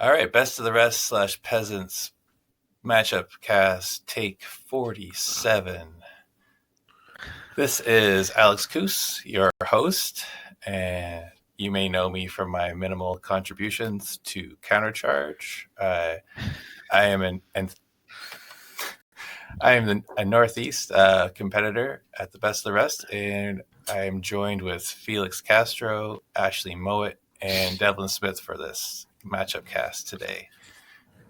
All right, Best of the Rest slash Peasants matchup cast take 47. This is Alex Coos, your host, and you may know me from my minimal contributions to Countercharge. I am a Northeast competitor at the Best of the Rest, and I am joined with Felix Castro, Ashley Mowat, and Devlin Smith for this matchup cast today.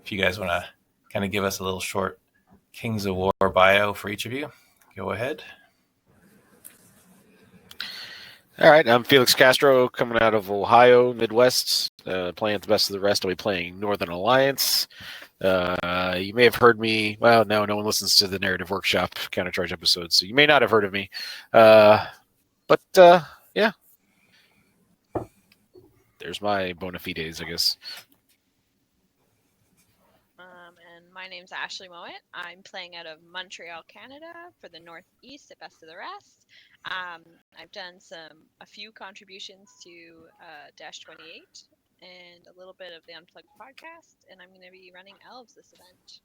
If you guys want to kind of give us a little short Kings of War bio for each of you, go ahead. All right, I'm Felix Castro, coming out of Ohio, Midwest, playing at the Best of the Rest. I'll be playing Northern Alliance. You may have heard me. Well, no one listens to the Narrative Workshop Countercharge episodes, so you may not have heard of me. Yeah. There's my bona fides, I guess. And my name's Ashley Mowat. I'm playing out of Montreal, Canada for the Northeast at Best of the Rest. I've done a few contributions to Dash 28 and a little bit of the Unplugged podcast, and I'm going to be running Elves this event.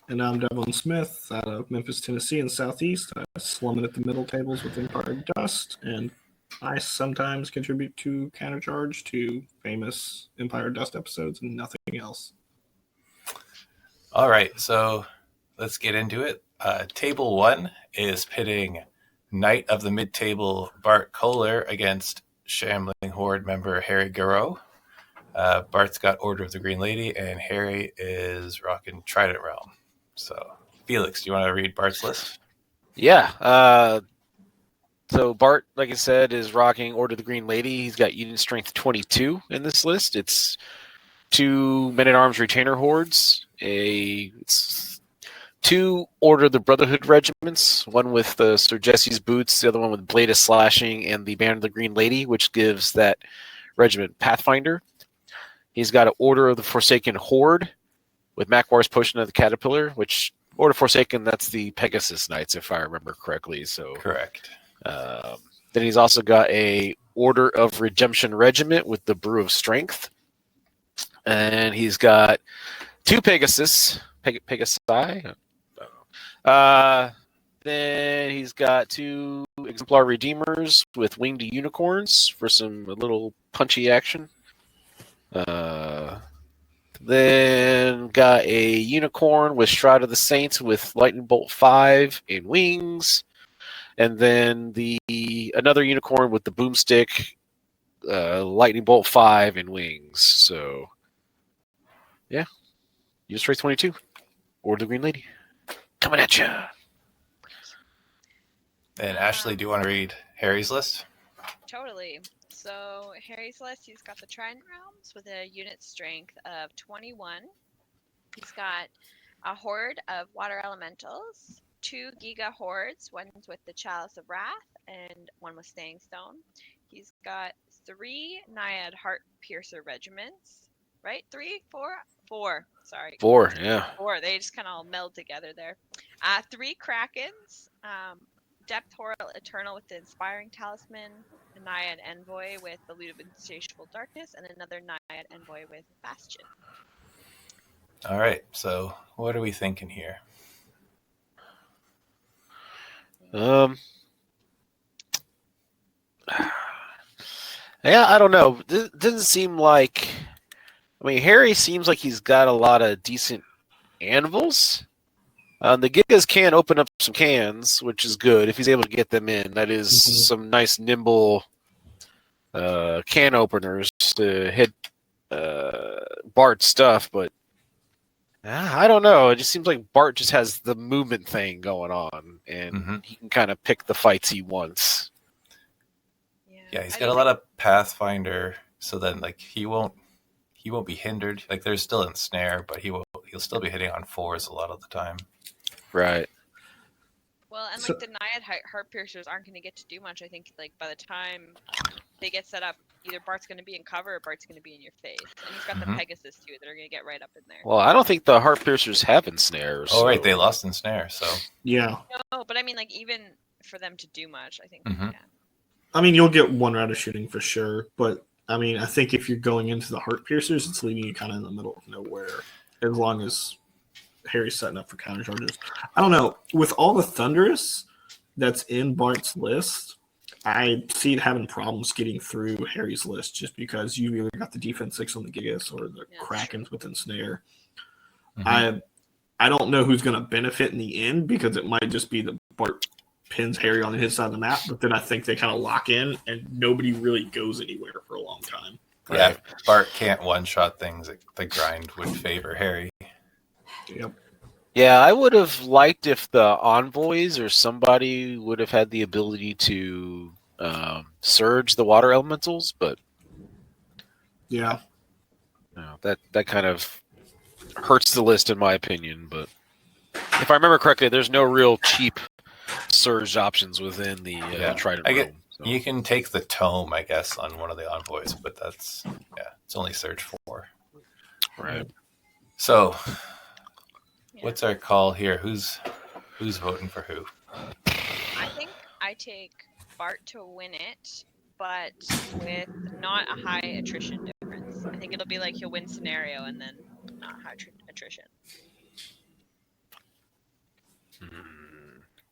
And I'm Devlin Smith out of Memphis, Tennessee in Southeast. I slum it at the middle tables with Empire Dust, and I sometimes contribute to Countercharge to famous Empire Dust episodes and nothing else. All right, so let's get into it. Table 1 is pitting Knight of the Mid-Table Bart Kohler against Shambling Horde member Harry Garreau. Bart's got Order of the Green Lady, and Harry is rocking Trident Realm. So, Felix, do you want to read Bart's list? Yeah. So Bart, like I said, is rocking Order of the Green Lady. He's got unit strength 22 in this list. It's 2 Men-at-Arms Retainer Hordes, it's 2 Order of the Brotherhood regiments, one with Sir Jesse's Boots, the other one with Blade of Slashing and the Band of the Green Lady, which gives that regiment Pathfinder. He's got an Order of the Forsaken Horde with Makwar's Potion of the Caterpillar, which Order of Forsaken, that's the Pegasus Knights, if I remember correctly. So correct. Then he's also got a Order of Redemption Regiment with the Brew of Strength. And he's got 2 Pegasus. Pegasi? Then he's got 2 Exemplar Redeemers with Winged Unicorns for a little punchy action. Then got a Unicorn with Shroud of the Saints with Lightning Bolt 5 and Wings. And then another Unicorn with the Boomstick, Lightning Bolt 5 and Wings. So, yeah. Unit strength 22. Or the Green Lady. Coming at you. And Ashley, do you want to read Harry's list? Totally. So Harry's list, he's got the Trident Realms with a unit strength of 21. He's got a horde of water elementals, 2 Giga hordes, one's with the Chalice of Wrath and one with Staying Stone. He's got 3 Naiad Heart Piercer regiments, right? 3, 4? 4, sorry. 4, yeah. 4, they just kind of all meld together there. 3 Krakens, Depth Horror Eternal with the Inspiring Talisman, a Naiad Envoy with the Loot of Insatiable Darkness, and another Naiad Envoy with Bastion. All right, so what are we thinking here? Yeah, I don't know. This doesn't seem like... I mean, Harry seems like he's got a lot of decent anvils. The Gigas can open up some cans, which is good if he's able to get them in. That is some nice, nimble can openers to hit Bart's stuff, but I don't know. It just seems like Bart just has the movement thing going on, and he can kind of pick the fights he wants. Yeah, he's got a lot of Pathfinder, so then like he won't be hindered. Like there's still ensnare, but he'll still be hitting on 4s a lot of the time. Right. Well, and like the Naiad Heart Piercers aren't going to get to do much. I think like by the time they get set up, either Bart's going to be in cover or Bart's going to be in your face. And he's got the Pegasus too that are going to get right up in there. Well, I don't think the Heart Piercers have ensnares. Oh, right, they lost ensnare, so yeah. No, but I mean like even for them to do much, I think. I mean, you'll get one round of shooting for sure, but I mean, I think if you're going into the Heart Piercers, it's leaving you kind of in the middle of nowhere, as long as Harry's setting up for counter charges. I don't know. With all the Thunderous that's in Bart's list, I see it having problems getting through Harry's list just because you've either got the defense 6 on the Gigas or the Krakens with Ensnare. Mhm. I don't know who's going to benefit in the end because it might just be that Bart pins Harry on his side of the map, but then I think they kind of lock in and nobody really goes anywhere for a long time. Yeah, if Bart can't one-shot things, the grind would favor Harry. Yep. Yeah, I would have liked if the envoys or somebody would have had the ability to surge the water elementals, but Yeah. that kind of hurts the list in my opinion. But if I remember correctly, there's no real cheap surge options within the Trident realm. So. You can take the tome, I guess, on one of the envoys, but it's only surge 4. Right. So, what's our call here? Who's voting for who? I think I take Bart to win it, but with not a high attrition difference. I think it'll be like he'll win scenario and then not high attrition.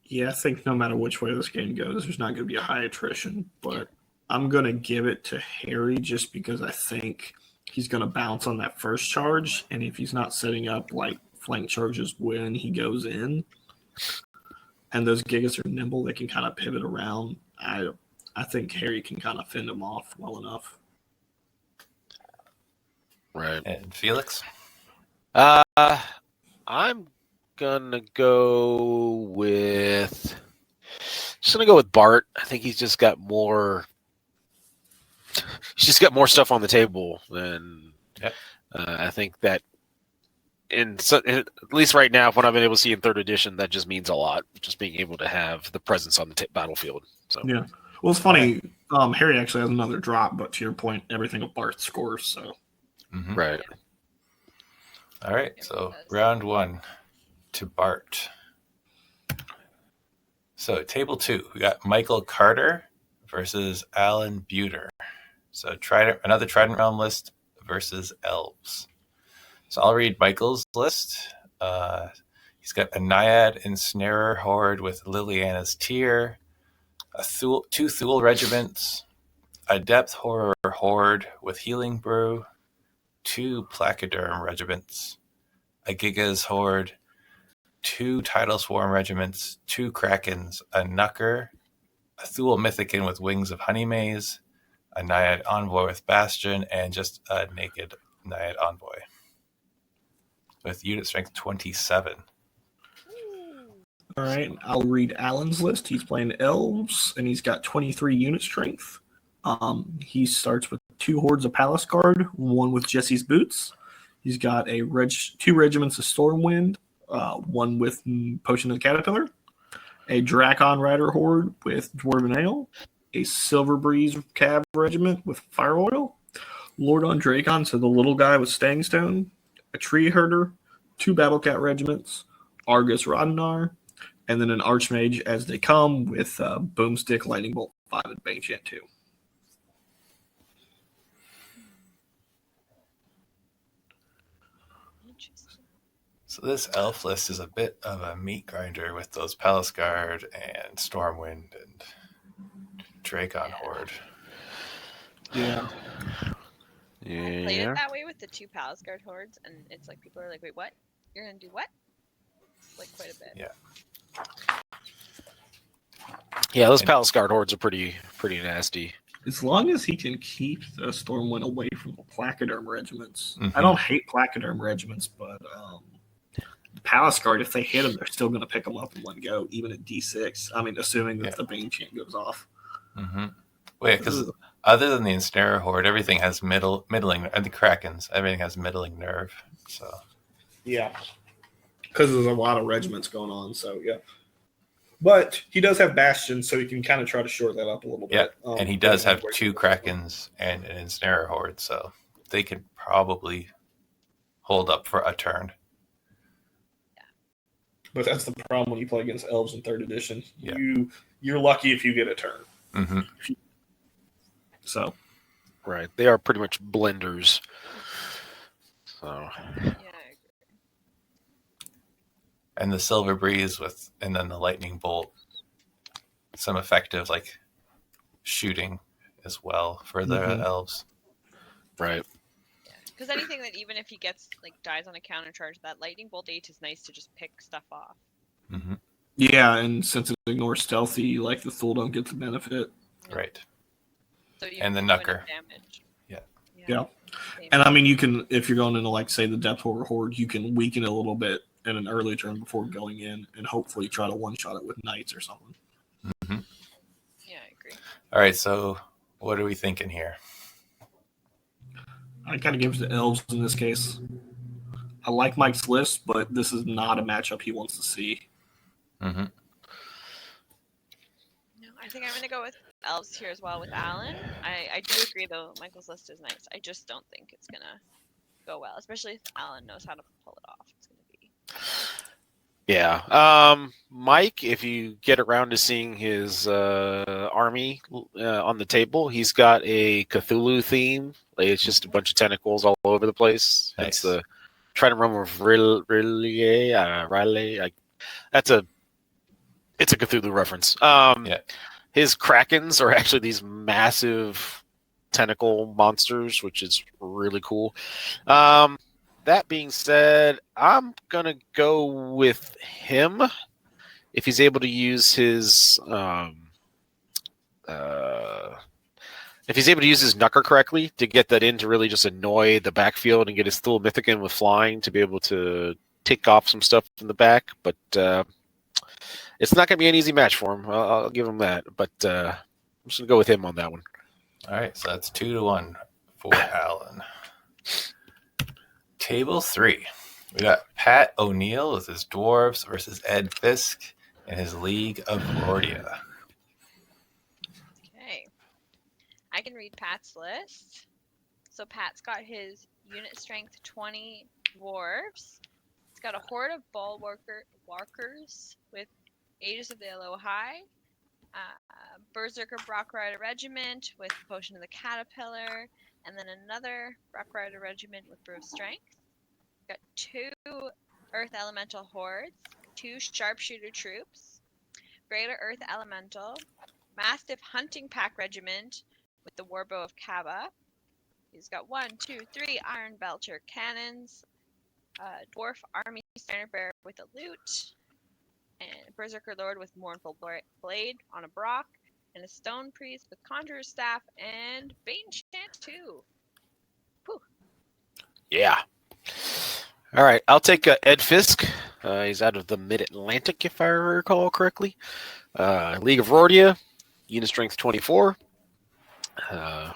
Yeah, I think no matter which way this game goes, there's not going to be a high attrition, but I'm going to give it to Harry just because I think he's going to bounce on that first charge, and if he's not setting up like flank charges when he goes in, and those Gigas are nimble, they can kind of pivot around. I think Harry can kind of fend them off well enough. Right. And Felix? I'm gonna go with Bart. I think he's just got more. He's just got more stuff on the table than. I think that, at least right now, when I've been able to see in 3rd edition, that just means a lot. Just being able to have the presence on the battlefield. So yeah. Well, it's funny. Harry actually has another drop, but to your point, everything of Bart scores. So. Mm-hmm. Right. All right. So round 1 to Bart. So table 2, we got Michael Carter versus Alan Buter. So another Trident Realm list versus Elves. So I'll read Michael's list. He's got a Naiad Ensnarer Horde with Liliana's Tear, 2 Thule regiments, a Depth Horror Horde with Healing Brew, 2 Placoderm regiments, a Gigas Horde, 2 Tidal Swarm regiments, 2 Krakens, a Nucker, a Thule Mythican with Wings of Honey Maze, a Naiad Envoy with Bastion, and just a naked Naiad Envoy with unit strength 27. All right, I'll read Alan's list. He's playing Elves, and he's got 23 unit strength. He starts with 2 Hordes of Palace Guard, 1 with Jesse's Boots. He's got 2 regiments of Stormwind, 1 with Potion of the Caterpillar, a Drakon Rider Horde with Dwarven Ale, a Silver Breeze Cav Regiment with Fire Oil, Lord on Drakon, so the little guy with Staying Stone, a Tree Herder, 2 Battlecat Regiments, Argus Rodnar, and then an Archmage as they come with Boomstick, Lightning Bolt 5, and Banechant 2. So this elf list is a bit of a meat grinder with those Palace Guard and Stormwind and Drakon Horde. Yeah. I played it that way with the 2 Palace Guard hordes, and it's like people are like, "Wait, what? You're gonna do what?" It's like quite a bit. Yeah. Yeah, those Palace Guard hordes are pretty nasty. As long as he can keep the Stormwind away from the Placoderm regiments. I don't hate Placoderm regiments, but the Palace Guard, if they hit them, they're still going to pick them up in one go, even at D6. I mean, assuming that the Banechant goes off. Mm-hmm. Wait, because other than the Ensnarer Horde, everything has middling, and the Krakens, everything has middling nerve. So yeah, because there's a lot of regiments going on. So yeah, but he does have Bastion, so he can kind of try to short that up a little bit. Yeah, and he does have 2 Krakens and an Ensnarer Horde, so they could probably hold up for a turn. But that's the problem when you play against Elves in 3rd edition. Yeah. You're lucky if you get a turn. Mm-hmm. So, Right. They are pretty much blenders. So Yeah. And the Silver Breeze and then the Lightning Bolt, some effective like shooting as well for the elves. right. Because anything that even if he gets like dies on a counter charge, that lightning bolt 8 is nice to just pick stuff off. Mm-hmm. Yeah, and since it ignores stealthy, like the Thule don't get the benefit. Right. So And the do enough Knucker. damage. Yeah. Same. And I mean, you can, if you're going into, like, say, the Depth Horror Horde, you can weaken it a little bit in an early turn before going in and hopefully try to one-shot it with Knights or something. Mm-hmm. Yeah, I agree. All right, so what are we thinking here? I kind of give it to Elves in this case. I like Mike's list, but this is not a matchup he wants to see. Mm-hmm. No, I think I'm going to go with elves here as well with Alan. I do agree, though, Michael's list is nice. I just don't think it's going to go well, especially if Alan knows how to pull it off. It's going to be... Yeah. Mike, if you get around to seeing his army on the table, he's got a Cthulhu theme. Like, it's just a bunch of tentacles all over the place. Nice. It's the trying to remember Riley. It's a Cthulhu reference. Yeah. His Krakens are actually these massive tentacle monsters, which is really cool. That being said, I'm gonna go with him if he's able to use his Knucker correctly to get that in to really just annoy the backfield and get his Thule Mythicon with flying to be able to take off some stuff from the back. But it's not going to be an easy match for him. I'll give him that. But I'm just going to go with him on that one. All right, so that's 2-1 for Alan. Table 3. We got Pat O'Neill with his Dwarves versus Ed Fisk and his League of Rordia. Okay. I can read Pat's list. So Pat's got his unit strength 20 dwarves. He's got a horde of walkers with Aegis of the Elohai, Berserker Brock Rider Regiment with Potion of the Caterpillar, and then another Brock Rider Regiment with Brew of Strength. Got 2 Earth Elemental Hordes, 2 Sharpshooter Troops, Greater Earth Elemental, Mastiff Hunting Pack Regiment with the Warbow of Kaba. He's got 1, 2, 3 Iron Belcher Cannons, Dwarf Army Standard Bearer with a Lute, and Berserker Lord with Mournful Blade on a Brock, and a Stone Priest with Conjurer's Staff and Bane Chant 2. Whew. Yeah. All right. I'll take Ed Fisk. He's out of the Mid-Atlantic, if I recall correctly. League of Rordia, unit strength 24,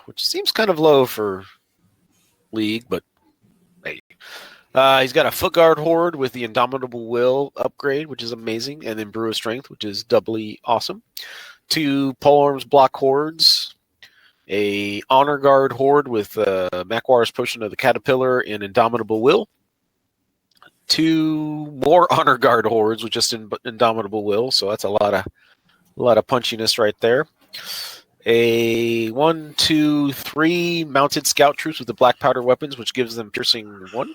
which seems kind of low for League, but hey. He's got a Foot Guard Horde with the Indomitable Will upgrade, which is amazing, and then Brew of Strength, which is doubly awesome. 2 Polearms Block Hordes, a Honor Guard Horde with Makwar's Potion of the Caterpillar and Indomitable Will. 2 more Honor Guard Hordes with just Indomitable Will, so that's a lot of punchiness right there. A 1, 2, 3 mounted scout troops with the black powder weapons, which gives them piercing 1.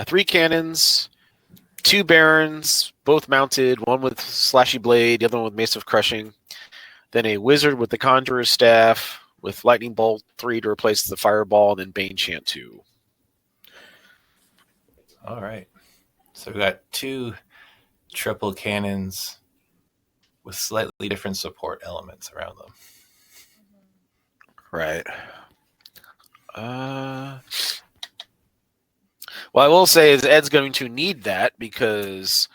3 cannons, 2 barons, both mounted, one with slashy blade, the other one with mace of crushing. Then a wizard with the conjurer's staff with lightning bolt 3 to replace the fireball, and then Bane Chant 2. All right. So we got 2 triple cannons with slightly different support elements around them. Right. Well, I will say is Ed's going to need that because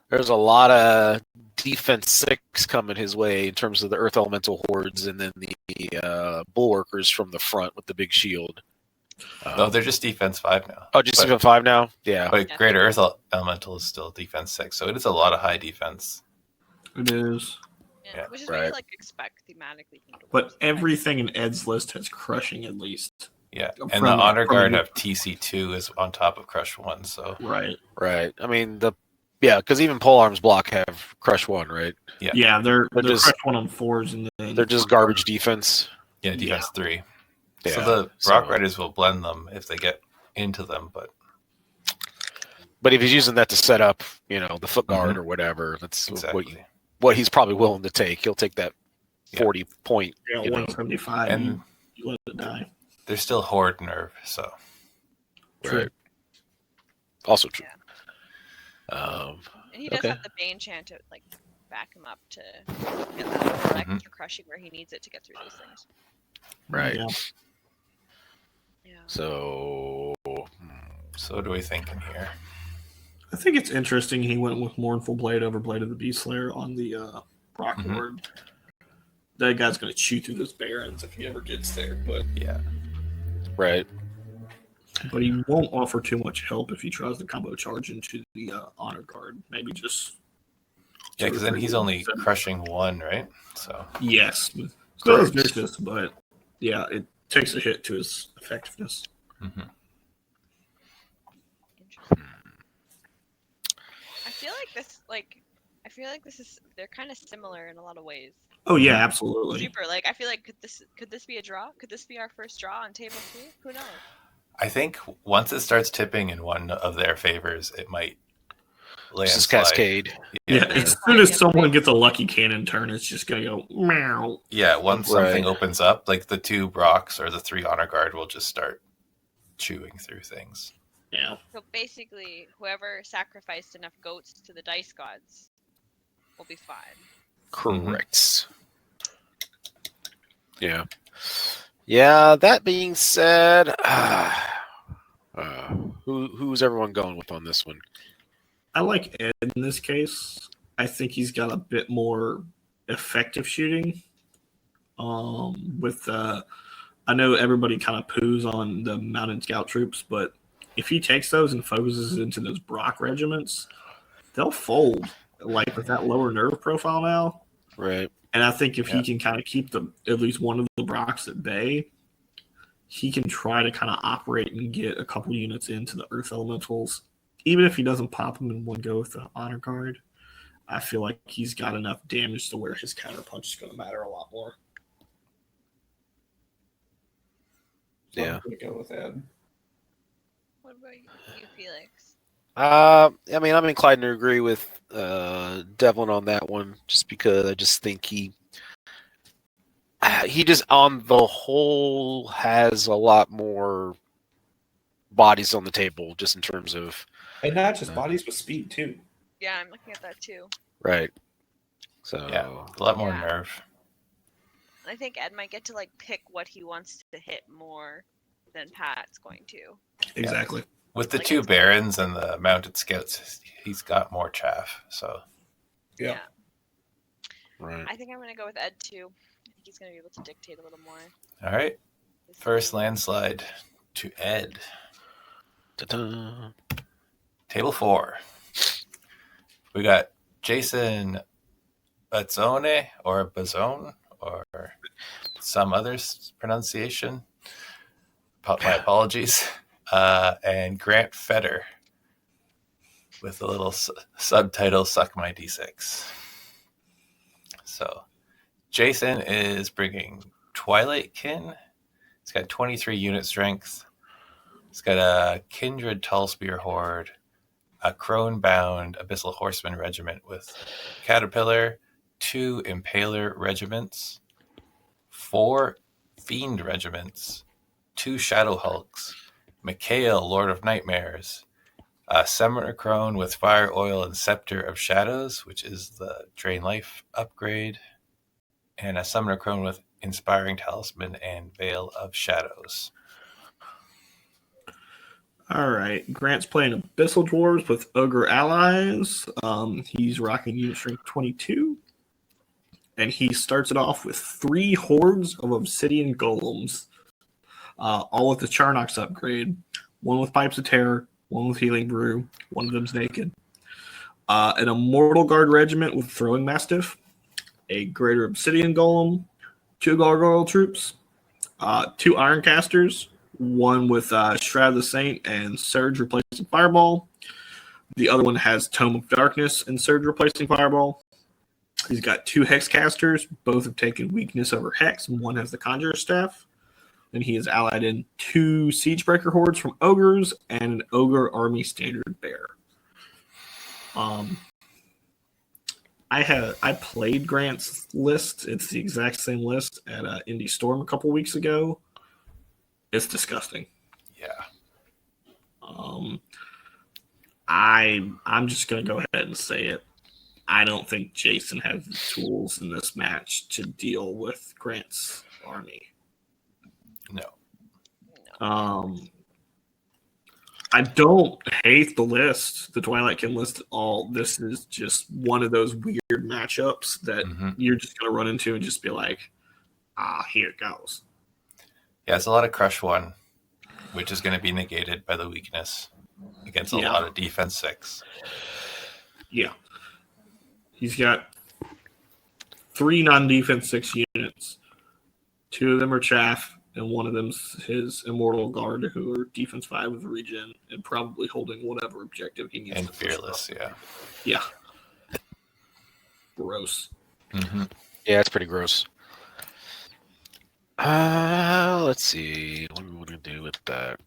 there's a lot of defense 6 coming his way in terms of the Earth Elemental Hordes and then the Bulwarkers from the front with the big shield. No, they're just defense 5 now. Oh, just defense 5 now? Yeah. But Greater Earth Elemental is still defense 6, so it is a lot of high defense. It is. Yeah, which is right. what you like expect thematically. But everything in Ed's list has crushing at least. Yeah, and From- the Honor from- Guard have TC2 is on top of Crush 1, so Right. Right. I mean, because even Polearms Block have Crush 1, right? Yeah, they're just- crush 1 on 4s and then They're just garbage defense. Yeah, defense 3. Yeah, So the Brock Riders will blend them if they get into them, but if he's using that to set up, the foot guard or whatever, that's exactly what he's probably willing to take. He'll take that 40 point. 175, and you let it die. They're still horde nerve, so Right. Also true. And he does have the Bane chant to back him up to get that extra crushing where he needs it to get through those things. Right. Yeah. So what are we thinking here? I think it's interesting he went with Mournful Blade over Blade of the Beast Slayer on the Brock Horde. That guy's going to chew through those Barons if he ever gets there, but right. But he won't offer too much help if he tries to combo charge into the Honor Guard. Maybe just because then he's only crushing 1, right? So yes, still is vicious, but yeah, it takes a hit to his effectiveness. I feel like this is they're kind of similar in a lot of ways. Oh yeah, absolutely. Super. I feel like could this be a draw? Could this be our first draw on table 2? Who knows? I think once it starts tipping in one of their favors, it might landslide. Cascade. Yeah, as soon as someone gets a lucky cannon turn, it's just gonna go meow. Yeah, once something opens up, like the 2 Brocks or the 3 Honor Guard will just start chewing through things. Yeah. So basically, whoever sacrificed enough goats to the dice gods will be fine. Correct. Yeah. Yeah, that being said, who's everyone going with on this one? I like Ed in this case. I think he's got a bit more effective shooting. I know everybody kind of poos on the mounted scout troops, but if he takes those and focuses into those Brock regiments, they'll fold. With that lower nerve profile now. Right. And I think if he can kind of keep at least one of the Brocks at bay, he can try to kind of operate and get a couple units into the Earth Elementals. Even if he doesn't pop them in one go with the Honor Guard, I feel like he's got enough damage to where his counterpunch is going to matter a lot more. So I'm going to go with Ed. What about you, Felix? I'm inclined to agree with Devlin on that one, just because I just think he just on the whole has a lot more bodies on the table, just in terms of, and not just bodies, but speed too. Yeah, I'm looking at that too. Right. So a lot more nerve. I think Ed might get to pick what he wants to hit more than Pat's going to. Exactly. With the 2 Barons and the mounted scouts, he's got more chaff. So yeah. Right. I think I'm going to go with Ed too. I think he's going to be able to dictate a little more. All right. First landslide to Ed. Ta-da. Table 4. We got Jason Bazzone or Bazzone or some other pronunciation. My apologies. And Grant Feder with a little subtitle, Suck My D6. So Jason is bringing Twilight Kin. He's got 23 unit strength. He's got a Kindred Tallspear Horde, a Crone-bound Abyssal Horseman regiment with Caterpillar, 2 Impaler regiments, 4 Fiend regiments, 2 Shadow Hulks, Mikhail, Lord of Nightmares, a Summoner Crone with Fire, Oil, and Scepter of Shadows, which is the Drain Life upgrade, and a Summoner Crone with Inspiring Talisman and Veil of Shadows. All right. Grant's playing Abyssal Dwarves with Ogre allies. He's rocking unit strength 22. And he starts it off with 3 hordes of Obsidian Golems. All with the Charnox upgrade. 1 with Pipes of Terror, 1 with Healing Brew, 1 of them's naked. An Immortal Guard regiment with Throwing Mastiff. A Greater Obsidian Golem. 2 Gargoyle troops. 2 Ironcasters. 1 with Shroud of the Saint and Surge replacing Fireball. The other one has Tome of Darkness and Surge replacing Fireball. He's got 2 Hexcasters. Both have taken weakness over Hex, and one has the Conjurer Staff. And he is allied in 2 Siegebreaker Hordes from Ogres and an Ogre Army Standard Bear. I played Grant's list. It's the exact same list at Indie Storm a couple weeks ago. It's disgusting. Yeah. I'm just gonna go ahead and say it. I don't think Jason has the tools in this match to deal with Grant's army. No. I don't hate the list, the Twilight Kin list at all. This is just one of those weird matchups that you're just going to run into and just be like, here it goes. Yeah, it's a lot of Crush 1, which is going to be negated by the weakness against a lot of Defense 6. Yeah. He's got 3 non-Defense 6 units. 2 of them are Chaff, and one of them's his Immortal Guard, who are Defense 5 with Regen, and probably holding whatever objective he needs. And Fearless, Yeah. Gross. Yeah, it's pretty gross. Let's see. What are we going to do with that?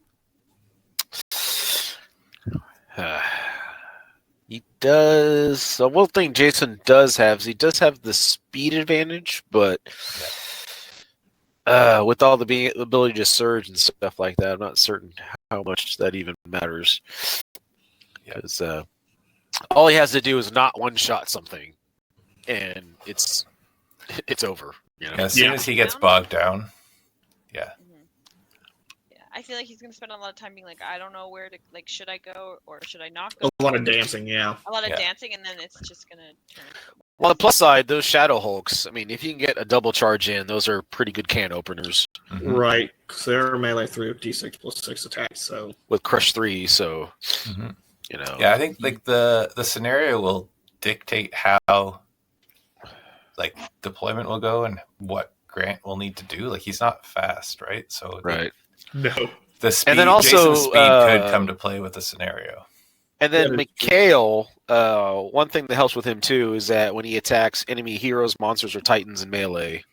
He does. So one thing Jason does have is he does have the speed advantage, but with all the ability to surge and stuff like that, I'm not certain how much that even matters. Because all he has to do is not one-shot something, and it's over. You know? As soon as he gets bogged down, Yeah, I feel like he's gonna spend a lot of time being like, I don't know where to, like, should I go or should I not go? A lot of dancing, A lot of dancing, and then it's just gonna turn. On the plus side, those Shadow Hulks, I mean, if you can get a double charge in, those are pretty good can openers. Right, because they're melee 3 with D6 plus 6 attacks, so. With Crush 3, so, you know. Yeah, I think like the scenario will dictate how like deployment will go and what Grant will need to do. Like he's not fast, right? So right. No. The speed, and then also, Jason's speed could come to play with the scenario. And then Mikhail, one thing that helps with him too is that when he attacks enemy heroes, monsters, or titans in melee,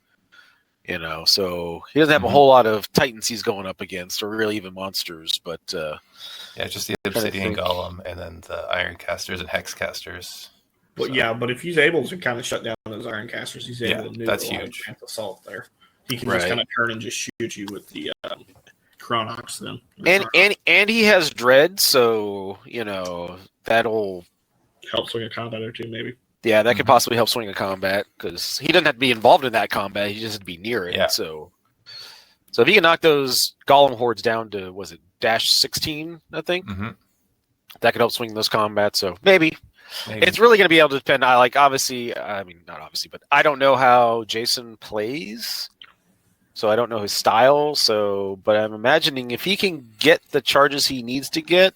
you know, so he doesn't have a whole lot of titans he's going up against, or really even monsters. But yeah, just the Obsidian Golem, and then the Iron Casters and Hex Casters. But yeah, but if he's able to kind of shut down those Iron Casters, he's able to that's neutralize huge. Assault there. He can just kind of turn and just shoot you with the Chronox then. And he has Dread, so you know that'll help swing a combat or two, maybe. Yeah, that could possibly help swing a combat because he doesn't have to be involved in that combat; he just has to be near it. Yeah. So if he can knock those Golem hordes down to was it -16, I think that could help swing those combats. So maybe. It's really going to be able to depend. Not obviously, but I don't know how Jason plays. So I don't know his style. So, but I'm imagining if he can get the charges he needs to get,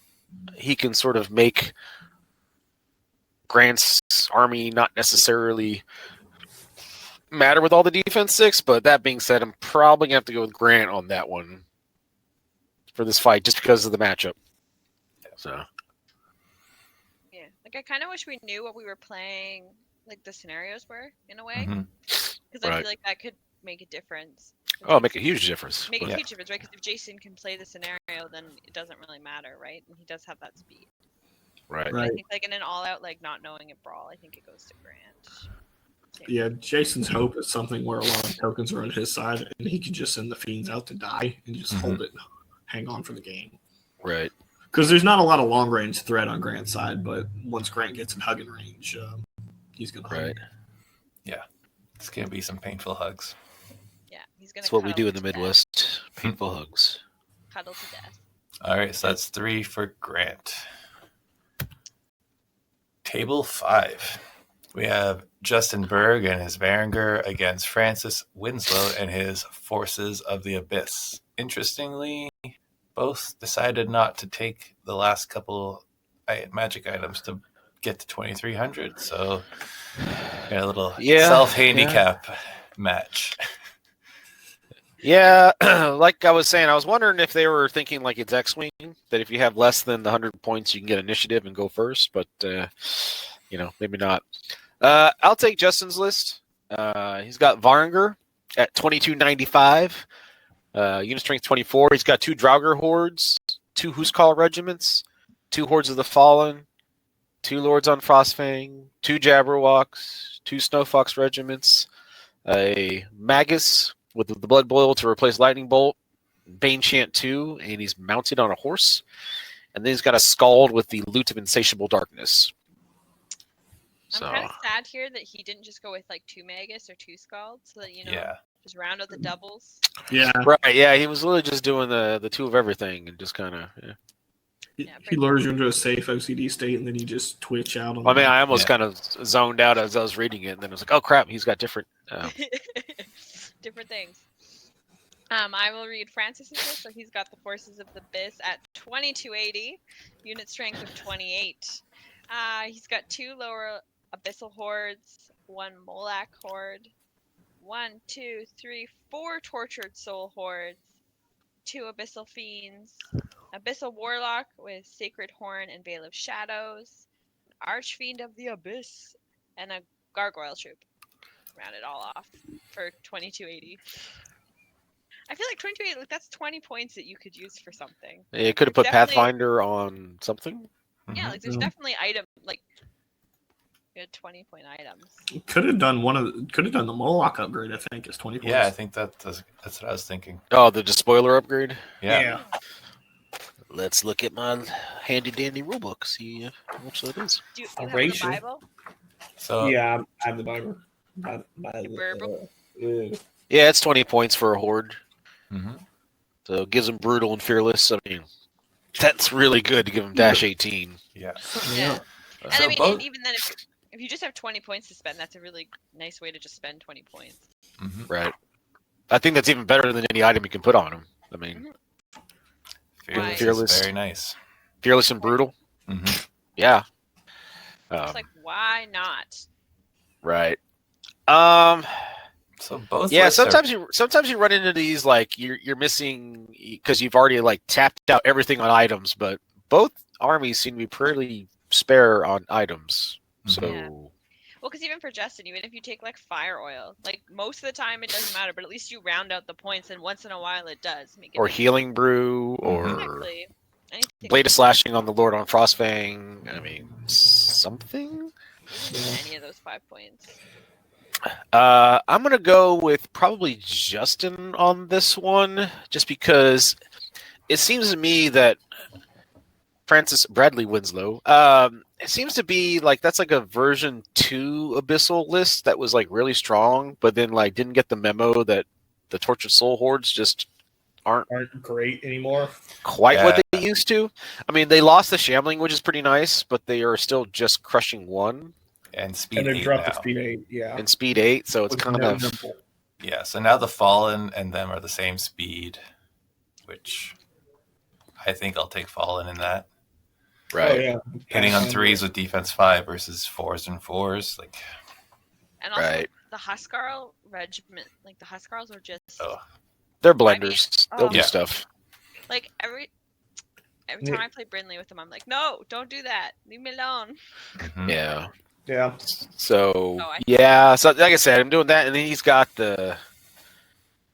he can sort of make Grant's army not necessarily matter with all the defense 6. But that being said, I'm probably going to have to go with Grant on that one for this fight just because of the matchup. So. Yeah, like I kind of wish we knew what we were playing, like the scenarios were in a way, because I feel like that could make a difference. Make a huge difference. Make a huge difference, right? Because if Jason can play the scenario, then it doesn't really matter, right? And he does have that speed. Right. I think like in an all-out, like not knowing it brawl, I think it goes to Grant. Yeah, Jason's hope is something where a lot of tokens are on his side, and he can just send the fiends out to die and just hold it, and hang on for the game. Right. Because there's not a lot of long-range threat on Grant's side, but once Grant gets in hugging range, he's going to hug. Yeah, it's going to be some painful hugs. Yeah, he's going to. That's what we do in the Midwest. Painful hugs. Cuddle to death. All right, so that's 3 for Grant. Table 5. We have Justin Berg and his Varangur against Francis Winslow and his Forces of the Abyss. Interestingly, both decided not to take the last couple magic items to get to 2300, so got a little self-handicap match. Yeah, like I was saying, I was wondering if they were thinking like it's X-Wing, that if you have less than the 100 points, you can get initiative and go first, but, maybe not. I'll take Justin's list. He's got Varinger at 2295. Unit strength 24. He's got 2 Draugr hordes, 2 Huskarl regiments, 2 Hordes of the Fallen, 2 Lords on Frostfang, 2 Jabberwocks, 2 Snowfox regiments, a Magus with the Blood Boil to replace Lightning Bolt, Bane Chant 2, and he's mounted on a horse. And then he's got a Scald with the Loot of Insatiable Darkness. So, I'm kind of sad here that he didn't just go with like 2 Magus or 2 Scalds, so that just round out the doubles. Yeah. right, yeah, he was literally just doing the 2 of everything and just kind of. Yeah. He lures you into a safe OCD state, and then you just twitch out on. I mean, I almost kind of zoned out as I was reading it, and then I was like, "Oh crap, he's got different." Different things. I will read Francis's list. So he's got the Forces of the Abyss at 2280, unit strength of 28. He's got 2 lower Abyssal hordes, 1 Molak horde, 1, 2, 3, 4 Tortured Soul hordes, 2 Abyssal Fiends, Abyssal Warlock with Sacred Horn and Veil of Shadows, Archfiend of the Abyss, and a Gargoyle troop. Round it all off for 2280. I feel like 2280, like that's 20 points that you could use for something. It could have put Pathfinder on something. Yeah, like there's definitely item like good 20-point items. Could have done the Moloch upgrade. I think is 20 points. Yeah, I think that's what I was thinking. Oh, the Despoiler upgrade. Yeah. Let's look at my handy dandy rulebook. See how much that is. Do you have the Bible? So yeah, I have the Bible. Yeah, it's 20 points for a horde. Mm-hmm. So it gives them brutal and fearless. I mean, that's really good to give them dash 18. Yeah. Yeah. And So I mean, both- even then, if you just have 20 points to spend, that's a really nice way to just spend 20 points. Mhm. Right. I think that's even better than any item you can put on them. I mean, Fearless is very nice. fearless and brutal. Mhm. Yeah. It's like, why not? Right. So both. Yeah. lists are- Sometimes you run into these like you're missing because you've already like tapped out everything on items, but both armies seem to be pretty spare on items. So. Yeah. Well, because even for Justin, even if you take like fire oil, like most of the time it doesn't matter, but at least you round out the points, and once in a while it does make it. Or healing brew, or Exactly. Anything. blade of slashing on the Lord on Frostfang. I mean, something. Any of those 5 points. I'm gonna go with probably Justin on this one, just because it seems to me that Francis Bradley Winslow. It seems to be like that's like a version 2 Abyssal list that was like really strong, but then like didn't get the memo that the Tortured Soul hordes just aren't great anymore. quite what they used to. I mean, they lost the Shambling, which is pretty nice, but they are still just crushing 1 and speed. And they 8 dropped now. the speed 8. Yeah. and speed 8, so it's With kind no of nimble. Yeah. So now the Fallen and them are the same speed, which I think I'll take Fallen in that. right. Oh, yeah. Hitting on 3s with defense 5 versus 4s and 4s, like. And also Right. the Huskarl regiment, like the Huskarls are just Oh. They're blenders. They'll do Yeah. stuff. like every time I play Brindley with them, I'm like, no, don't do that. Leave me alone. Mhm. Yeah. Yeah. So Oh, yeah, so like I said, I'm doing that, and then he's got the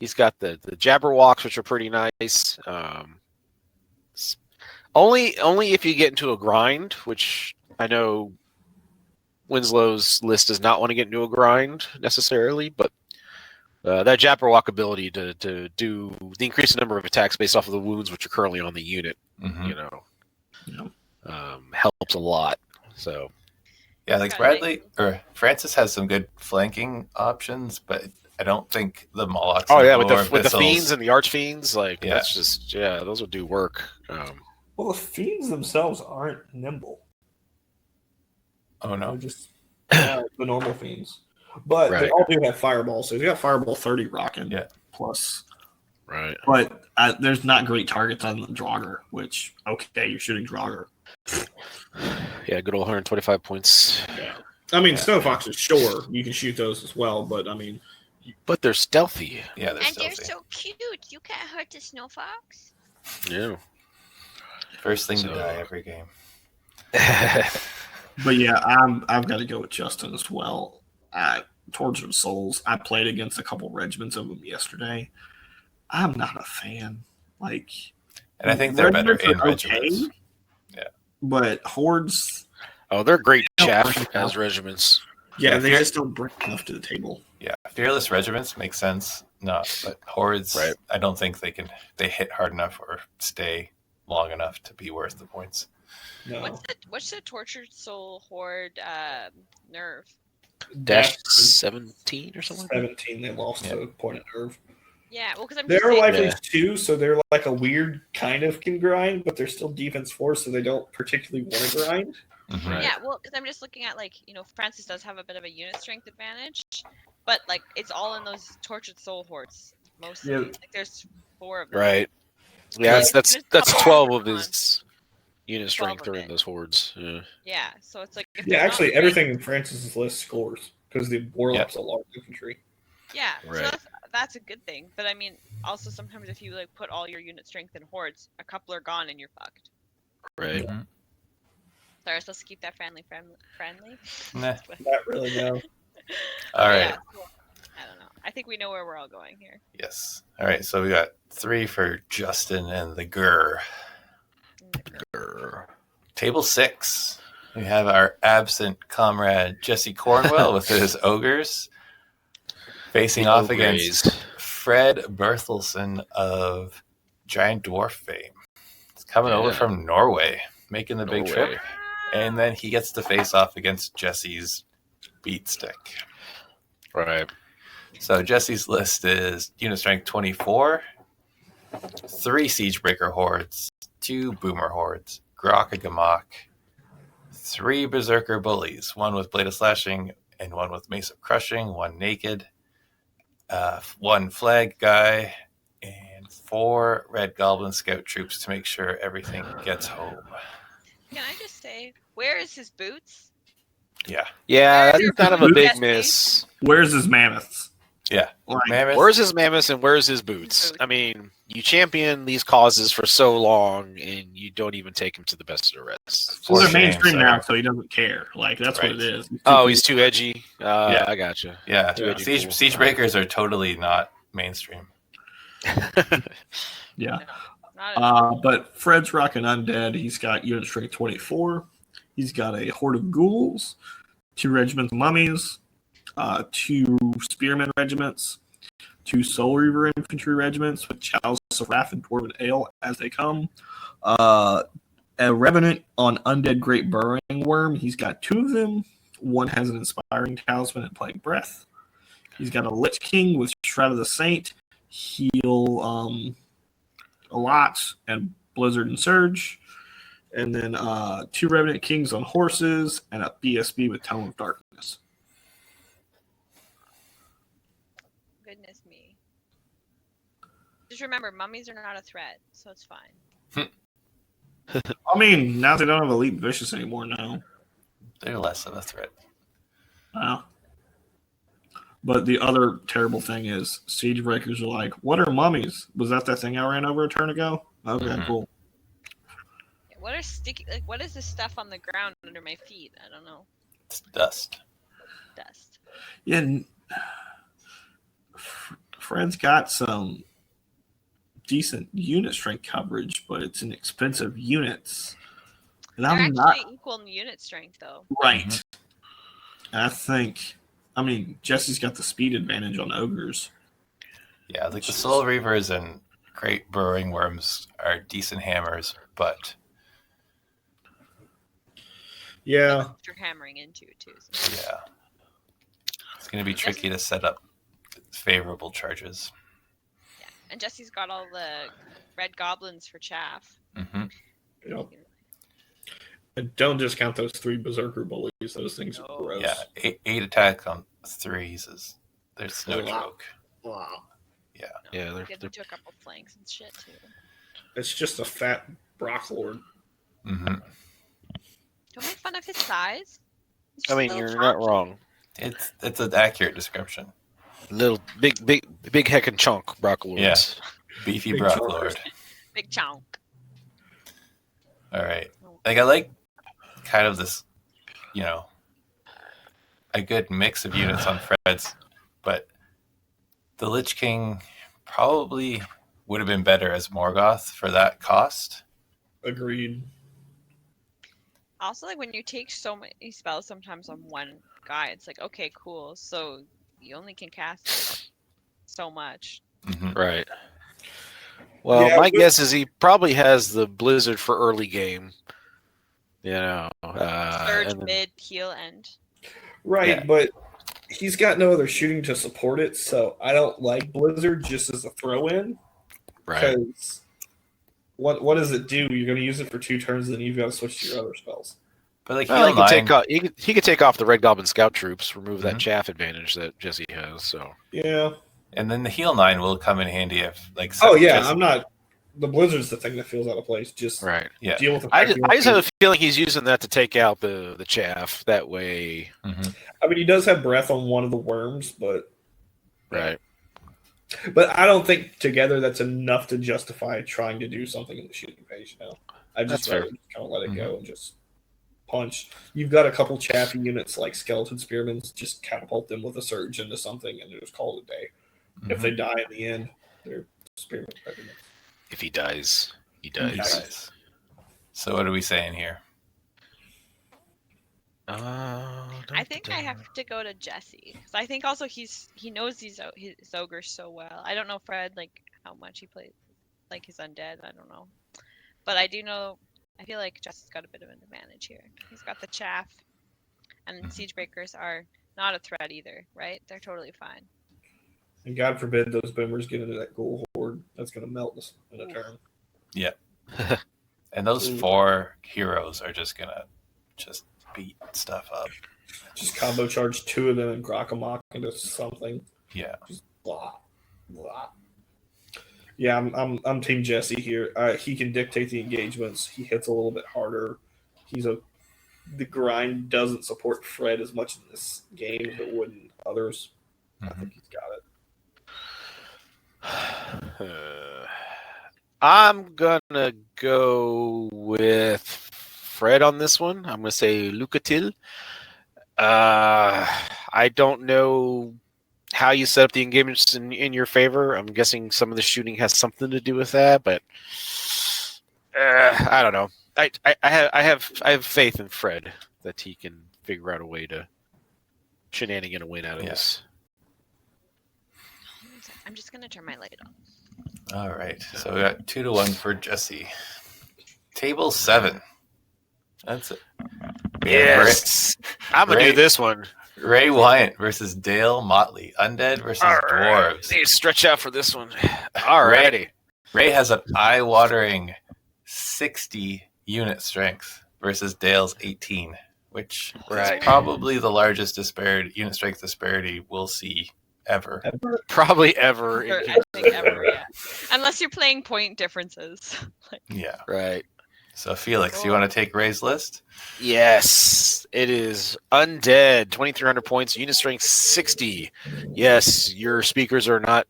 Jabberwocks, which are pretty nice. Only if you get into a grind, which I know Winslow's list does not want to get into a grind necessarily, but that Jabberwock ability to do the increased number of attacks based off of the wounds which are currently on the unit, Mhm. you know, Yeah. helps a lot. So Yeah, like Kinda Bradley or Francis has some good flanking options, but I don't think the Molochs. oh and yeah, Lore with the Abyssals- fiends and the archfiends, like Yeah. that's just those will do work. Well, the fiends themselves aren't nimble. Oh They're no. just the normal fiends. But they Right. all do have fireball, so you got fireball 30 rocking. Yeah. Plus. Right. But there's not great targets on the Draugr, which, okay, you're shooting Draugr. Yeah, good old 125 points. Yeah. I mean, Snow Foxes, sure, you can shoot those as well, but I mean, But they're stealthy. Yeah, they're And they're stealthy. so cute. You can't hurt the snow fox. Yeah. First thing So- to die every game. But yeah, I've got to go with Justin as well. Tortured Souls. I played against a couple regiments of them yesterday. I'm not a fan. Like, And I think they're better regiments in are regiments. okay, Yeah. but hordes. Oh, they're great They don't chaff bring as enough. regiments. Yeah, Yeah, they just don't bring enough to the table. Yeah, fearless regiments make sense. No, but hordes, Right. I don't think they hit hard enough or stay long enough to be worth the points. No. What's the tortured soul horde nerve? Dash That's 17 or something like that? 17. They lost a point of nerve. Yeah, well, because I'm They're just saying, likely Yeah. 2, so they're like a weird kind of can grind, but they're still defense 4, so they don't particularly want to grind. Mhm. Right. yeah, well, because I'm just looking at Francis does have a bit of a unit strength advantage, but like it's all in those tortured soul hordes mostly. Yeah. Like there's 4 of them. Right. Yeah, Like, that's there's a that's couple 12 that of are his unit 12 strength of are in it. those hordes. Yeah. Yeah, so it's like if Yeah, they're not actually, great- everything in Francis's list scores because the warlock's a large infantry. Yeah, Right. so that's a good thing. But I mean, also sometimes if you like put all your unit strength in hordes, a couple are gone and you're fucked. Right. Mhm. Sorry, supposed to keep that friendly. Nah. Not really, no. All right. Yeah, so, I don't know. I think we know where we're all going here. Yes. All right. So we got 3 for Justin and the Grr. Grr. Table 6. We have our absent comrade Jesse Cornwell with his ogres facing off against Fred Berthelsen of Giant Dwarf fame. It's coming over Yeah. from Norway, making the big Norway. trip, and then he gets to face off against Jesse's beat stick. Right. So Jesse's list is unit strength 24, 3 Siegebreaker hordes, 2 Boomer hordes, Grok and Gamok, 3 Berserker bullies, 1 with Blade of Slashing and 1 with Mace of Crushing, 1 naked, 1 flag guy, and 4 Red Goblin Scout troops to make sure everything gets home. Can I just say, where is his boots? Yeah. Yeah, Where's that's your kind of a boots, big Jesse? miss. Where's his mammoths? Yeah. Like, Mammoth. Where's his mammoths and where's his boots? I mean, you champion these causes for so long and you don't even take him to the best of the rest. well, they're shame, mainstream sir. now, so he doesn't care. Like, that's Right. what it is. Oh, he's too edgy. Yeah. I gotcha. Yeah. Too edgy cool. Siegebreakers are totally not mainstream. Yeah. Not at But Fred's rocking undead. He's got unit strength 24. He's got a horde of ghouls, 2 regiments of mummies, 2 spearmen regiments, 2 soul reaver infantry regiments with Chalice of Wrath and Dwarven Ale as they come. A revenant on undead great burrowing worm. He's got 2 of them. 1 has an inspiring talisman and plague breath. He's got a Lich King with Shroud of the Saint, heal a lot, and Blizzard and Surge. And then 2 Revenant Kings on horses and a BSB with Tome of Darkness. goodness me. Just remember, mummies are not a threat, so it's fine. I mean, now they don't have Elite Vicious anymore now. They're less of a threat. Wow. But the other terrible thing is Siege Breakers are like, what are mummies? Was that thing I ran over a turn ago? Okay, Mhm. cool. What are sticky? Like, what is this stuff on the ground under my feet? I don't know. It's dust. Dust. Yeah, Fred's got some decent unit strength coverage, but it's in expensive units. And They're I'm actually not equal in unit strength, though. right. And I think, I mean, Jesse's got the speed advantage on ogres. Yeah, like the Soul Reavers and Great Burrowing Worms are decent hammers, but Yeah. That's what you're hammering into too. So. yeah, it's going to be tricky to set up favorable charges. Yeah, and Jesse's got all the red goblins for chaff. Hmm. You know, and don't discount those 3 Berserker bullies. Those things are gross. Yeah, eight attack on 3s is there's no Wow. joke. Wow. Yeah, they're Get into a couple flanks and shit too. It's just a fat Brock Lord. Hmm. Don't make fun of his size. He's just I a mean, little you're not chonky. wrong. It's an accurate description. Little big heckin' chunk Brocklords. Yeah. Beefy Big Brock chompers. Lord. Big chunk. All right. Like I like kind of this a good mix of units on Fred's, but the Lich King probably would have been better as Morgoth for that cost. Agreed. Also, like when you take so many spells sometimes on one guy, it's like, okay, cool. So you only can cast so much. Mm-hmm. Right. Well, Yeah, my but- guess is he probably has the Blizzard for early game. Surge, and then- mid, heal, end. Right, Yeah. but he's got no other shooting to support it, so I don't like Blizzard just as a throw-in. right. Because what does it do? You're going to use it for 2 turns, and then you've got to switch to your other spells. But like Well, heal 9, he could take off the Red Goblin Scout troops, remove that Mhm. chaff advantage that Jesse has. So Yeah. and then the heal 9 will come in handy if like. Oh yeah, Jesse- I'm not. The Blizzard's the thing that feels out of place. Just right. Yeah. deal with the I fact just, you I just want have a feeling he's using that to take out the chaff. That way, Mhm. I mean, he does have breath on one of the worms, but right? I don't think together that's enough to justify trying to do something in the shooting phase. I just That's fair. rather just kind of let it go and just punch. You've got a couple chaffy units like skeleton spearmen, just catapult them with a surge into something and just call it a day. If they die in the end, they're spearmen regiments. If he dies, he He dies. dies. So what are we saying here? I think I have to go to Jesse because I think also he knows his ogres so well. I don't know Fred like how much he plays like his undead. I don't know, but I do know. I feel like Jesse's got a bit of an advantage here. He's got the chaff, and siege breakers are not a threat either, right? They're totally fine. And God forbid those boomers get into that ghoul horde. That's going to melt us in a turn. Yeah. And those 4 heroes are just gonna just beat stuff up. Just combo charge 2 of them and Grokkamok into something. Yeah. Just blah, blah. Yeah, I'm Team Jesse here. He can dictate the engagements. He hits a little bit harder. The grind doesn't support Fred as much in this game as it would in others. I think he's got it. I'm gonna go with Fred on this one. I'm gonna say Lucatil. I don't know how you set up the engagements in your favor. I'm guessing some of the shooting has something to do with that, but I don't know. I have faith in Fred that he can figure out a way to shenanigan a win out of this. I'm just gonna turn my light on. All right. So we got 2-1 for Jesse. Table 7. That's it. Yes, I'm gonna do this one. Ray Wyant versus Dale Motley. Undead versus dwarves. Need to stretch out for this one. Alrighty. Ray has an eye-watering 60 unit strength versus Dale's 18, which Right. is probably the largest unit strength disparity we'll see ever. Probably ever. Or In I think ever, yeah. Unless you're playing point differences. Yeah. right. So Felix, you want to take Ray's list? Yes, it is undead. 2,300 points. Unit strength 60. Yes, your speakers are not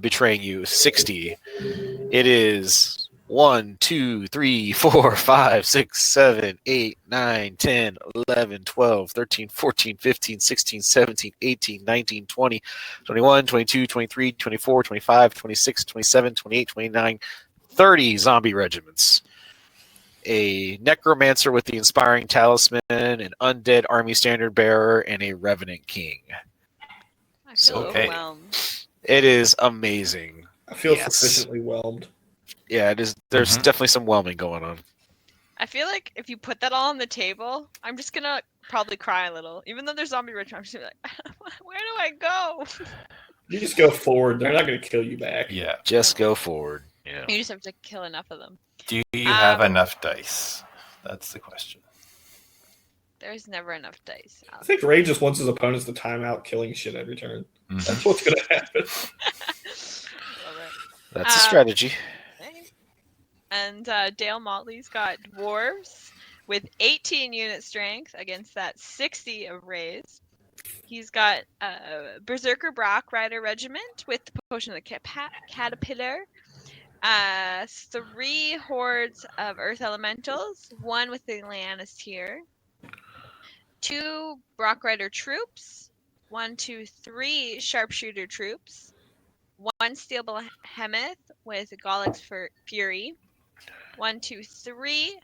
betraying you. 60. It is 1, 2, 3, 4, 5, 6, 7, 8, 9, 10, 11, 12, 13, 14, 15, 16, 17, 18, 19, 20, 21, 22, 23, 24, 25, 26, 27, 28, 29, 30 zombie regiments. A necromancer with the inspiring talisman, an undead army standard bearer, and a revenant king. I feel Okay. overwhelmed. It is amazing. I feel Yes. sufficiently whelmed. Yeah, it is. There's Mhm. definitely some whelming going on. I feel like if you put that all on the table, I'm just gonna probably cry a little. Even though there's zombie rich, I'm just gonna be like, where do I go? You just go forward. They're not going to kill you back. Yeah. Just go forward. Yeah. You just have to kill enough of them. Do you have enough dice? That's the question. There's never enough dice. I think Ray just wants his opponents to time out killing shit every turn. Mhm. That's what's going to happen. Love it. That's a strategy. Right. And Dale Motley's got dwarves with 18 unit strength against that 60 of Ray's. He's got Berserker Brock Rider Regiment with the Potion of the Caterpillar. 3 hordes of Earth Elementals, 1 with the Leannis tier. 2 Brock Rider troops, 1, 2, 3 sharpshooter troops, 1 steel behemoth with Gaulex Fury, 1, 2, 3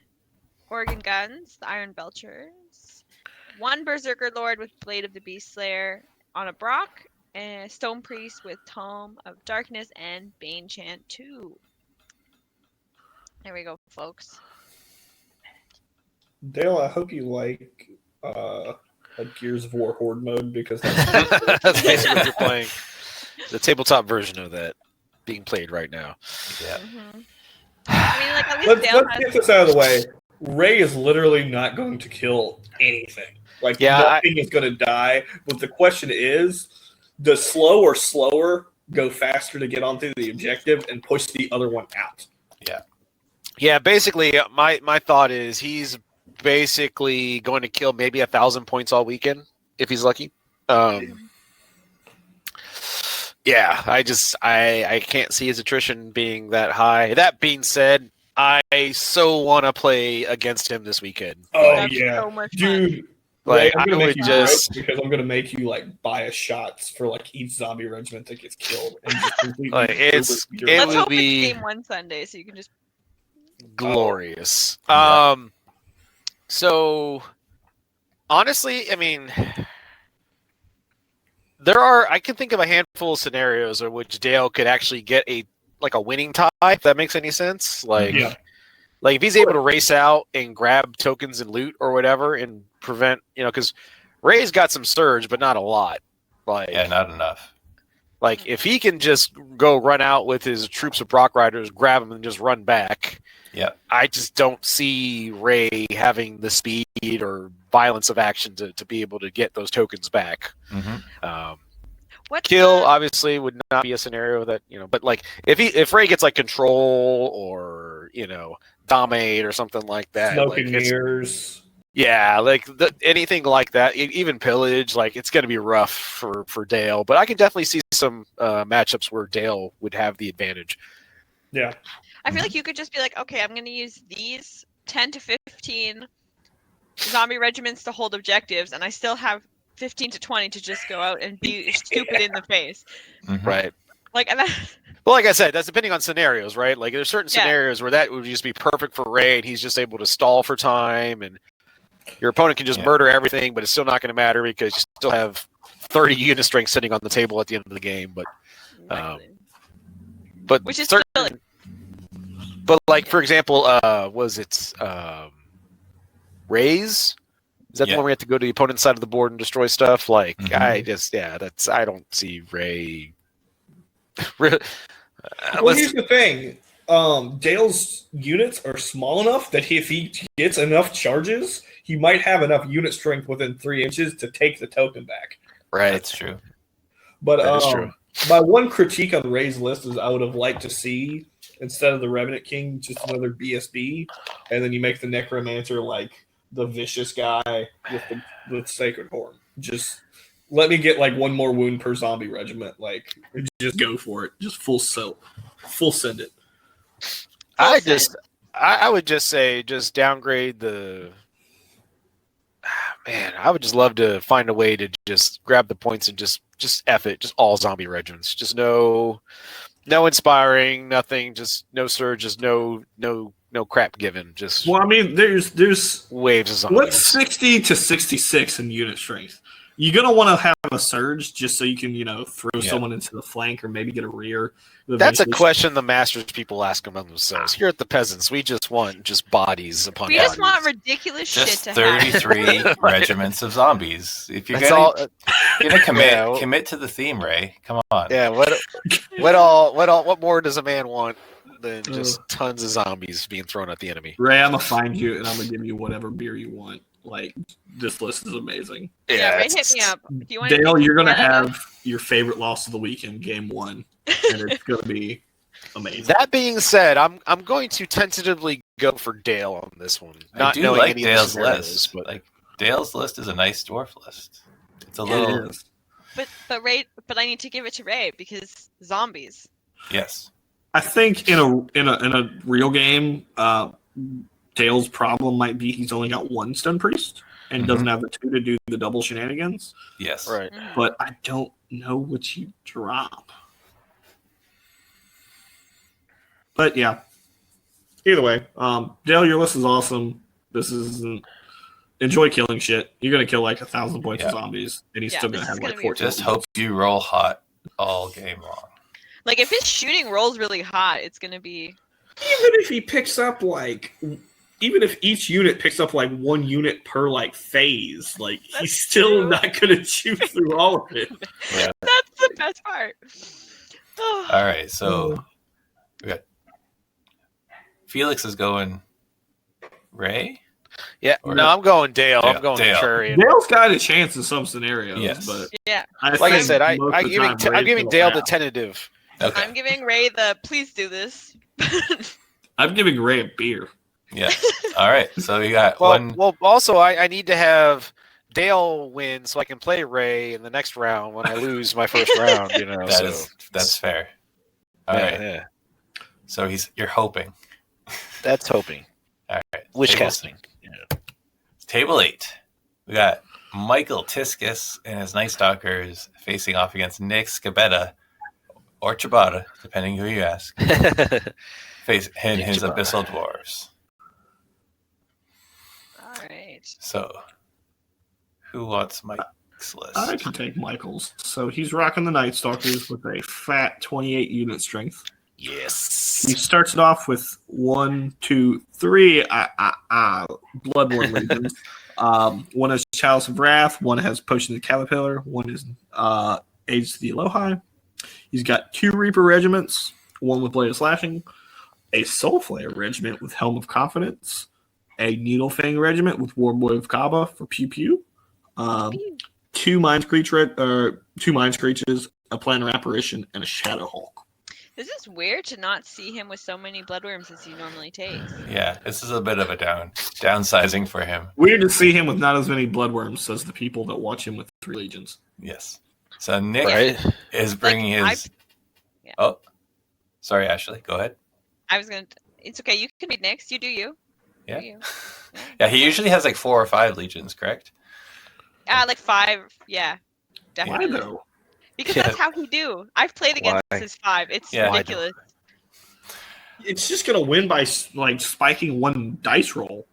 Organ guns, the Iron Belchers, 1 Berserker Lord with Blade of the Beast Slayer on a Brock, and Stone Priest with Tome of Darkness and Bane Chant 2. There we go, folks. Dale, I hope you like Gears of War Horde mode because that's That's basically what you're playing. The tabletop version of that being played right now. Yeah. Mm-hmm. I mean, like, at least Dale let's has... get this out of the way. Ray is literally not going to kill anything. Like, nothing is going to die. But the question is, does slow or slower go faster to get onto the objective and push the other one out? Yeah. Yeah, basically, my thought is he's basically going to kill maybe 1,000 points all weekend if he's lucky. Yeah, I can't see his attrition being that high. That being said, I so want to play against him this weekend. Oh yeah, so much dude. Like, I'm gonna I make would you just because I'm gonna make you like buy shots for like each zombie regiment that gets killed. And just completely like Let's would hope be it's game 1 Sunday, so you can just glorious. Yeah. So honestly, I mean, I can think of a handful of scenarios in which Dale could actually get a winning tie, if that makes any sense. Like if he's able to race out and grab tokens and loot or whatever and prevent, because Ray's got some surge, but not a lot. Not enough. Like, if he can just go run out with his troops of Brock Riders, grab them, and just run back, I just don't see Ray having the speed or violence of action to be able to get those tokens back. Mm-hmm. Kill obviously would not be a scenario that but like if Ray gets like control or dominate or something like that, smoke and mirrors. Yeah, like anything like that, even pillage, like it's going to be rough for Dale. But I can definitely see some matchups where Dale would have the advantage. Yeah, I feel like you could just be like, okay, I'm going to use these 10 to 15 zombie regiments to hold objectives, and I still have 15 to 20 to just go out and be stupid in the face. Mm-hmm. Right. Like, and well, like I said, that's depending on scenarios, right? Like there's certain scenarios where that would just be perfect for Ray, and he's just able to stall for time, and your opponent can just murder everything, but it's still not going to matter because you still have 30 unit strength sitting on the table at the end of the game. But which is certain, but like for example, was it Rays? Is that the one where you have to go to the opponent's side of the board and destroy stuff? Like I don't see Ray. Well, here's the thing. Dale's units are small enough that if he gets enough charges, he might have enough unit strength within 3 inches to take the token back. Right, that's true. But that is true. My one critique on Ray's list is I would have liked to see, instead of the Revenant King, just another BSB, and then you make the Necromancer like the vicious guy with Sacred Horn. Just let me get like one more wound per zombie regiment. Like, just go for it. Just full send it. I would just say just downgrade the. Man, I would just love to find a way to just grab the points and just F it, just all zombie regiments. Just no inspiring, nothing, just no surge, just no crap given. Just well, I mean, there's waves of zombies. What's 60 to 66 in unit strength? You're gonna want to have a surge just so you can, throw someone into the flank or maybe get a rear. That's a question the masters people ask among themselves. Here at the peasants, we just want bodies upon bodies. We just want ridiculous shit to happen. 33 regiments of zombies. If you're gonna commit to the theme, Ray. Come on. Yeah. What more does a man want than just tons of zombies being thrown at the enemy? Ray, I'm gonna find you and I'm gonna give you whatever beer you want. Like, this list is amazing. Yeah, Ray, hit me up. If you want Dale, you're gonna have your favorite loss of the weekend, game 1, and it's gonna be amazing. That being said, I'm going to tentatively go for Dale on this one. I do like Dale's list, but like Dale's list is a nice dwarf list. It's a little, but I need to give it to Ray because zombies. Yes, I think in a real game, Dale's problem might be he's only got one Stone Priest. and doesn't have the 2 to do the double shenanigans. Yes. Right. But I don't know what you drop. But yeah. Either way, Dale, your list is awesome. This isn't. Enjoy killing shit. You're gonna kill like 1,000 points of zombies, and he's still this gonna is have gonna like be 14. Just hope you roll hot all game long. Like if his shooting rolls really hot, it's gonna be. Even if he picks up even if each unit picks up like 1 unit per like phase, like That's he's still true. not gonna chew through all of it. Yeah. That's the best part. All right, so we got Felix is going Ray. Yeah. Or- No, I'm going Dale. Dale, I'm going Dale. Contrarian. Dale's got a chance in some scenarios, Yes. but Yeah, Like I think said, most of the time I'm Ray's giving gonna Dale the laugh. tentative. Okay. I'm giving Ray the please do this. I'm giving Ray a beer. Yeah. All right. So you got Well, one. well, also I need to have Dale win so I can play Ray in the next round when I lose my first round. You know, That's fair. All right. Yeah. So you're hoping. That's hoping. All right. Wish Table- casting. Table 8. We got Michael Tiskus and his Night Stalkers facing off against Nick Scabetta or Ciabatta, depending who you ask, and his Ciabatta. Abyssal Dwarves. All right. So, who wants Mike's list? I can take Michael's. So he's rocking the Night Stalkers with a fat 28 unit strength. Yes. He starts it off with 1, 2, 3 Bloodborne legions. One has Chalice of Wrath, one has Potion of the Caterpillar, one is Aids to the Elohi. He's got 2 Reaper regiments, one with Blade of Slashing, a Soulflare regiment with Helm of Confidence, a Needlefang regiment with Warboy of Kaba for Pew Pew, 2 Mind Screeches, a Planner Apparition, and a Shadow Hulk. This is weird to not see him with so many bloodworms as he normally takes. Yeah, this is a bit of a downsizing for him. Weird to see him with not as many bloodworms as the people that watch him with 3 legions. Yes. So Nick Right. is bringing his. Yeah. Oh, sorry, Ashley. Go ahead. I was gonna. It's okay. You can be next. You do you. Yeah. Do you. Yeah, he usually has like 4 or 5 legions, correct? Like 5. Yeah. Why Definitely. though? Because Yeah. that's how he do. I've played against Why? his 5. It's Yeah. ridiculous. It's just gonna win by like spiking 1 dice roll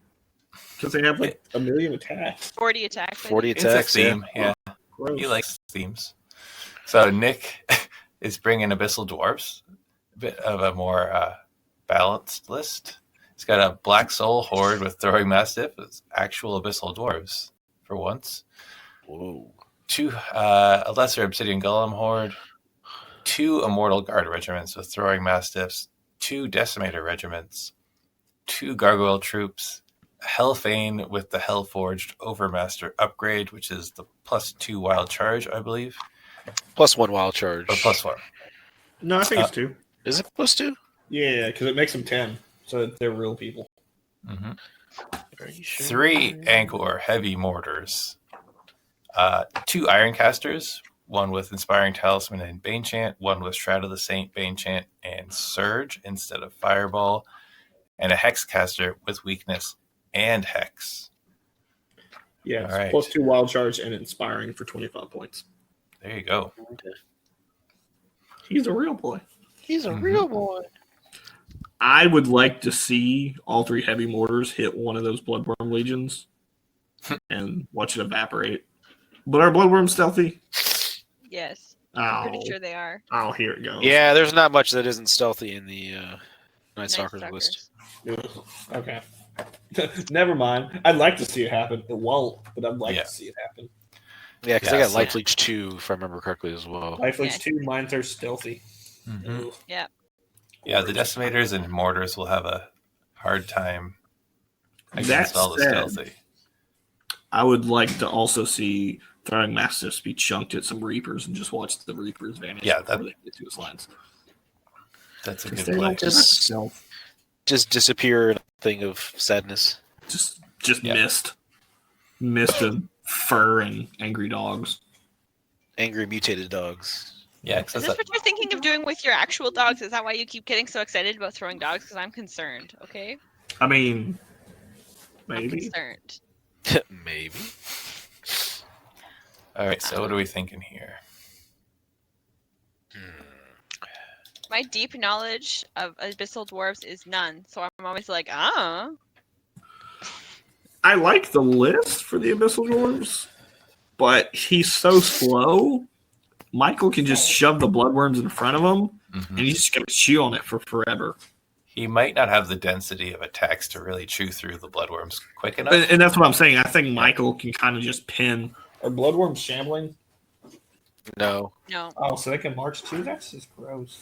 because they have like a million attacks. 40 attacks. I 40 think. It's a attacks. Yeah. theme. Yeah. Gross. He likes themes. So Nick is bringing Abyssal Dwarves, a bit of a more balanced list. He's got a Black Soul Horde with Throwing Mastiff. It's actual Abyssal Dwarves for once. Whoa. 2 a Lesser Obsidian Golem Horde. 2 Immortal Guard regiments with Throwing Mastiffs. 2 Decimator regiments. 2 Gargoyle troops. Hellfane with the Hellforged Overmaster upgrade, which is the +2 wild charge, I believe. +1 wild charge. Or +1. No, I think it's 2. Is it +2? Yeah, because it makes them 10, so they're real people. Mm-hmm. Are you sure? 3 Angkor heavy mortars. 2 Ironcasters, one with Inspiring Talisman and Banechant, one with Shroud of the Saint, Banechant, and Surge instead of Fireball, and a Hexcaster with Weakness and Hex. Yeah, All right. +2 wild charge and inspiring for 25 points. There you go. He's a real boy. He's a Mhm. real boy. I would like to see all 3 heavy mortars hit one of those bloodworm legions and watch it evaporate. But are bloodworms stealthy? Yes. Oh, I'm pretty sure they are. oh, here it goes. Yeah, there's not much that isn't stealthy in the Night Night Stalkers Stalkers. list. Ugh, okay. Never mind. I'd like to see it happen. It won't, but I'd like Yeah. to see it happen. Yeah, because Yeah, I got so- Life Leech 2, if I remember correctly, as well. Life Leech Yeah. 2, mines are stealthy. Mhm. Ugh. Yeah. Yeah, the Decimators and Mortars will have a hard time That against all the said, stealthy. I would like to also see Throwing Mastiffs be chunked at some Reapers and just watch the Reapers vanish Yeah, before that- they get to his lines. That's a 'Cause good they play. don't have Just- stealth. Just disappear in a thing of sadness. Just Yeah. missed of fur and angry dogs. Angry mutated dogs. Yeah, Is this what you're thinking of doing with your actual dogs? Is that why you keep getting so excited about throwing dogs? Because I'm concerned, okay? I mean, I'm maybe. concerned. Maybe. All right, so what are we thinking here? My deep knowledge of abyssal dwarves is none, so I'm always like, ah. I like the list for the Abyssal Dwarves, but he's so slow. Michael can just shove the bloodworms in front of him, and he's just going to chew on it for forever. He might not have the density of attacks to really chew through the bloodworms quick enough. And that's what I'm saying. I think Michael can kind of just pin. Are bloodworms shambling? No, No. Oh, so they can march too? That's just gross.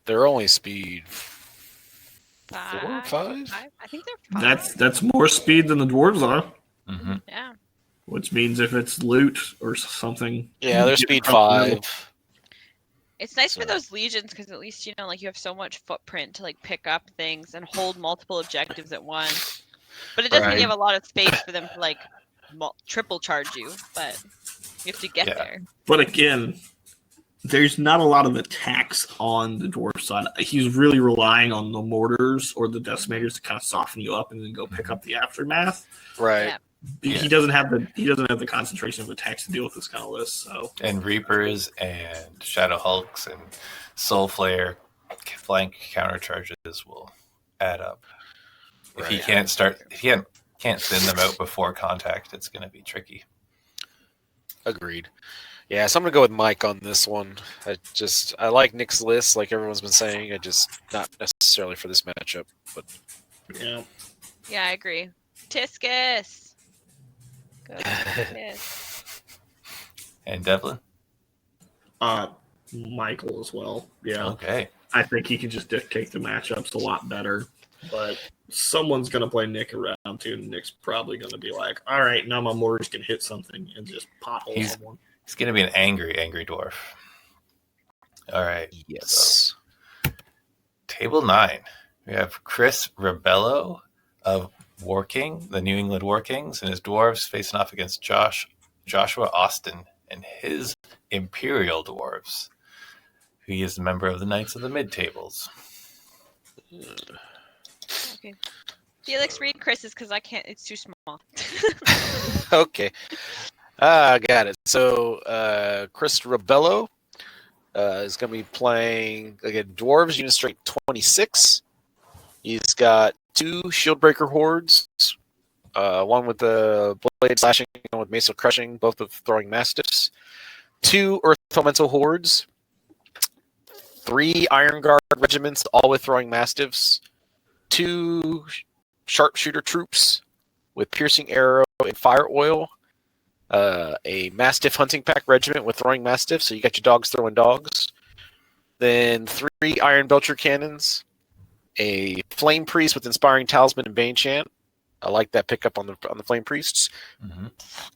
they're only speed 4 or Five? 5. I think they're 5. That's more speed than the dwarves are. Yeah. Which means if it's loot or something. Yeah, they're you get speed across the middle. 5. It's nice So- for those legions because at least, like you have so much footprint to like pick up things and hold multiple objectives at once. But it does mean you Right. have a lot of space for them to like triple charge you, but you have to get there. But again, there's not a lot of attacks on the dwarf side. He's really relying on the mortars or the decimators to kind of soften you up and then go pick up the aftermath. Right. Yeah. He doesn't have the concentration of attacks to deal with this kind of list. So And Reapers and Shadow Hulks and Soul Flare flank counter charges will add up. If he Right. can't thin them out before contact, it's going to be tricky. Agreed. Yeah, so I'm gonna go with Mike on this one. I like Nick's list, like everyone's been saying. I just not necessarily for this matchup, but yeah, Yeah, I agree. Tiscus. Go Tiscus. And Devlin? Michael as well. Yeah, Okay. I think he can just dictate the matchups a lot better. But someone's going to play Nick around too, and Nick's probably going to be like, all right, now my mortars can hit something and just pothole someone. He's going to be an angry dwarf. All right. yes. Table 9. We have Chris Rebello of War King, the New England War Kings, and his dwarves facing off against Joshua Austin and his Imperial Dwarves. He is a member of the Knights of the Mid-Tables. Okay. Felix, read Chris's because I can't. It's too small. Okay. Got it. So Chris Rebello is going to be playing again dwarves unit strength 26. He's got 2 Shieldbreaker hordes, one with the blade slashing, one with mace of crushing, both with throwing mastiffs. 2 Earth Elemental hordes, 3 Iron Guard regiments, all with throwing mastiffs. 2 Sharpshooter troops with piercing arrow and fire oil. A Mastiff Hunting Pack regiment with throwing mastiffs, so you got your dogs throwing dogs. Then 3 Iron Belcher cannons, a Flame Priest with Inspiring Talisman and Bane Chant. I like that pickup on the Flame Priests. Mm-hmm.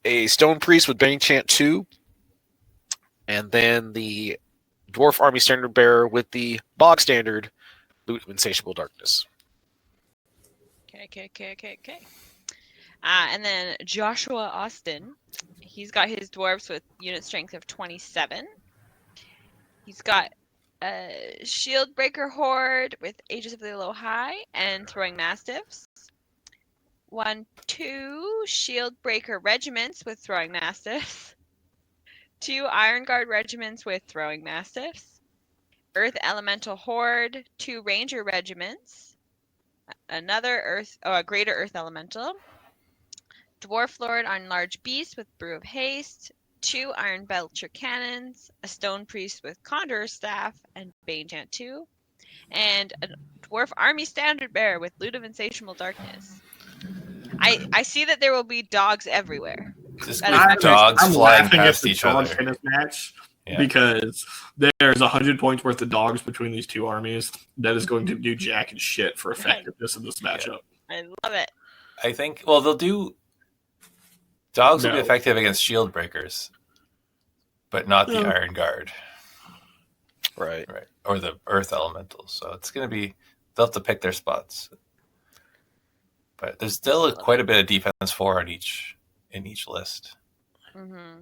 A Stone Priest with Bane Chant 2, and then the Dwarf Army Standard Bearer with the Bog Standard Loot of Insatiable Darkness. Okay. And then Joshua Austin. He's got his dwarves with unit strength of 27. He's got a Shieldbreaker horde with Aegis of the Alohi and throwing mastiffs. 2 Shieldbreaker regiments with throwing mastiffs. 2 Iron Guard regiments with throwing mastiffs. Earth Elemental horde, 2 Ranger regiments. A Greater Earth Elemental. Dwarf Lord on Large Beast with Brew of Haste, 2 Iron Belcher Cannons, a Stone Priest with Condor's Staff and Bane Chant 2, and a Dwarf Army Standard Bearer with Loot of Insatiable Darkness. I see that there will be dogs everywhere. Just That with is- dogs I'm flying laughing at past the each dog other. tennis match Yeah. because there's 100 points worth of dogs between these 2 armies that is going to do jack and shit for effectiveness in this matchup. I love it. I think, well, they'll do... Dogs will be No. effective against shield breakers, but not the No. Iron Guard, Right. right? Or the Earth Elementals. So it's going to be, they'll have to pick their spots. But there's still quite a bit of defense for in each list. Mm-hmm.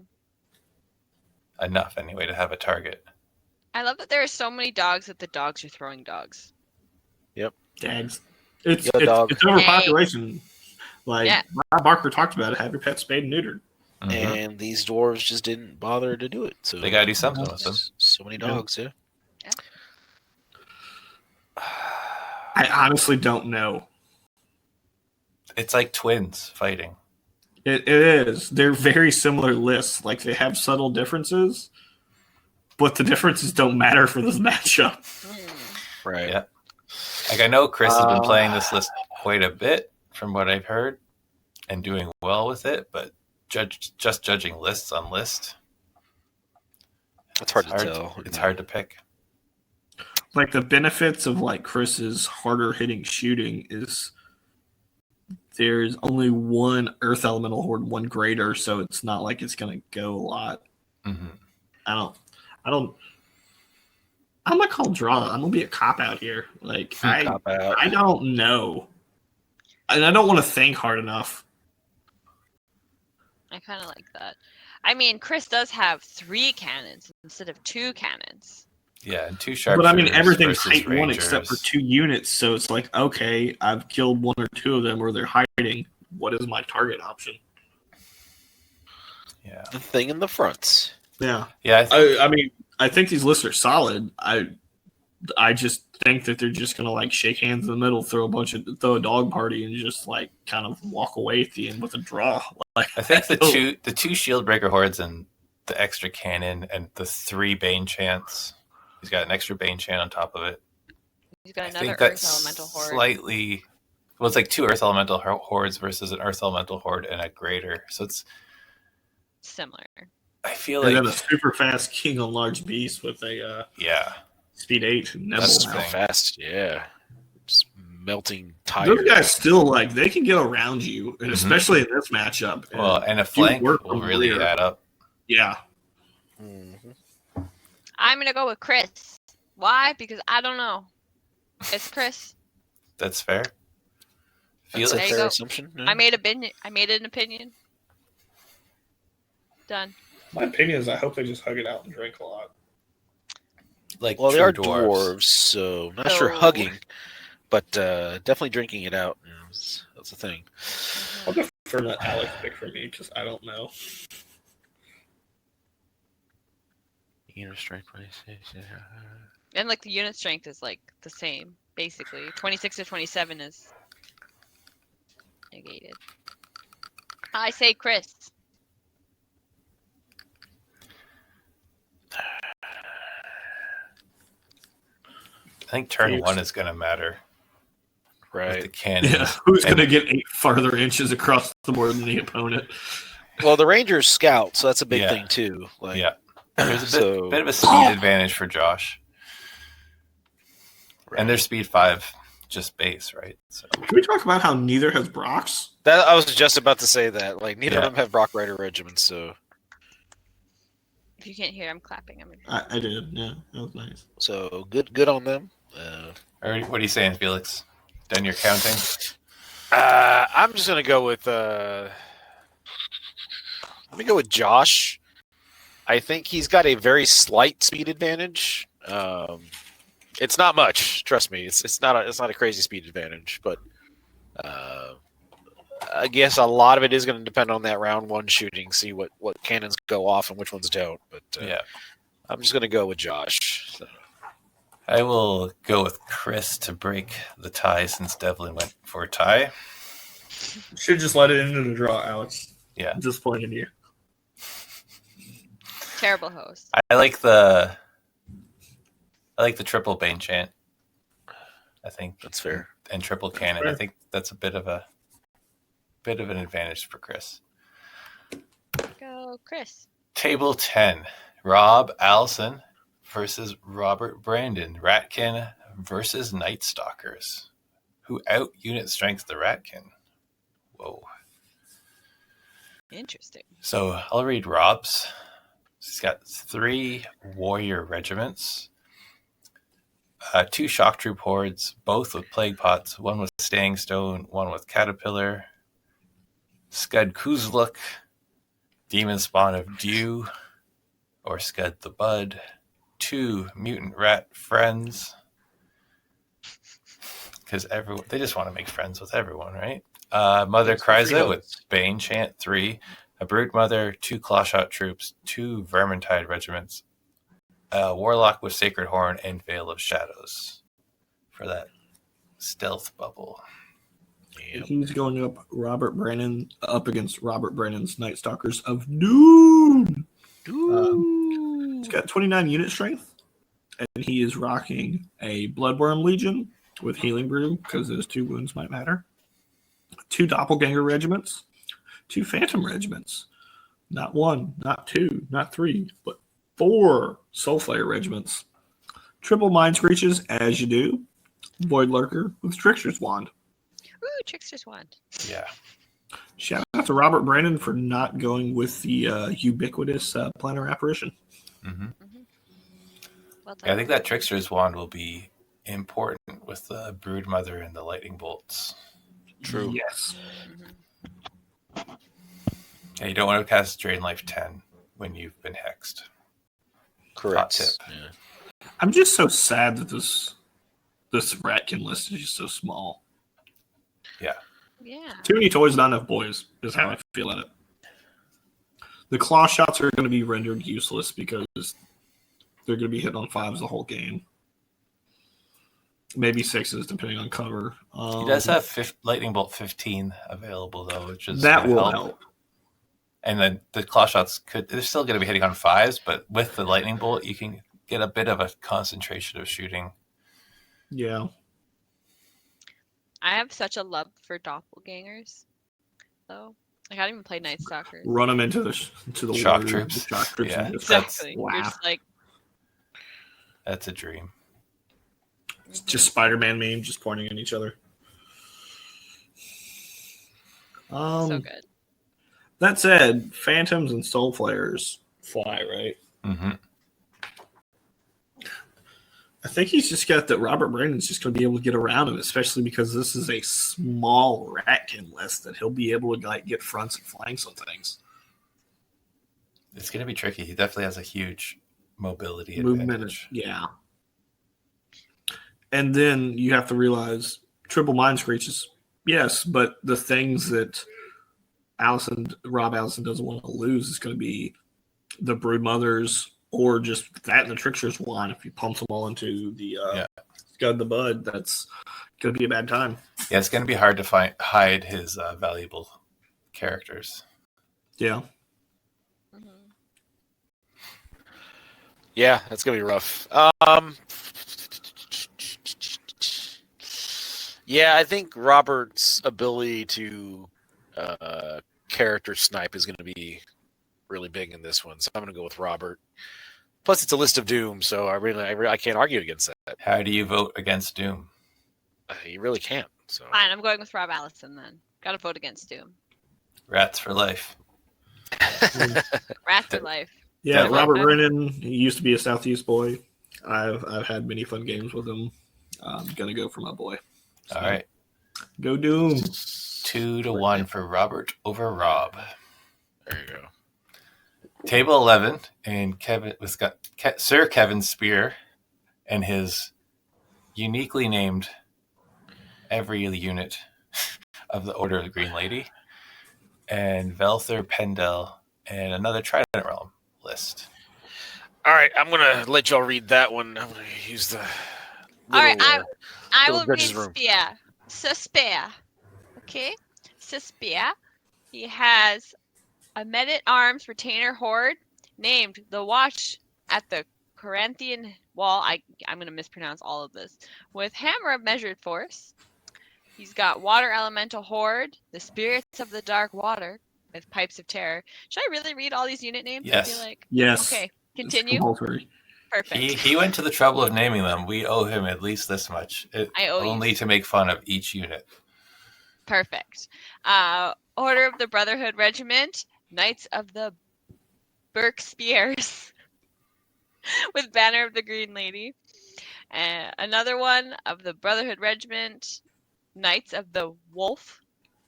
Enough, anyway, to have a target. I love that there are so many dogs that the dogs are throwing dogs. Dags. It's Yo, dog. overpopulation. Like Yeah. Rob Barker talked about it. Have your pet spayed and neutered. Mhm. And these dwarves just didn't bother to do it. So They got to do something with them. So many dogs, yeah. I honestly don't know. It's like twins fighting. It is. They're very similar lists. Like they have subtle differences, but the differences don't matter for this matchup. Right. Yeah. Like I know Chris has been playing this list quite a bit from what I've heard and doing well with it, but just judging lists on list, It's hard to tell. It's hard to pick. Like the benefits of like Chris's harder hitting shooting is there's only one Earth Elemental Horde, one greater, so it's not like it's gonna go a lot. Mm-hmm. I'm gonna call draw. I'm gonna be a cop out here. Like Cop out. I don't know, and I don't want to think hard enough. I kind of like that. I mean, Chris does have 3 cannons instead of 2 cannons. Yeah, and 2 sharp. But I mean, everything's versus height 1 except for rangers. 2 units, so it's like, okay, I've killed 1 or 2 of them, or they're hiding. What is my target option? Yeah, The thing in the fronts. Yeah, yeah. I mean, I think these lists are solid. I just think that they're just gonna like shake hands in the middle, throw a dog party, and just like kind of walk away at the end with a draw. Like I think the two shield breaker hordes and the extra cannon and the 3 bane chants. He's got an extra bane chant on top of it. He's got I another think Earth that's Elemental Horde. slightly. Well, it's like 2 Earth Elemental hordes versus an Earth Elemental horde and a greater. So it's Similar. I feel and like then a super fast king on large beast with a yeah. speed 8 nimble. That's Super the now. thing. fast, yeah. Just melting tires. Those guys still like they can get around you, and especially in this matchup. Well, and a flank work will from really rear. add up. Yeah, Mhm. I'm going to go with Chris. Why? Because I don't know. It's Chris. That's fair. That's a There you fair go. assumption. Yeah. I made an opinion. Done. my opinion is I hope they just hug it out and drink a lot. Like Well, they true are dwarves. dwarves, so not sure So- hugging, but definitely drinking it out. You know, that's the thing. I'll defer that Alex pick for me because I don't know. Inner strength, And like the unit strength is like the same, basically. 26 to 27 is negated. I say Chris. I think turn Fierce. 1 is going to matter with the right? cannon. Yeah, who's And- gonna get 8 farther inches across the board than the opponent? Well, the Rangers scout, so that's a big Yeah. thing too. Like, Yeah. There's a so bit of a speed advantage for Josh. right. And their speed 5 just base, right? So Can we talk about how neither has Brock's? that I was just about to say that. Like, neither Yeah. of them have Brock Rider regiments, so If you can't hear, I'm clapping. I did. Yeah, that was nice. good on them. or what are you saying, Felix? Done your counting? I'm just gonna go with. Let me go with Josh. I think he's got a very slight speed advantage. It's not much, trust me. It's not a crazy speed advantage, but I guess a lot of it is going to depend on that round 1 shooting. See what cannons go off and which ones don't. But Yeah. I'm just going to go with Josh. So. I will go with Chris to break the tie since Devlin went for a tie. Should just let it into the draw, Alex. Yeah. Disappointing you. Terrible host. I like the triple bane chant. I think That's fair. and triple cannon. fair. I think that's a bit of an advantage for Chris. Go, Chris. Table 10. Rob Allison versus Robert Brandon. Ratkin versus Night Stalkers. Who out unit strength the Ratkin? Whoa. Interesting. So I'll read Rob's. He's got 3 warrior regiments, 2 shock troop hordes, both with plague pots, one with staying stone, one with caterpillar, Scud Kuzluk, demon spawn of dew, or Scud the Bud, 2 mutant rat friends, because they just want to make friends with everyone, right? Mother Thanks for free Kryza with loads. Bane Chant 3, a Brood Mother, 2 Clawshot troops, 2 Vermintide regiments, a Warlock with Sacred Horn, and Veil of Shadows for that stealth bubble. Yep. He's going up against Robert Brennan's Night Stalkers of Doom. He's got 29 unit strength, and he is rocking a Bloodworm Legion with Healing Brew because those 2 wounds might matter. 2 Doppelganger regiments, 2 Phantom regiments. Not 1, not 2, not 3, but 4 Soulflayer regiments. Triple Mind Screeches, as you do. Void Lurker with Trickster's Wand. Ooh, Trickster's Wand. Yeah. Shout out to Robert Brandon for not going with the ubiquitous Planar Apparition. Mm-hmm. Well done. Yeah, I think that Trickster's Wand will be important with the Brood Mother and the Lightning Bolts. True. Yes. Mhm. Yeah, you don't want to cast Drain Life 10 when you've been hexed. Correct. Top tip. Yeah. I'm just so sad that this Ratkin list is just so small. Yeah. Yeah. Too many toys, not enough boys, is how I feel at it. The claw shots are going to be rendered useless because they're going to be hitting on 5s the whole game. Maybe 6s, depending on cover. He does have Lightning Bolt 15 available, though, which is that gonna will help. And then the claw shots they're still going to be hitting on 5s, but with the Lightning Bolt, you can get a bit of a concentration of shooting. Yeah. I have such a love for doppelgangers, though. I can't even play Night Stalkers. Run them into the Shock warriors, troops. the shock troops, Yeah, and just Exactly. You're laugh. just like, That's a dream. It's just Spider-Man meme just pointing at each other. so good. That said, Phantoms and Soul Flayers fly, right? Mm-hmm. I think he's just got that Robert Brandon's just going to be able to get around him, especially because this is a small Ratkin list that he'll be able to like get fronts and flanks on things. It's going to be tricky. He definitely has a huge mobility Movement, advantage. yeah. And then you have to realize triple mind screeches, yes, but the things that Rob Allison doesn't want to lose is going to be the Brood Mothers or just that and the Trickster's Wand. If you pump them all into the Scud the Bud, that's going to be a bad time. Yeah, it's going to be hard to hide his valuable characters. Yeah. Mm-hmm. Yeah, that's gonna be rough. Yeah, I think Robert's ability to character snipe is gonna be really big in this one, so I'm gonna go with Robert. Plus, it's a list of Doom, so I can't argue against that. How do you vote against Doom? You really can't. So Fine, I'm going with Rob Allison then. Got to vote against Doom. Rats for life. Rats for life. Yeah, Definitely. Robert Brennan, he used to be a Southeast boy. I've had many fun games with him. I'm going to go for my boy. So, All right. Go Doom. 2-1 for Robert over Rob. there you go. Table 11, and Kevin was got Sir Kevin Spear and his uniquely named every unit of the Order of the Green Lady, and Velther Pendel, and another Trident Realm list. All right, I'm gonna let y'all read that one. I'm gonna use the. All right, I little will read judge's room. Spear. So Spear. Okay? So Spear. He has a men-at-arms retainer horde named the Watch at the Corinthian Wall. I'm going to mispronounce all of this. With Hammer of Measured Force. He's got Water Elemental Horde, the Spirits of the Dark Water, with Pipes of Terror. Should I really read all these unit names? Yes. I feel like. Yes. Okay, It's continue. compulsory. Perfect. He went to the trouble of naming them. We owe him at least this much. I owe you. Only to make fun of each unit. Perfect. Order of the Brotherhood Regiment, Knights of the Burke Spears, with Banner of the Green Lady. Another one of the Brotherhood Regiment, Knights of the Wolf,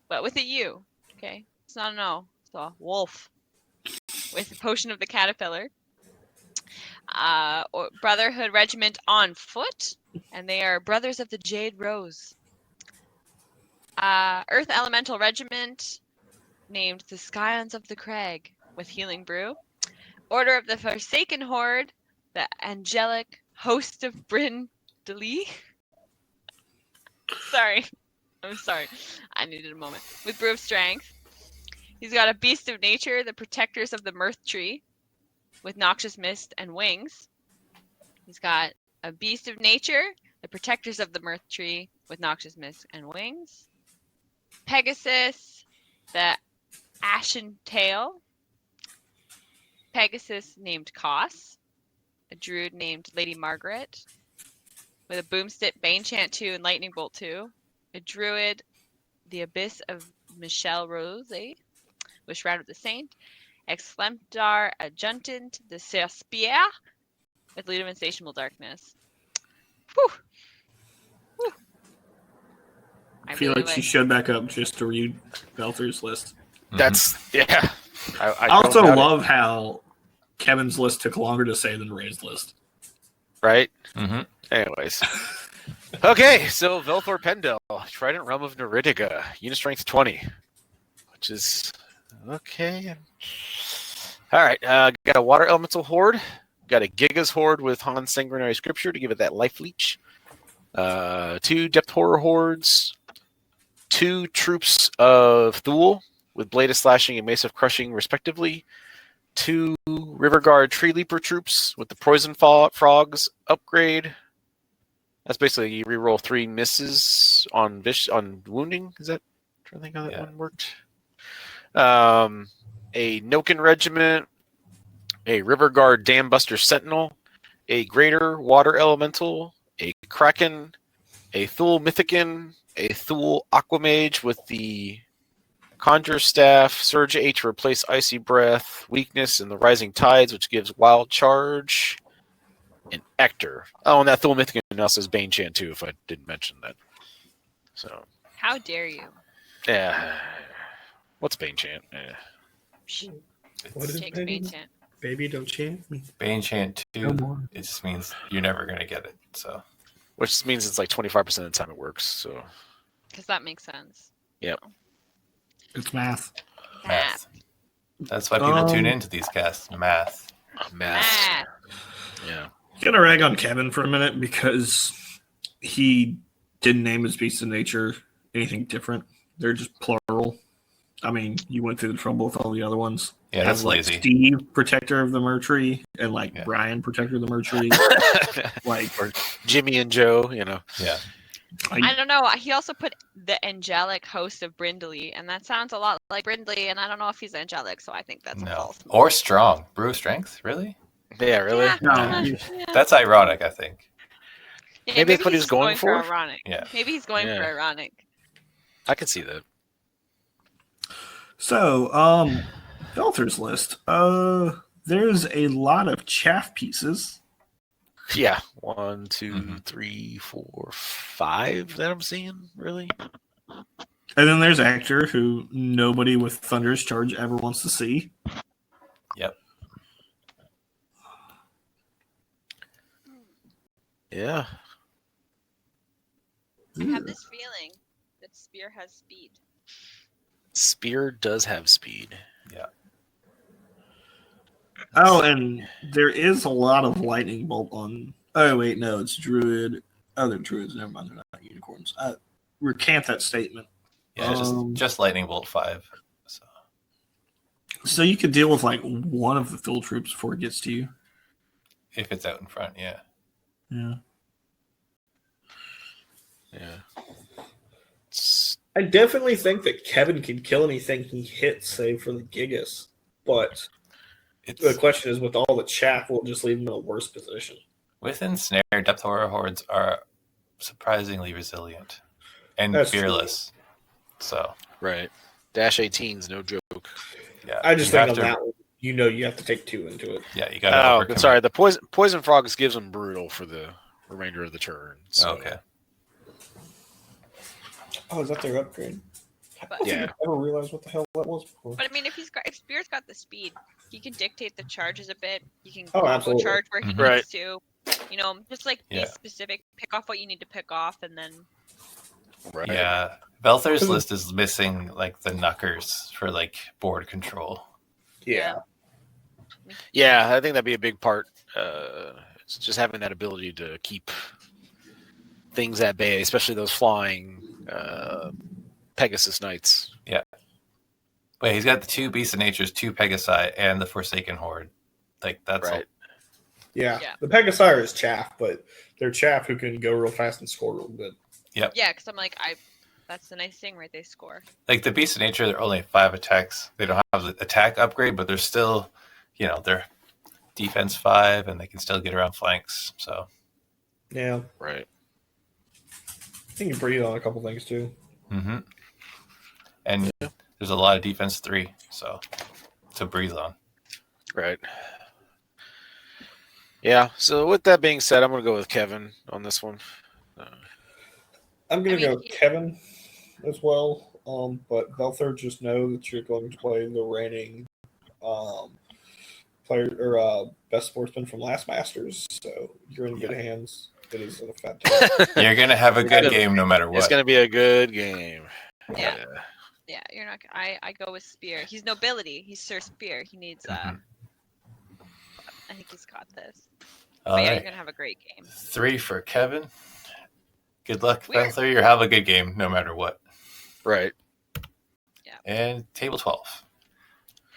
but with a U. Okay, it's not an O. It's a wolf with the Potion of the Caterpillar. Brotherhood Regiment on foot, and they are Brothers of the Jade Rose. Earth Elemental Regiment, named the Scions of the Crag, with Healing Brew. Order of the Forsaken Horde, the Angelic Host of Bryn Delee. Sorry. I'm sorry. I needed a moment. With Brew of Strength. He's got a Beast of Nature, the Protectors of the Mirth Tree, with Noxious Mist and Wings. He's got a Beast of Nature, the Protectors of the Mirth Tree, with Noxious Mist and Wings. Pegasus, the Ashen Tail. Pegasus named Koss. A Druid named Lady Margaret, with a Boomstick, Banechant 2, and Lightning Bolt 2. A Druid, the Abyss of Michelle Rose, with Shroud of the Saint. Exclampdar Adjutant, the Serspier, with Lead of Insatiable Darkness. Whew. Whew. I feel really like she showed back up just to read Belter's list. That's I also don't doubt love how Kevin's list took longer to say than Ray's list. Right? Mm-hmm. Anyways. Okay, so Velthor Pendel, Trident Realm of Neridiga, unit strength 20, which is okay. All right, got a Water Elemental Horde, got a Giga's Horde with Han's Sanguinary Scripture to give it that life leech, 2 Depth Horror Hordes, 2 troops of Thule with Blade of Slashing and Mace of Crushing, respectively, 2 River Guard Tree Leaper troops with the Poison Frogs upgrade. That's basically you reroll 3 misses on wounding. Is that? I'm trying to think how that one worked. A Noken Regiment, a River Guard Dam Buster Sentinel, a Greater Water Elemental, a Kraken, a Thule Mythicin, a Thule Aquamage with the Conjure Staff, Surge 8 to replace Icy Breath, Weakness, and the Rising Tides, which gives Wild Charge, and Ector. Oh, and that Thule Mythicin also says Banechant too, if I didn't mention that. So. How dare you? Yeah. What's Banechant? What is Takes Banechant. Baby, don't chant me. Banechant 2, No more. it just means you're never going to get it. So, Which means it's like 25% of the time it works. So. Because that makes sense. Yep. It's math. math. That's why people tune into these casts. Math. Math. Yeah. Gonna rag on Kevin for a minute because he didn't name his Beast of Nature anything different. They're just plural. I mean, you went through the trouble with all the other ones. Yeah, that's lazy. Steve, Protector of the Mertree, and Brian, Protector of the Mertree. Or Jimmy and Joe, you know. Yeah. I don't know. He also put the Angelic Host of Brindley, and that sounds a lot like Brindley, and I don't know if he's angelic, so I think that's a false. Or strong. Brew of Strength? Really? Yeah, really? Yeah, No. yeah. That's ironic, I think. Yeah, maybe that's what he's going for? ironic. Yeah. Maybe he's going for ironic. I can see that. So, Velter's list. There's a lot of chaff pieces. Yeah. 1, 2, 3, 4, 5 that I'm seeing, really. And then there's Actor, who nobody with Thunder's Charge ever wants to see. Yep. Yeah. I have this feeling that Spear has speed. Spear does have speed. Yeah. Oh, and there is a lot of Lightning Bolt on... Oh, wait, no, it's Druid. Oh, they're Druids. Never mind, they're not unicorns. Recant that statement. Yeah, just Lightning Bolt 5. So you could deal with, one of the Thule troops before it gets to you. If it's out in front, yeah. Yeah. Yeah. I definitely think that Kevin can kill anything he hits, save for the Gigas. But the question is, with all the chaff, we'll just leave him in a worse position. Within Snare, Depth Horror Hordes are surprisingly resilient and fearless. So right. Dash 18's no joke. Yeah. I just think on that one, you have to take 2 into it. Yeah, you got to. Oh, sorry. The poison frogs gives them brutal for the remainder of the turn. So. Okay. Oh, is that their upgrade? But, yeah. I never realized what the hell that was before. But I mean, if Spear's got the speed, he can dictate the charges a bit. He can absolutely. charge where he Right. needs to. You know, just be specific, pick off what you need to pick off, and then Right. Yeah. Velther's list is missing like the knuckers for like board control. Yeah. Yeah, I think that'd be a big part. It's just having that ability to keep things at bay, especially those flying Pegasus Knights. Wait, he's got the 2 Beasts of Natures, 2 Pegasi, and the Forsaken Horde. Like that's Right. Yeah. Yeah. The Pegasire is chaff, but they're chaff who can go real fast and score real good. Yeah, because I'm like, that's the nice thing, right? They score. like the Beasts of Nature. They're only 5 attacks. They don't have the attack upgrade, but they're still, they're defense 5, and they can still get around flanks. So Yeah. Right. I think you breathe on a couple things too. and there's a lot of defense 3, so to breathe on. Right. Yeah. So with that being said, I'm going to go with Kevin on this one. I'm going to I mean, go Kevin as well. But Velther, just know that you're going to play the reigning player or best sportsman from last Masters, so you're in good hands. It is a fantastic. You're gonna have a good game no matter It's what. going to be a good game. Yeah. Yeah, you're not. I go with Spear. He's nobility. He's Sir Spear. He needs. I think he's got this. All But yeah, right. you're gonna have a great game. 3 for Kevin. Good luck, Weird. Panther. You'll have a good game no matter what. Right. And table 12.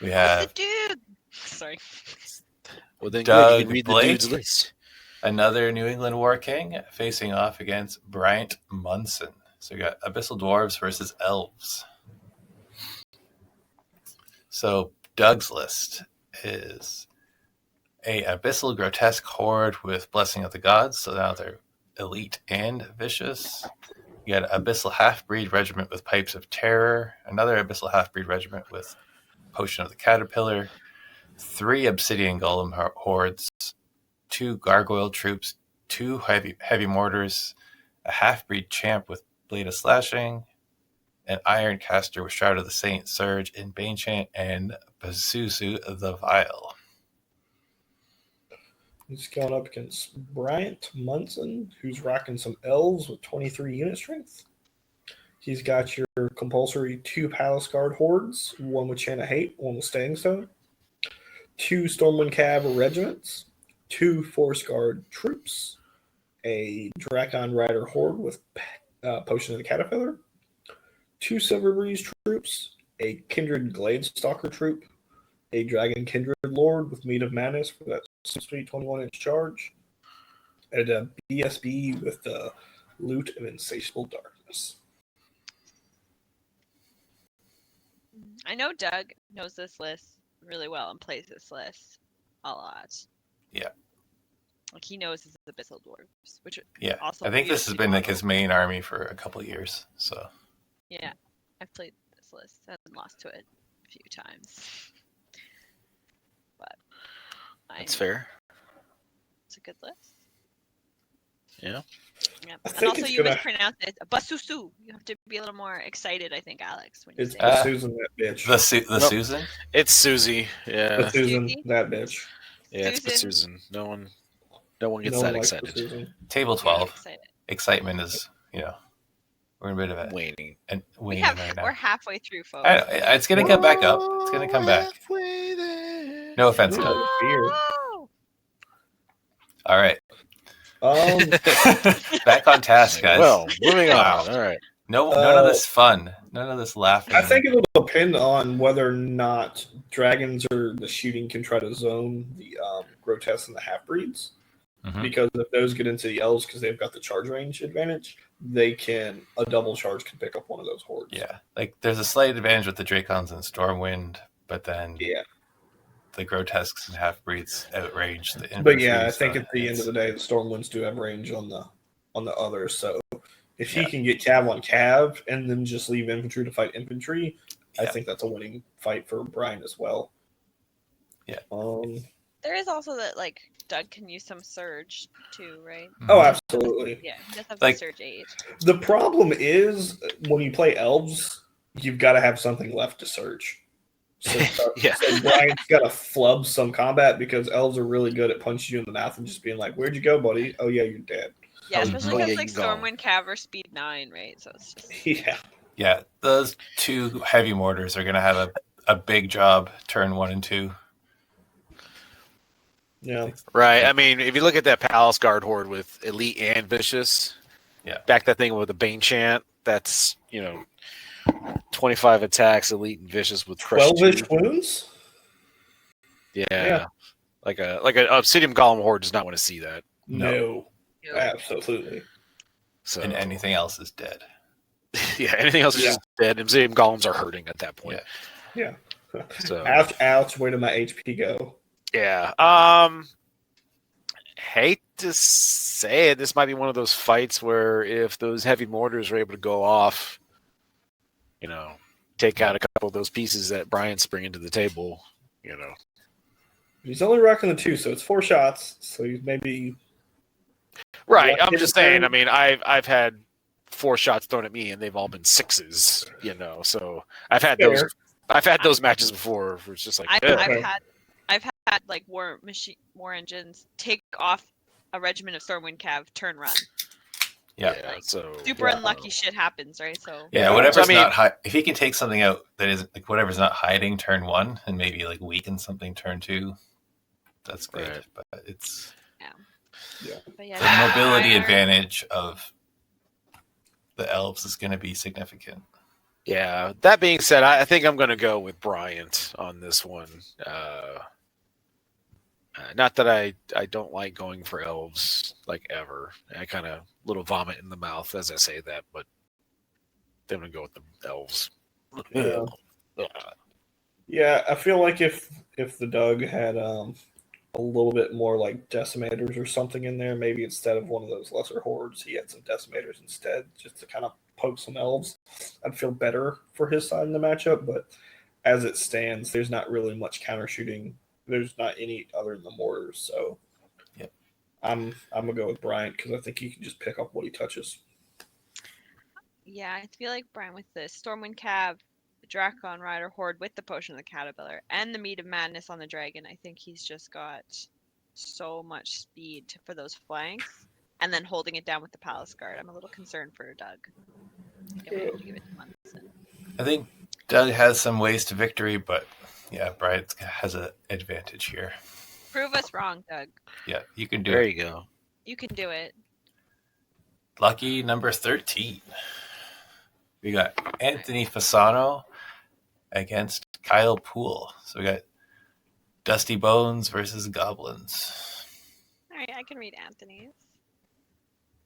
We What's have the dude? Sorry. Well, then Doug good, you can read Blake. the dude's list. another New England War King facing off against Bryant Munson. So we got Abyssal Dwarves versus Elves. So Doug's list is a Abyssal Grotesque Horde with Blessing of the Gods. So now they're elite and vicious. You got an Abyssal Half-Breed Regiment with Pipes of Terror. Another Abyssal Half-Breed Regiment with Potion of the Caterpillar. 3 Obsidian Golem Hordes. 2 Gargoyle Troops. 2 heavy Mortars. A Half-Breed Champ with Blade of Slashing. An Iron Caster with Shroud of the Saint, Surge, and Banechant. And Pazuzu the Vile. He's going up against Bryant Munson, who's rocking some elves with 23 unit strength. He's got your compulsory 2 Palace Guard hordes, 1 with Chant of Hate, 1 with Staying Stone, 2 Stormwind Cav regiments, 2 Forest Guard troops, a Drakon Rider horde with Potion of the Caterpillar, 2 Silver Breeze troops, a Kindred Glade Stalker troop, a Dragon Kindred Lord with Meat of Madness for that sweet 21-inch charge, and a BSB with the Loot of Insatiable Darkness. I know Doug knows this list really well and plays this list a lot. Yeah. Like he knows his Abyssal Dwarves, which Yeah. also I think this has been like his beautifully main army for a couple of years. So yeah, I've played this list and lost to it a few times. But That's fair. It's a good list. Yeah. Yeah. I And think also it's you gonna- mispronounce it. Basusu. You have to be a little more excited, I think, Alex, when you It's say Ah. it. Susan, that bitch. the Nope. Susan. It's Susie. Yeah. Susan, Susie? that bitch. Yeah, it's Susan. Susan. No one gets No one that likes excited. Susan. Table Really 12. excited. Excitement is, we're in a bit of it. Waning. And We're right now. halfway through, folks. I know, it's going to come back up. It's going to come back. Halfway there. No offense, Ooh. Doug. Fear. Oh! All right. Um, Back on task, guys. Well, moving Wow. on. All right. None of this fun. None of this laughing. I think it'll depend on whether or not dragons or the shooting can try to zone the grotesques and the half-breeds. Mhm. Because if those get into the elves because they've got the charge range advantage, a double charge can pick up one of those hordes. Yeah. Like, there's a slight advantage with the Dracons and Stormwind, but then Yeah. the grotesques and half-breeds outrange the infantry. But yeah, I think so at the end it's- of the day, the Stormwinds do have range on the others. So if he Yeah. can get cav on cav and then just leave infantry to fight infantry, I Yeah. think that's a winning fight for Brian as well. Yeah. There is also that like Doug can use some surge too, right? Oh, absolutely. Yeah, he does have Like- the surge age. The problem is when you play elves, you've got to have something left to search. So, Yeah. so Brian's got to flub some combat because elves are really good at punching you in the mouth and just being like, "Where'd you go, buddy? Oh yeah, you're dead." Yeah, Oh, especially oh, because yeah, like you can go. Stormwind Cav are speed 9, right? So it's just Yeah. Yeah, those two heavy mortars are going to have a big job turn 1 and 2. Yeah. Right. I mean, if you look at that Palace Guard horde with Elite and Vicious, Yeah. back that thing with a Bane Chant, that's, 25 attacks, Elite and Vicious with Crush 12-ish 2. wounds? Yeah. Yeah. Like a Obsidian Golem horde does not want to see that. No. Nope. Absolutely. So And anything else is dead. yeah, anything else is Yeah. just dead. Obsidian Golems are hurting at that point. Yeah. Yeah. So Ouch, where did my HP go? yeah. Hate to say it, this might be one of those fights where if those heavy mortars are able to go off, take out a couple of those pieces that Brian's bringing to the table, He's only rocking the 2, so it's 4 shots. So he's maybe Right. One I'm hit just a saying. turn? I mean, I've had 4 shots thrown at me, and they've all been 6s. So I've had fair. those. I've had those matches before. Where it's just like, I've Okay. had like war engines take off a regiment of Stormwind Cav turn run. Yeah. So Super unlucky shit happens, right? So Yeah, Yeah. whatever's So, I mean- not if he can take something out that is like whatever's not hiding turn 1 and maybe like weaken something turn 2, that's good. Right. But it's but yeah, the mobility fire- advantage of the elves is going to be significant. yeah. That being said, I think I'm going to go with Bryant on this one. Not that I don't like going for elves like ever. I kind of little vomit in the mouth as I say that, but I'm going to go with the elves. Yeah. Yeah, I feel like if the Doug had a little bit more like decimators or something in there, maybe instead of one of those lesser hordes, he had some decimators instead, just to kind of poke some elves. I'd feel better for his side in the matchup, but as it stands, there's not really much counter shooting. There's not any other than the mortars, so Yep. I'm gonna go with Bryant because I think he can just pick up what he touches. Yeah, I feel like Brian with the Stormwind Cav, the Drakon Rider Horde with the Potion of the Caterpillar, and the Meat of Madness on the Dragon. I think he's just got so much speed for those flanks, and then holding it down with the Palace Guard. I'm a little concerned for Doug. I think I'm going to give it to Munson. I think Doug has some ways to victory, but yeah, Bryant has an advantage here. Prove us wrong, Doug. Yeah, you can do There it. you go. You can do it. Lucky number 13. We got Anthony Fasano against Kyle Poole. So we got Dusty Bones versus Goblins. All right, I can read Anthony's.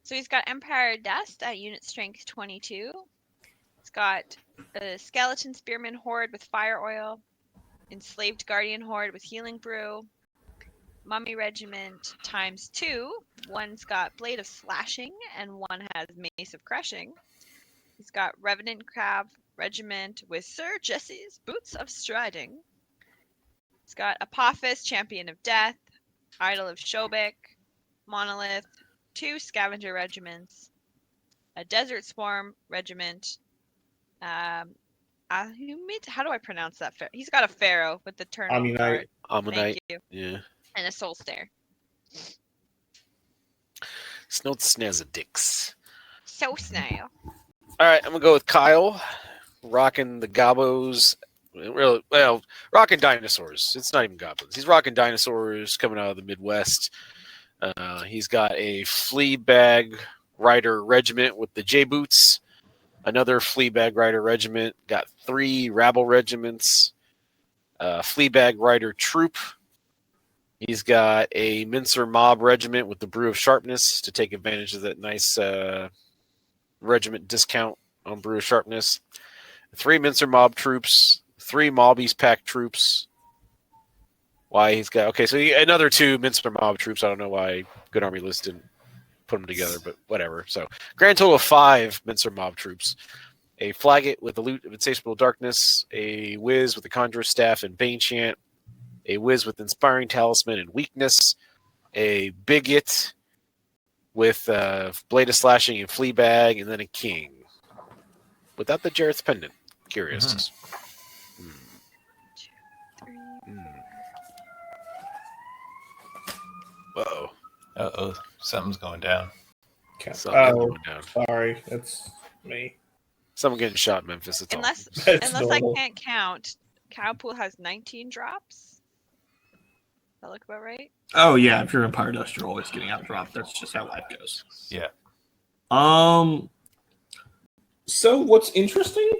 So he's got Empire Dust at unit strength 22. He's got a Skeleton Spearman Horde with Fire Oil, Enslaved Guardian Horde with Healing Brew, Mummy Regiment times 2. One's got Blade of Slashing and one has Mace of Crushing. He's got Revenant Crab Regiment with Sir Jesse's Boots of Striding. He's got Apophis, Champion of Death, Idol of Shobek, Monolith, 2 Scavenger Regiments, a Desert Swarm Regiment, how do I pronounce that? He's got a Pharaoh with the Turn Ammonite. Guard. Ammonite. Thank you. Yeah. And a Soul Stare. Snort Snazadix. So snail. All right, I'm gonna go with Kyle, rocking the Gobos. Well, rocking dinosaurs. It's not even goblins. He's rocking dinosaurs coming out of the Midwest. He's got a Fleabag Rider Regiment with the J Boots. Another Fleabag Rider Regiment. Got 3 Rabble Regiments. Fleabag Rider Troop. He's got a Mincer Mob Regiment with the Brew of Sharpness to take advantage of that nice regiment discount on Brew of Sharpness. 3 Mincer Mob troops, 3 Mobbies Pack troops. Why he's got so another 2 Mincer Mob troops. I don't know why Good Army List didn't put them together, but whatever. So grand total of 5 Mincer Mob troops. A Flaget with the Loot of Insatiable Darkness, a Wiz with the Conjurer's Staff and Bane Chant, a Wiz with Inspiring Talisman and Weakness, a Bigot with Blade of Slashing and Fleabag, and then a King. Without the Jareth's Pendant. Curious. Uh-oh. Uh-oh, something's going down. Okay. Something Oh, going down. sorry, it's me. Someone getting shot in Memphis. It's all. Unless It's unless I normal. can't count, Cowpool has 19 drops. Does that look about right? Oh yeah, if you're Empire Dust, you're always getting outdropped. That's just how life goes. Yeah. So what's interesting?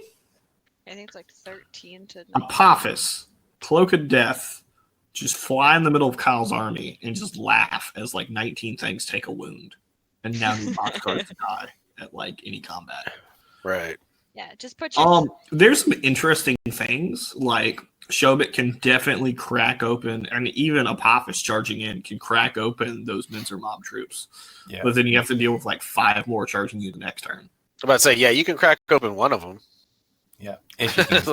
I think it's like 13 to 19. Apophis, Cloak of Death, just fly in the middle of Kyle's army and just laugh as like 19 things take a wound, and now need boxcars to die at like any combat. Right. Yeah, just put your There's some interesting things like Shobit can definitely crack open, and even Apophis charging in can crack open those Mincer mob troops. Yeah. But then you have to deal with like 5 more charging you the next turn. I'm about to say, yeah, you can crack open one of them. Yeah. If you can.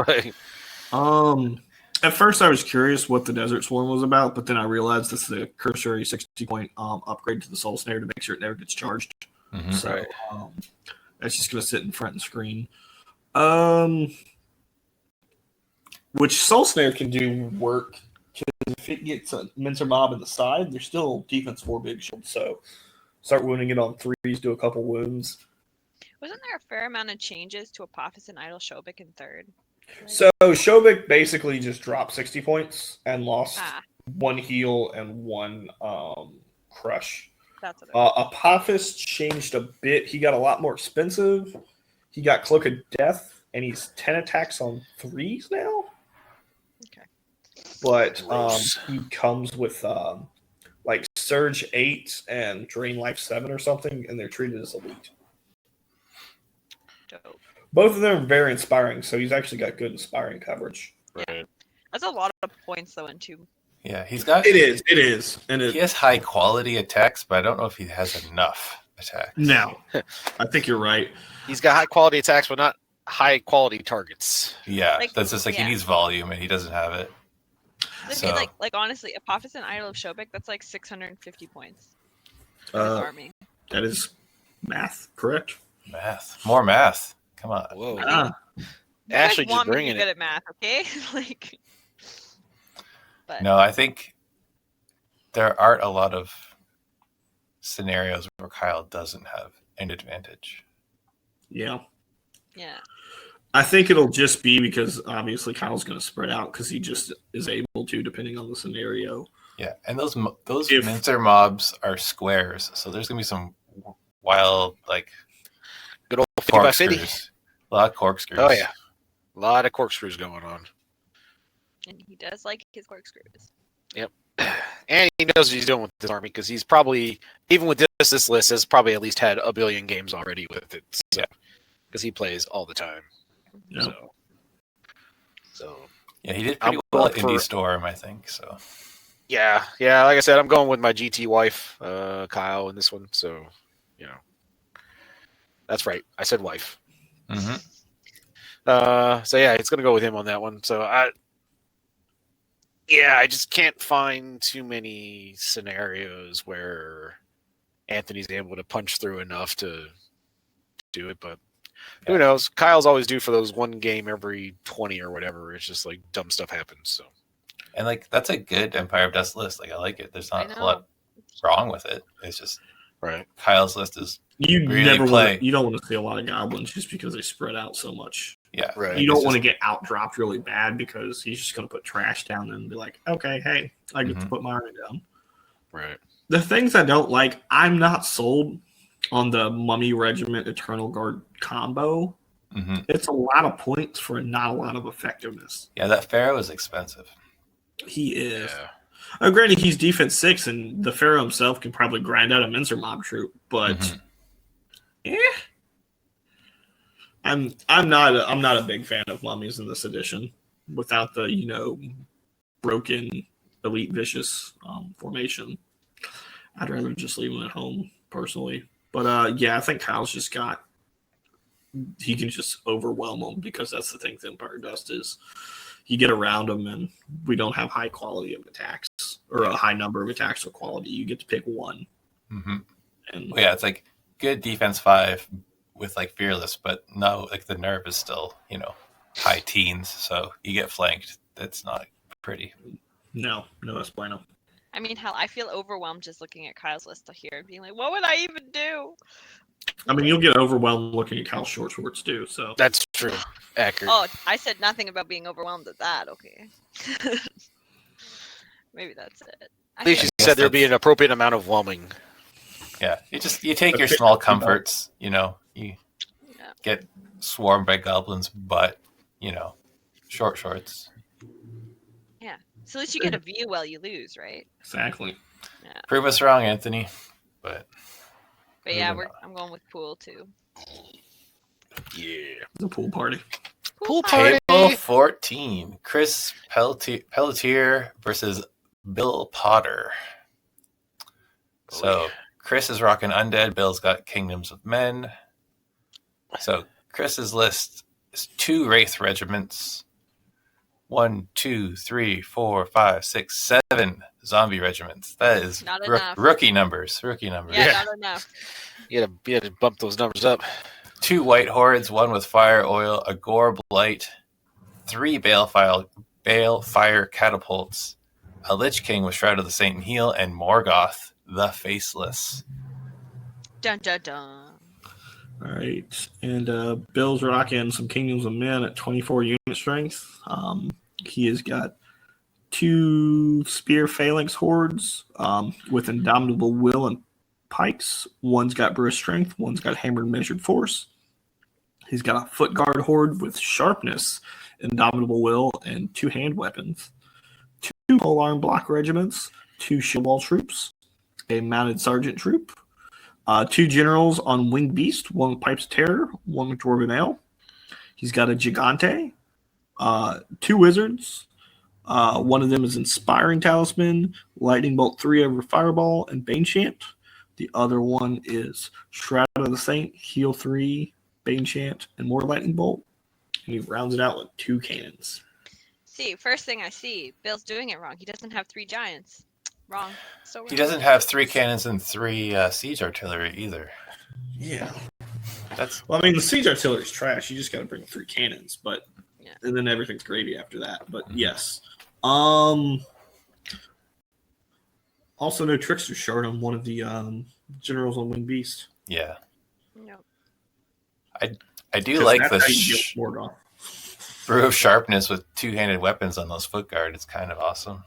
Like, At first I was curious what the Desert Swarm was about, but then I realized this is a cursory 60-point upgrade to the Soul Snare to make sure it never gets charged. Mhm. So Right. that's just going to sit in front of the screen. Which Soul Snare can do work, because if it gets a Mincer Mob in the side, there's still defense 4 big shield. So start wounding it on 3s, do a couple wounds. Wasn't there a fair amount of changes to Apophis and Idle Shobik in third? So Shobik basically just dropped 60 points and lost Ah, 1 heal and 1 crush. that's what it was. Apophis changed a bit. He got a lot more expensive. He got Cloak of Death, and he's 10 attacks on 3s now. Okay. But Gross. he comes with like Surge 8 and Drain Life 7 or something, and they're treated as elite. Dope. Both of them are very inspiring, so he's actually got good inspiring coverage. right. That's a lot of points though in 2. Yeah. He's got. It is. And He has high quality attacks, but I don't know if he has enough attacks. no, I think you're right. He's got high quality attacks, but not high quality targets. Yeah. Like, That's just like yeah. he needs volume and he doesn't have it. It'd So- be like honestly, Apophis and Idol of Shobik, that's like 650 points for his army. That is math, correct? Math. More math. Come on. Whoa. You Ashley guys just want me to be bringing good it. at math, okay? Like, but No, I think there aren't a lot of scenarios where Kyle doesn't have an advantage. Yeah. yeah, I think it'll just be because obviously Kyle's going to spread out because he just is able to, depending on the scenario. Yeah, and those If- mincer mobs are squares, so there's gonna be some wild like Good old 50 by 50. corkscrews. A lot of corkscrews. Oh, yeah. A lot of corkscrews going on. and he does like his corkscrews. And he knows what he's doing with this army because he's probably, even with this list, has probably at least had a billion games already with it. So, because he plays all the time. Yeah. So Yeah, he did pretty I'm well at going for- Indie Storm, I think. So yeah. Like I said, I'm going with my GT wife, Kyle, in this one. So, that's right. I said wife. mhm. So yeah, it's gonna go with him on that one. So I just can't find too many scenarios where Anthony's able to punch through enough to do it. But who knows? Kyle's always due for those one game every 20 or whatever. It's just like dumb stuff happens. So And like that's a good Empire of Dust list. Like I like it. There's not I a lot know. wrong with it. It's just right. Kyle's list is You Really never play. want. You don't want to see a lot of goblins just because they spread out so much. yeah. Right. You It's don't want to just- get outdropped really bad because he's just going to put trash down and be like, okay, hey, I get to Mhm. put my army down. Right. The things I don't like, I'm not sold on the Mummy Regiment Eternal Guard combo. Mhm. It's a lot of points for not a lot of effectiveness. Yeah, that Pharaoh is expensive. He is. Yeah. Granted, he's defense 6, and the Pharaoh himself can probably grind out a Mincer mob troop, but Mhm. I'm not a big fan of mummies in this edition without the broken elite vicious formation. I'd rather just leave him at home personally. But I think Kyle's just he can just overwhelm them because that's the thing with Empire Dust is you get around them and we don't have high quality of attacks or a high number of attacks or quality. You get to pick one. Mhm. And Well, yeah, it's like good defense 5 with like fearless, but no, like the nerve is still high teens, so you get flanked. That's not pretty. no, that's bueno. I mean, hell, I feel overwhelmed just looking at Kyle's list here and being like, what would I even do? I mean, you'll get overwhelmed looking at Kyle's short shorts too. So That's true. Accurate. Oh, I said nothing about being overwhelmed at that. Okay. Maybe that's it. At least you guess said there'd be that's- an appropriate amount of whelming. Yeah, you take your Okay. small comforts. You Yeah. get swarmed by goblins, but short shorts. So at least you get a view while you lose, right? exactly. Prove us wrong, Anthony. But But yeah, I'm going with pool too. Yeah. The pool party. Pool party. table 14, Chris Pelletier versus Bill Potter. So Chris is rocking Undead. Bill's got Kingdoms of Men. So Chris's list is 2 Wraith regiments. 1, 2, 3, 4, 5, 6, 7 zombie regiments. That is Not enough. rookie numbers. Rookie numbers. Yeah, Yeah. not enough. You had to bump those numbers up. 2 white hordes, 1 with fire oil, a gore blight, 3 balefire catapults, a Lich King with Shroud of the Saint and Heal, and Morgoth the Faceless. Dun dun dun. All right, and Bill's rocking some Kingdoms of Men at 24 unit strength. He has got 2 Spear Phalanx hordes with Indomitable Will and pikes. One's got Burst Strength, one's got Hammered Measured Force. He's got a Foot Guard horde with Sharpness, Indomitable Will, and 2 hand weapons. 2 Pole Arm Block regiments, 2 Shield Wall troops, a Mounted Sergeant troop, 2 generals on Winged Beast, 1 with Pipes of Terror, 1 with Dwarven Ale. He's got a Gigante, 2 wizards. One of them is Inspiring Talisman, Lightning Bolt 3 over Fireball, and Bane Chant. The other one is Shroud of the Saint, Heal 3, Bane Chant, and more Lightning Bolt. And he rounds it out with 2 cannons. See, first thing I see, Bill's doing it wrong. He doesn't have 3 giants. Wrong. So wrong. He doesn't have 3 cannons and 3 siege artillery either. Yeah. That's Well, I mean, the siege artillery is trash. You just got to bring 3 cannons, but Yeah. and then everything's gravy after that. But yes. Also, no Trickster shard on one of the generals on Winged Beast. yeah. No. I do 'Cause like that's the how you deal with Morgoth. Brew of Sharpness with 2-handed weapons on those foot guard. It's kind of awesome.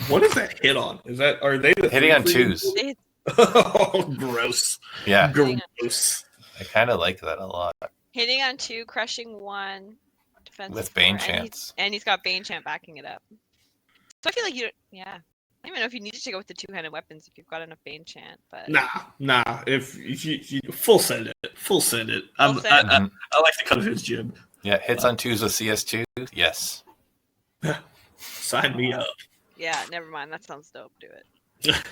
What is that hit on? Are they the Hitting on 3/3? 2s. They- Oh, gross. Yeah, Gross. I kind of like that a lot. Hitting on 2, crushing 1, defensive With Bane 4, Chants. and he's got Bane Chant backing it up. So I feel like yeah. I don't even know if you needed to go with the 2-handed weapons if you've got enough Bane Chant, but Nah. If you full send it. Full send it. Full send. Mhm. I like the cut of his jib. Yeah, hits on 2s with CS2. Yes. Sign me up. yeah, never mind. That sounds dope. Do it.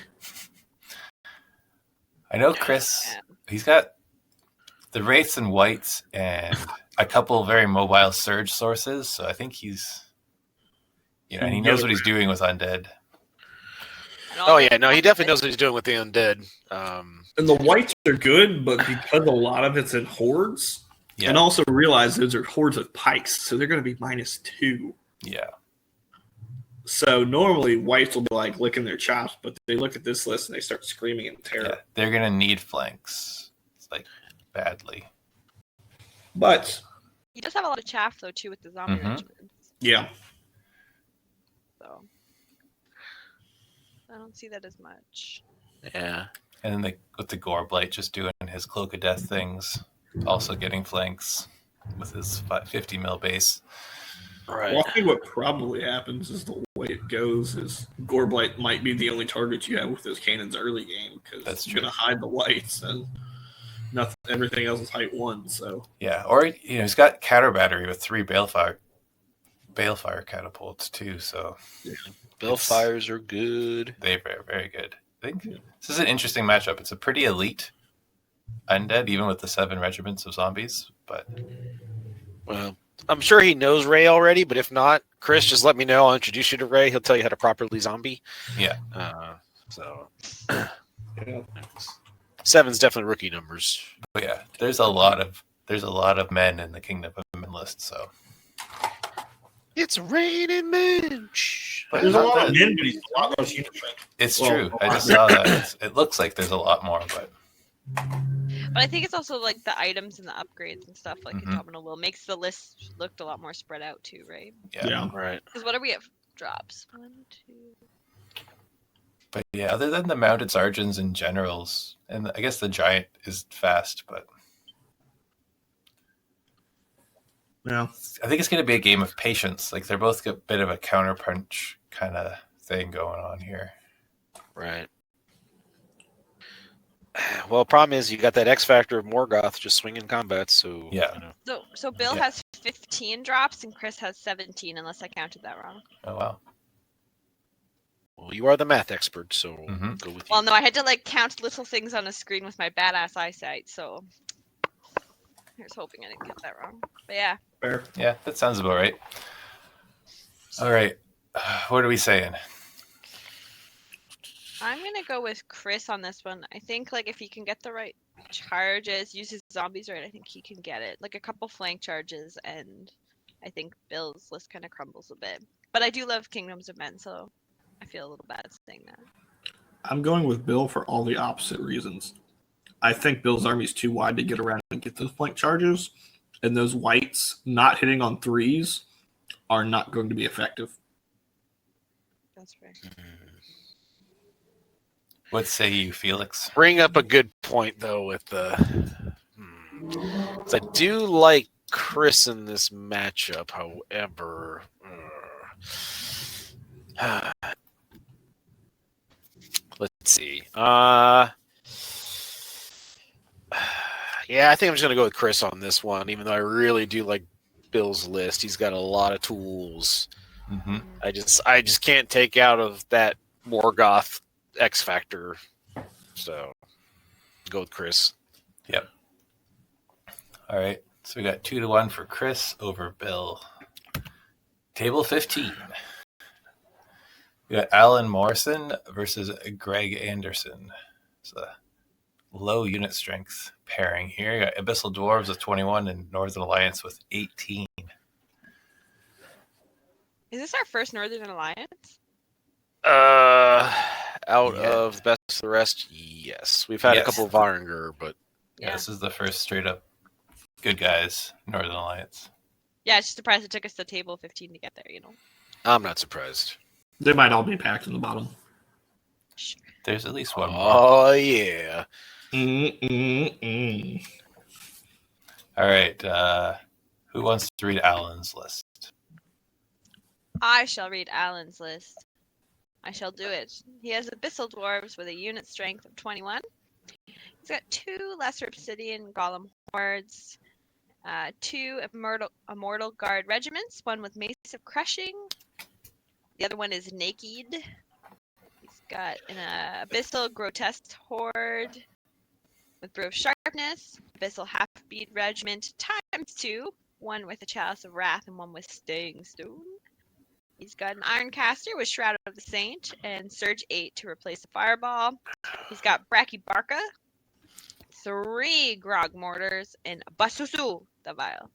I know Chris, Yeah. he's got the Wraiths and Whites and a couple very mobile surge sources, so I think he's, and he knows what he's doing with Undead. And all Oh the- yeah, no, he definitely knows what he's doing with the undead. And the whites are good, but because a lot of it's in hordes, Yeah. and also realize those are hordes of pikes, so they're going to be -2. Yeah. So normally whites will be like licking their chops, but they look at this list and they start screaming in terror. Yeah. They're going to need flanks. It's like badly. But He does have a lot of chaff though too with the zombie Mhm. regiments. yeah, So I don't see that as much. Yeah. And then with the Gore Blight just doing his Cloak of Death things, also getting flanks with his 50 mil base. Right. well, I think what probably happens is the way it goes is Goreblight might be the only target you have with those cannons early game because That's you're going to hide the whites and nothing. Everything else is height 1. So Yeah, or he's got Counter Battery with 3 Balefire catapults too, so Bill fires are good. they're very, very good. I think this is an interesting matchup. It's a pretty elite Undead, even with the 7 regiments of zombies, but Well, I'm sure he knows Ray already, but if not, Chris, just let me know. I'll introduce you to Ray. He'll tell you how to properly zombie. yeah. So yeah. 7's definitely rookie numbers. But yeah, there's a lot of men in the Kingdom of Men list, so It's raining men. Shh. There's a Not lot that- of min, but he's a lot less unit strength. It's Well, true. a I lot just there. saw that. It looks like there's a lot more, but But I think it's also like the items and the upgrades and stuff like Mhm. Indomitable Will makes the list look a lot more spread out too, right? yeah. Right. Because what are we at drops? 1, 2. But yeah, other than the mounted sergeants and generals, and I guess the giant is fast, but Yeah. I think it's going to be a game of patience. Like they're both a bit of a counterpunch kind of thing going on here. Right. Well, problem is you got that X factor of Morgoth just swinging combat, so Yeah. you know. So Bill Yeah. has 15 drops and Chris has 17, unless I counted that wrong. Oh wow. Well, you are the math expert, so Mhm. go with you. Well, no, I had to like count little things on a screen with my badass eyesight, so here's hoping I didn't get that wrong. But yeah, Fair. Yeah, that sounds about right. All right. What are we saying? I'm gonna go with Chris on this one. I think like if he can get the right charges, use his zombies right, I think he can get it. Like a couple flank charges, and I think Bill's list kind of crumbles a bit. But I do love Kingdoms of Men, so I feel a little bad saying that. I'm going with Bill for all the opposite reasons. I think Bill's army's too wide to get around and get those flank charges, and those whites not hitting on threes are not going to be effective. That's fair. What say you, Felix? Bring up a good point though with the. 'Cause I do like Chris in this matchup, however. Let's see. Yeah, I think I'm just gonna go with Chris on this one, even though I really do like Bill's list. He's got a lot of tools. Mm-hmm. I just can't take out of that Morgoth X Factor. So go with Chris. Yep. All right. So we got 2-1 for Chris over Bill. Table 15. We got Alan Morrison versus Greg Anderson. It's a low unit strength pairing here. You got Abyssal Dwarves with 21 and Northern Alliance with 18. Is this our first Northern Alliance? Out Yeah. of the best of the rest, yes. We've had a Yes. couple of Varinger, but Yeah, this is the first straight up good guys, Northern Alliance. Yeah, it's just surprised it took us to table 15 to get there, you know. I'm not surprised. They might all be packed in the bottom. There's at least one more. Oh, yeah. Mm-mm-mm. All right. Who wants to read Alan's list? I shall read Alan's list. I shall do it. He has Abyssal Dwarves with a unit strength of 21. He's got 2 Lesser Obsidian Golem Hordes, 2 Immortal Guard Regiments, one with Mace of Crushing. The other one is Naked. He's got an Abyssal Grotesque Horde with Brew of Sharpness, Abyssal Half-Beat Regiment ×2, one with a Chalice of Wrath and one with Staying Stone. He's got an Ironcaster with Shroud of the Saint and Surge 8 to replace the Fireball. He's got Brachybarca, 3 Grog Mortars, and Basusu the Vial.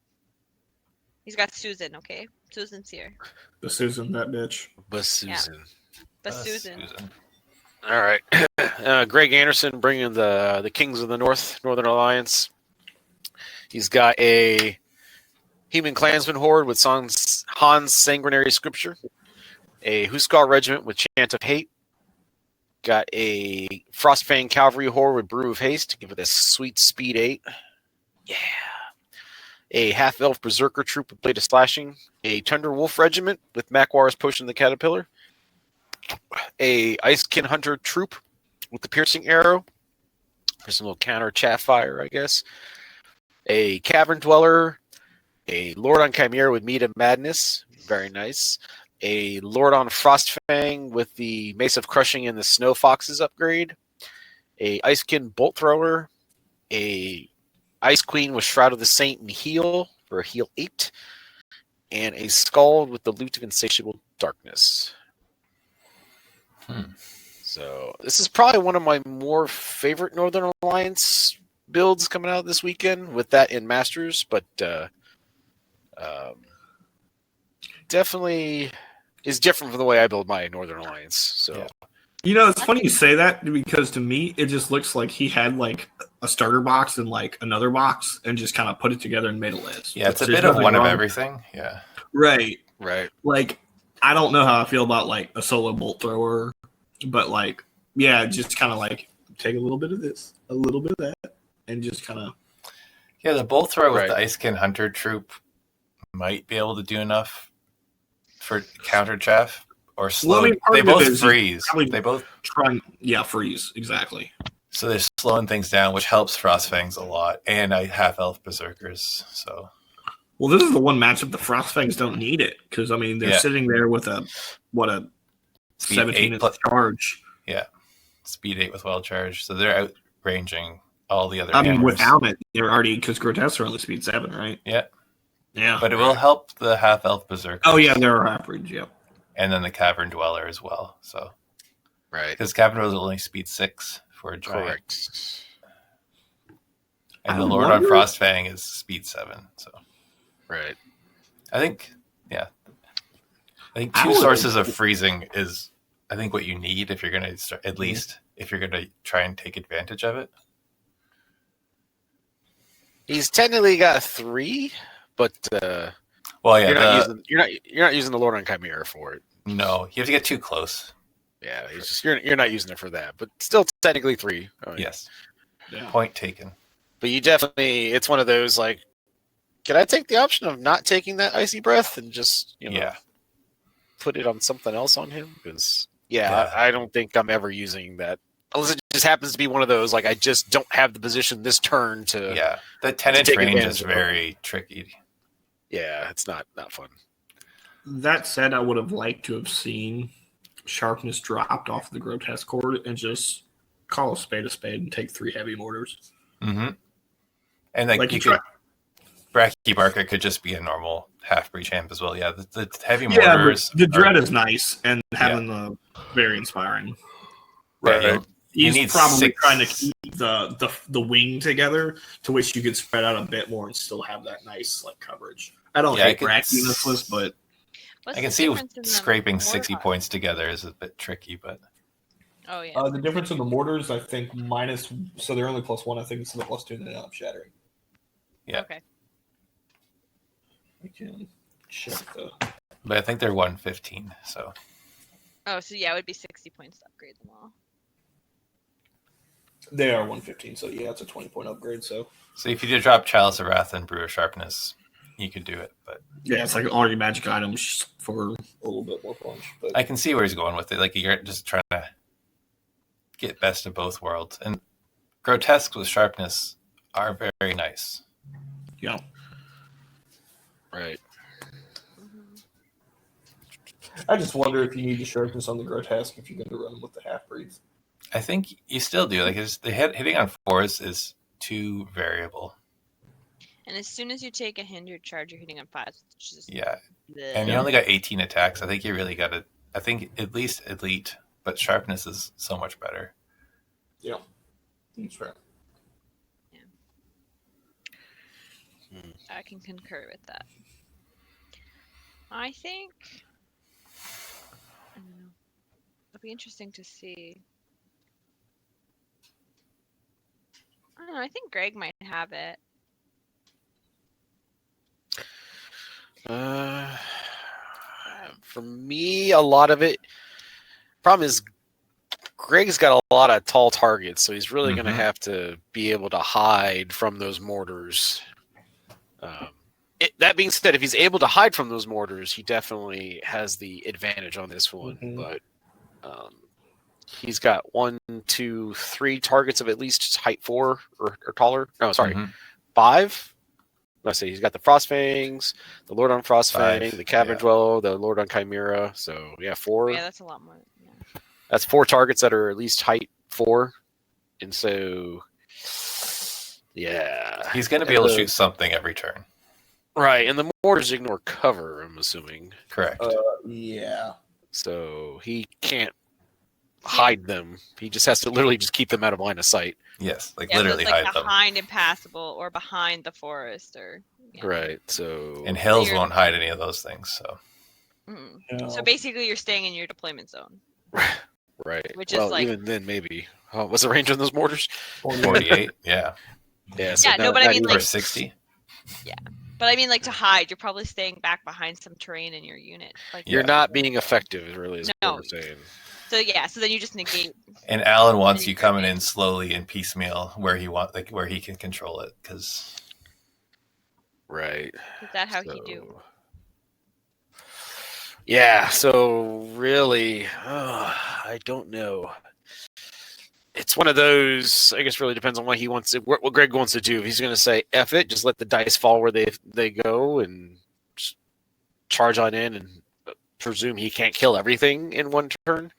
He's got Susan, okay? Susan's here. The Susan, that bitch. But Susan. Basusan. Susan. All right. Greg Anderson bringing the Kings of the North, Northern Alliance. He's got a Human Clansman Horde with Han's Sanguinary Scripture, a Huskar Regiment with Chant of Hate, got a Frostfang Cavalry Horde with Brew of Haste to give it a sweet speed 8. Yeah. A Half-Elf Berserker Troop with Blade of Slashing, a Thunder Wolf Regiment with Makwar's Potion of the Caterpillar, a Icekin Hunter Troop with the Piercing Arrow, for some little counter chaff fire, I guess, a Cavern Dweller, a Lord on Chimera with Meat of Madness, very nice, a Lord on Frostfang with the Mace of Crushing and the Snow Foxes upgrade, a Icekin Bolt Thrower, a Ice Queen with Shroud of the Saint and Heal for a Heal 8, and a Scald with the Loot of Insatiable Darkness. So this is probably one of my more favorite Northern Alliance builds coming out this weekend with that in Masters, but definitely is different from the way I build my Northern Alliance. So Yeah. You know, it's funny you say that because to me, it just looks like he had like a starter box and like another box and just kind of put it together and made a list. Yeah, it's a There's bit of nothing one of wrong- everything. Yeah. Right. right. Like, I don't know how I feel about like a solo bolt thrower, but like, yeah, just kind of like take a little bit of this, a little bit of that, and just kind of. Yeah, the bolt throw with Right. the Icekin Hunter troop might be able to do enough for counter chaff or slow. Well, I mean, part they of it both is freeze. probably- They both Trying, yeah, freeze exactly. so they're slowing things down, which helps Frostfangs a lot. And I have elf berserkers, so Well, this is the one matchup the Frostfangs don't need it because I mean they're Yeah. sitting there with a Speed 17 8 plus charge. speed 8 with well charge, so they're outranging all the other. I mean, hammers. without it, they're already because grotesques are only speed 7, right? Yeah. Yeah. But it will help the half elf berserkers. Oh yeah, there are average. Yep. And then the cavern dweller as well. So Right. because cavern dweller is only speed 6 for a giant, Correct. and I the Lord on wonder- Frostfang is speed 7. So Right. I think, yeah, I think I two would- sources of freezing is, I think, what you need if you're going to start, at least if you're going to try and take advantage of it. He's technically got 3, but Well, yeah, you're not using the Lord on Chimera for it. no, you have to get too close. Yeah, he's just you're not using it for that, but still technically 3. I mean, Yes, Yeah. point taken. But you definitely, it's one of those like, can I take the option of not taking that icy breath and just Yeah, put it on something else on him? Because Yeah. I don't think I'm ever using that unless it just happens to be one of those like I just don't have the position this turn to. yeah. The 10-inch take range advantage is of it. very tricky. Yeah, it's not fun. That said, I would have liked to have seen sharpness dropped off the grotesque cord and just call a spade and take 3 heavy mortars. Mm-hmm. And like you could, Bracky Barker could just be a normal half breach amp as well. Yeah, the heavy Yeah, mortars. but the dread are, is nice and having the very inspiring. right. Right. You He's need probably 6. trying to keep the wing together to which you could spread out a bit more and still have that nice like coverage. I don't Yeah, I hate could Bracky in this list, but What's I can the see difference in the scraping 60 mortar? points together is a bit tricky, but Oh yeah. the difference in the mortars, I think, minus so they're only +1. I think it's the +2 and they end up shattering. yeah. Okay. I can check the. But I think they're 115. So Oh, so yeah, it would be 60 points to upgrade them all. They are 115, so yeah, it's a 20-point upgrade. So if you did drop Chalice of Wrath and Brew of Sharpness, you could do it. But yeah, it's like all your magic items for a little bit more punch. But I can see where he's going with it. Like you're just trying to get best of both worlds. And grotesques with sharpness are very, very nice. yeah, Right. I just wonder if you need the sharpness on the grotesque if you're going to run with the half breeds. I think you still do. Like the hitting on 4s is too variable. And as soon as you take a hindered charge, you're hitting on 5s, which is Yeah. the And you only got 18 attacks. I think you really got to. I think at least elite, but sharpness is so much better. Yeah, that's fair. I can concur with that. I think I don't know. It'll be interesting to see. I don't know. I think Greg might have it. For me, a lot of it. Problem is, Greg's got a lot of tall targets, so he's really going to Mhm. have to be able to hide from those mortars. That being said, if he's able to hide from those mortars, he definitely has the advantage on this one. Mhm. But he's got 1, 2, 3 targets of at least height 4 or taller. No, sorry, Mhm. 5. Let's see, he's got the Frostfangs, the Lord on Frostfang, 5, the Cavern yeah. Dweller, the Lord on Chimera. So yeah, 4. Yeah, that's a lot more. Yeah. That's 4 targets that are at least height 4, and so yeah, He's going to be able to shoot something every turn. right. And the mortars ignore cover, I'm assuming, Correct. Yeah. so he can't hide them. He just has to literally just keep them out of line of sight. Yes, like Yeah, so literally it's like hide them. behind impassable or behind the forest or Right. So And hills You're- won't hide any of those things. So Mm. No. So basically, you're staying in your deployment zone. Right. Which is well, like- even then, maybe. Oh, what's the range on those mortars? 48, yeah. Yeah. So Yeah, no, but I mean, Or like- 60. But I mean, like to hide, you're probably staying back behind some terrain in your unit. Like you're Yeah. not being effective. Really, is No. what we're saying. So yeah, so then you just negate. And Alan wants Any you coming in grenades. slowly and piecemeal where he can control it, because Right. Is that how he do? So- Yeah. So really, I don't know. It's one of those. I guess really depends on what he wants. What Greg wants to do. If he's going to say "F it," just let the dice fall where they go and just charge on in and presume he can't kill everything in one turn,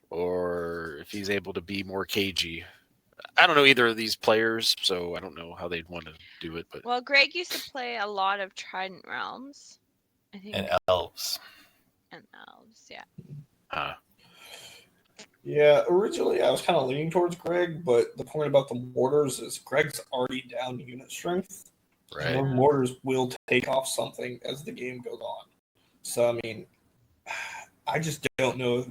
or if he's able to be more cagey. I don't know either of these players, so I don't know how they'd want to do it. But Well, Greg used to play a lot of Trident Realms, I think, and elves. and Elves. Yeah. Yeah, originally I was kind of leaning towards Greg, but the point about the mortars is Greg's already down unit strength. right, Your mortars will take off something as the game goes on. So, I mean, I just don't know,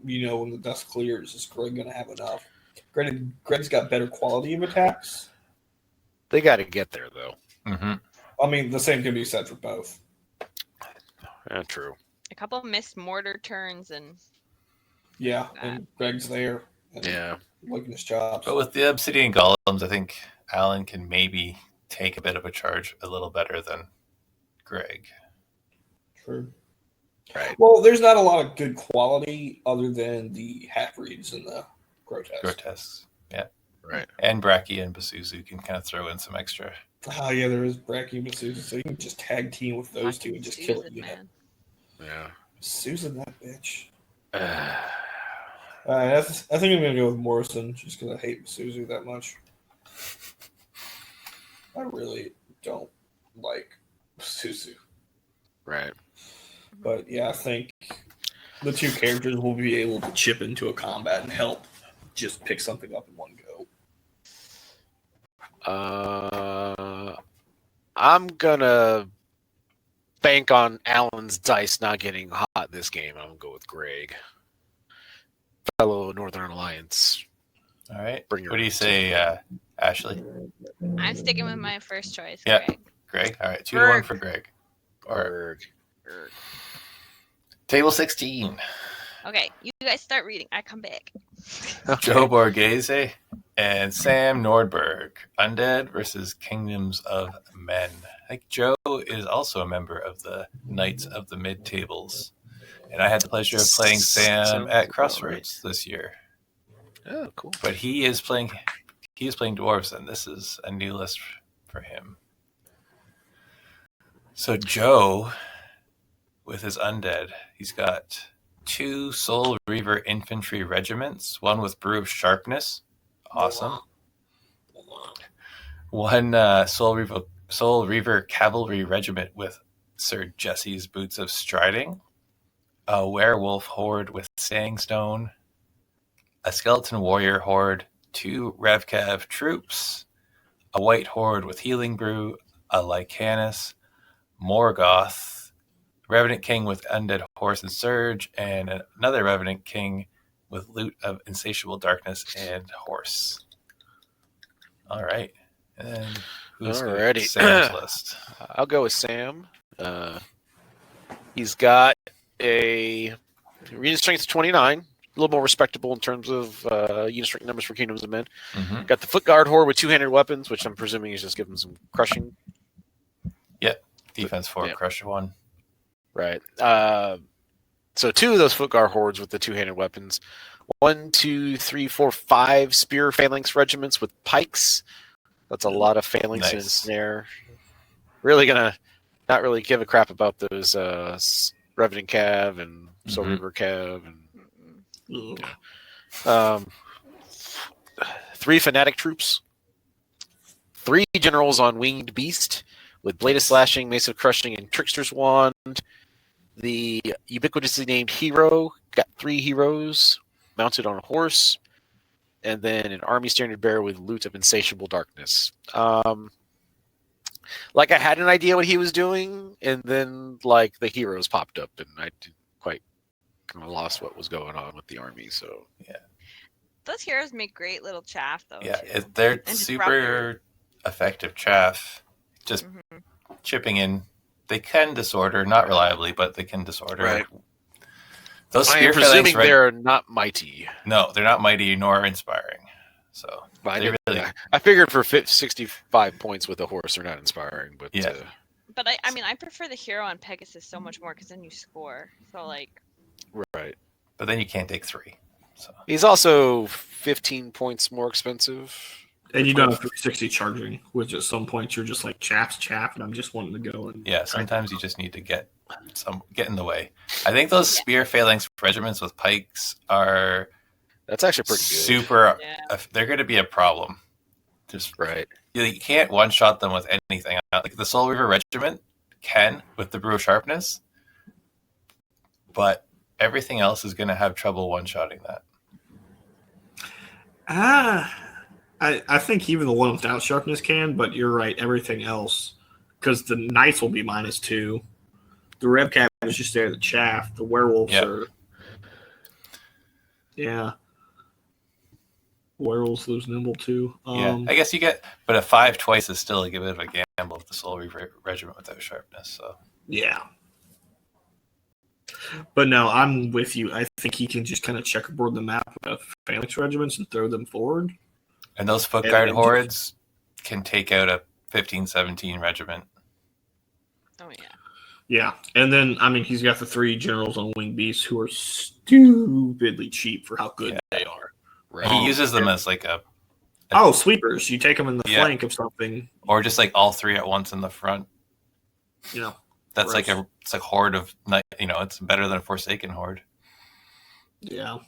when the dust clears, is Greg going to have enough? Greg's got better quality of attacks. they got to get there though. Mm-hmm. I mean, the same can be said for both. Yeah, true. A couple missed mortar turns and Yeah, and Greg's there. And Yeah, looking his chops. But with the obsidian golems, I think Alan can maybe take a bit of a charge a little better than Greg. True. right. Well, there's not a lot of good quality other than the half-breeds and the grotesques. Grotesques. Yeah. Right. And Bracky and Basuzu can kind of throw in some extra. Oh, yeah, there is Bracky and Susan, so you can just tag team with those two fucking and just kill Susan, it. man. Yeah. Susan, that bitch. Uh, I think I'm going to go with Morrison just because I hate Suzu that much. I really don't like Suzu. right. But yeah, I think the two characters will be able to chip into a combat and help just pick something up in one go. I'm gonna bank on Alan's dice not getting hot this game. I'm gonna go with Greg, fellow Northern Alliance. All right. Bring her What do you in. say, Ashley? I'm sticking with my first choice, Yeah. Greg. Greg? All right. 2-1 Berg. for Greg. Or Berg. table 16. Okay, you guys start reading. I come back. Joe Borghese and Sam Nordberg. Undead versus Kingdoms of Men. I think Joe is also a member of the Knights of the Mid Tables. And I had the pleasure of playing Sam Sounds at about Crossroads this year. Oh, cool. But he is playing dwarves, and this is a new list for him. So Joe, with his undead, he's got 2 Soul Reaver infantry regiments, one with Brew of Sharpness, awesome. 1 Soul Reaver cavalry regiment with Sir Jesse's Boots of Striding, a werewolf horde with Staying Stone, a skeleton warrior horde, 2 Revcav troops, a white horde with Healing Brew, a Lycanus, Morgoth, Revenant King with Undead Horse and Surge, and another Revenant King with Loot of Insatiable Darkness and Horse. All right. And then who's Alrighty. Sam's list? I'll go with Sam. He's got a unit strength 29, a little more respectable in terms of unit strength numbers for Kingdoms of Men. Mm-hmm. Got the Foot Guard Horde with 2-handed weapons, which I'm presuming is just giving some crushing. Defense 4, Yeah. Crush 1. Right. So 2 of those Foot Guard Hordes with the 2-handed weapons. 1, 2, 3, 4, 5 Spear Phalanx regiments with pikes. That's a lot of phalanx in Nice. there. Really gonna not really give a crap about those Revenant Cav and Soul Mhm. Reaver Cav and Ugh. 3 Fanatic troops. 3 generals on Winged Beast with Blade of Slashing, Mace of Crushing, and Trickster's Wand. The ubiquitously named hero got 3 heroes mounted on a horse, and then an army standard bearer with Loot of Insatiable Darkness. Like I had an idea what he was doing, and then like the heroes popped up, and I didn't quite kind of lost what was going on with the army. So Those heroes make great little chaff, though. Yeah, too. they're And super effective chaff. Just Mhm. chipping in. They can disorder, not reliably, but they can disorder. Right. Those I spear am presuming phalanx, they're not mighty. no, they're not mighty nor inspiring. So I they knew, really, yeah. I figured for 65 points with a horse, they're not inspiring. But Yeah. But I mean, I prefer the hero on Pegasus so much more because then you score. So like, right. but then you can't take 3. So He's also 15 points more expensive. And you don't have 360 charging, which at some point you're just like chaff, and I'm just wanting to go and yeah, sometimes you just need to get in the way. I think those spear phalanx regiments with pikes are That's actually pretty good. super. Yeah. They're going to be a problem. Just Right. you can't one shot them with anything. Like the Soul Reaver regiment can with the Brew Sharpness, but everything else is going to have trouble one shotting that. I think even the one without sharpness can, but you're right, everything else. Because the knights will be -2. The Rev Cap is just there, the chaff. The werewolves are. Yeah. Werewolves lose nimble too. Yeah, I guess you get, but a 5 twice is still a bit of a gamble with the Soul Reaver regiment without sharpness. So yeah. But no, I'm with you. I think he can just kind of checkerboard the map of phalanx regiments and throw them forward. And those foot guard hordes can take out a 15-17 regiment. oh yeah. Yeah, and then I mean he's got the 3 generals on winged beasts who are stupidly cheap for how good they are. Right. He uses them as like a sweepers. You take them in the flank of something, or just like all 3 at once in the front. You know, that's like it's a horde of, it's better than a Forsaken horde. Yeah.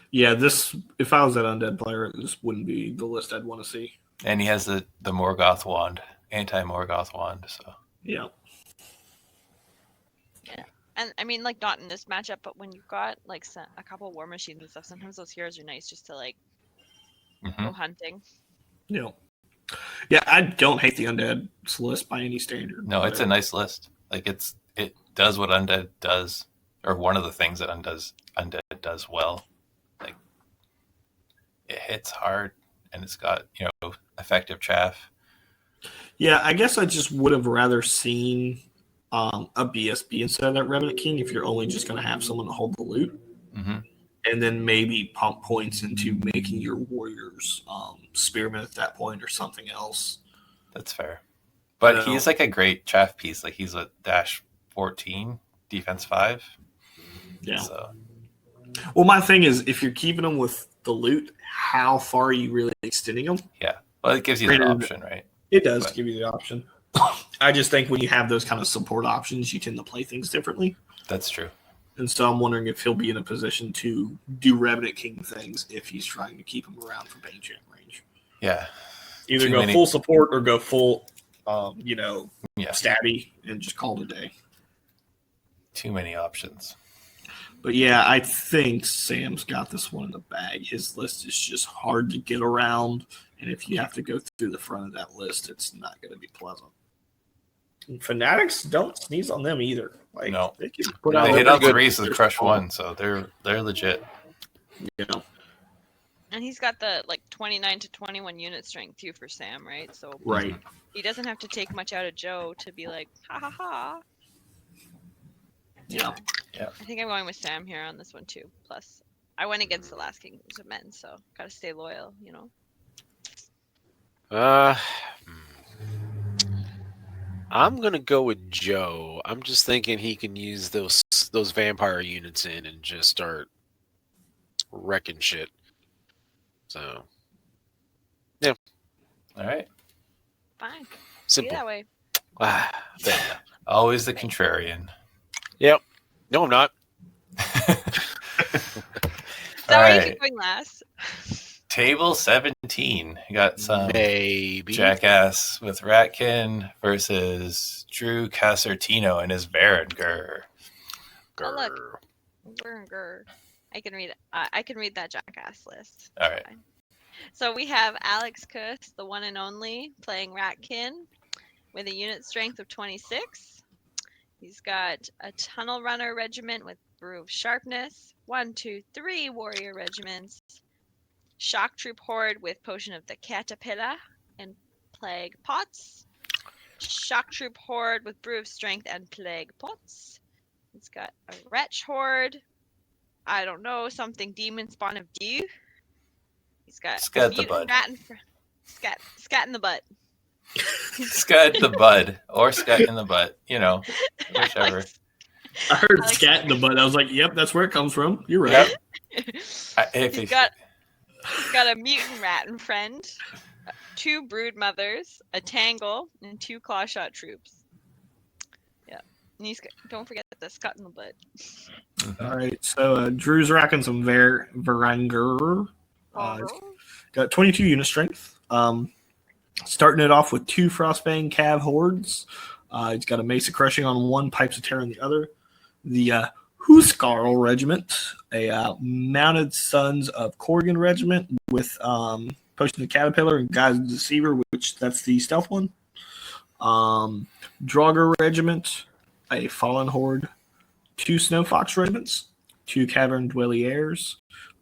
Yeah, this, if I was that undead player, this wouldn't be the list I'd want to see. And he has the Morgoth wand, anti-Morgoth wand. So yeah. Yeah, and I mean, like not in this matchup, but when you've got like a couple war machines and stuff, sometimes those heroes are nice just to like go hunting. Yeah. Yeah, I don't hate the undead list by any standard. No, it's a nice list. Like it does what undead does, or one of the things that undead does well. Like it hits hard, and it's got effective chaff. Yeah, I guess I just would have rather seen a BSB instead of that Revenant King if you're only just going to have someone to hold the loot. Mm-hmm. And then maybe pump points into making your warriors spearmen at that point or something else. That's fair. But he's like a great chaff piece. Like he's a -14, defense 5. Yeah. So. Well, my thing is, if you're keeping them with the loot, how far are you really extending them? Yeah. Well, it gives you that option, right? It does give you the option. I just think when you have those kind of support options, you tend to play things differently. That's true. And so I'm wondering if he'll be in a position to do Revenant King things if he's trying to keep him around for Bane Champ range. Yeah. Either go full support or go full, stabby and just call it a day. Too many options. But yeah, I think Sam's got this one in the bag. His list is just hard to get around. And if you have to go through the front of that list, it's not going to be pleasant. And Fanatics, don't sneeze on them either. Like, no. They hit out 3s with Crush 1, so they're legit. Yeah. And he's got the 29 to 21 unit strength too for Sam, right? So right. He doesn't have to take much out of Joe to be like, ha ha ha. Yeah. Yeah. I think I'm going with Sam here on this one too. Plus, I went against the last Kingdoms of Men, so gotta stay loyal, I'm gonna go with Joe. I'm just thinking he can use those vampire units in and just start wrecking shit. So, yeah. All right. Fine. Simple. Be that way. Always the contrarian. Yep. No, I'm not. Sorry, you keep going last. Table 17. You got some Maybe jackass with Ratkin versus Drew Casertino and his Varangur. Oh, look. Varangur. I can read that jackass list. All right. Fine. So we have Alex Kuss, the one and only, playing Ratkin with a unit strength of 26. He's got a Tunnel Runner regiment with Brew of Sharpness, 1, 2, 3 Warrior regiments, Shock Troop Horde with Potion of the Caterpillar and Plague Pots, Shock Troop Horde with Brew of Strength and Plague Pots. He's got a Wretch Horde, I don't know, something Demon Spawn of Dew. He's got Scat the bud. Scat in the butt. Scat the bud or scat in the butt, whichever. I heard scat in the butt. I was like, yep, that's where it comes from. You're right. Yep. He's got a mutant rat and friend, 2 brood mothers, a tangle, and 2 claw shot troops. Yeah. And don't forget the scut in the butt. All right, so Drew's racking some Varanger. Got 22 unit strength. Starting it off with 2 Frostbane Cav Hordes. He's got a Mesa Crushing on one, Pipes of Terror on the other. The Huskarl Regiment, a Mounted Sons of Corrigan Regiment with Potion of the Caterpillar and Guys of the Deceiver, which that's the stealth one. Draugr Regiment, a Fallen Horde, 2 Snow Fox Regiments, 2 Cavern Dwellieres,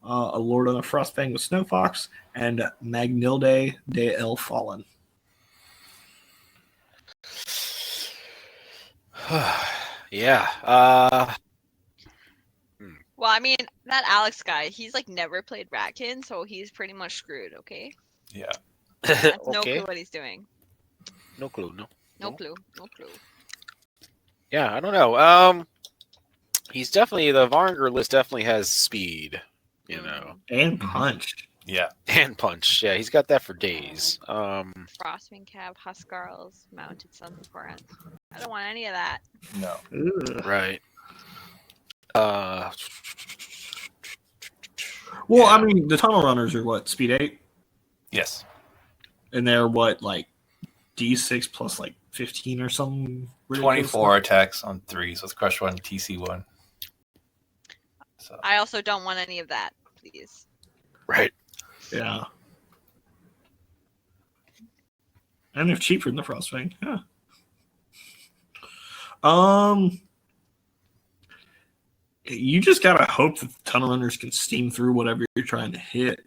a Lord on a Frostbang with Snow Fox, and Magnilde de El Fallen. Yeah. Well, I mean, that Alex guy, he's like never played Ratkin, so he's pretty much screwed, okay? Yeah. Has no Okay. clue what he's doing. No clue. No clue. Yeah, I don't know. He's definitely the Varnger list. Definitely has speed, And punch. Yeah. and punch. Yeah, he's got that for days. Frostwing Cav, Huskarls, Mounted Sons of Corinth. I don't want any of that. No. Ugh. Right. Well, I mean, the Tunnel Runners are what, speed 8? Yes. And they're what, like D6 plus like 15 or something? 24 attacks on 3s with Crush 1, TC 1. So I also don't want any of that, please. Right. Yeah. And they're cheaper than the Frostfang. Yeah. You just gotta hope that the Tunnel Runners can steam through whatever you're trying to hit,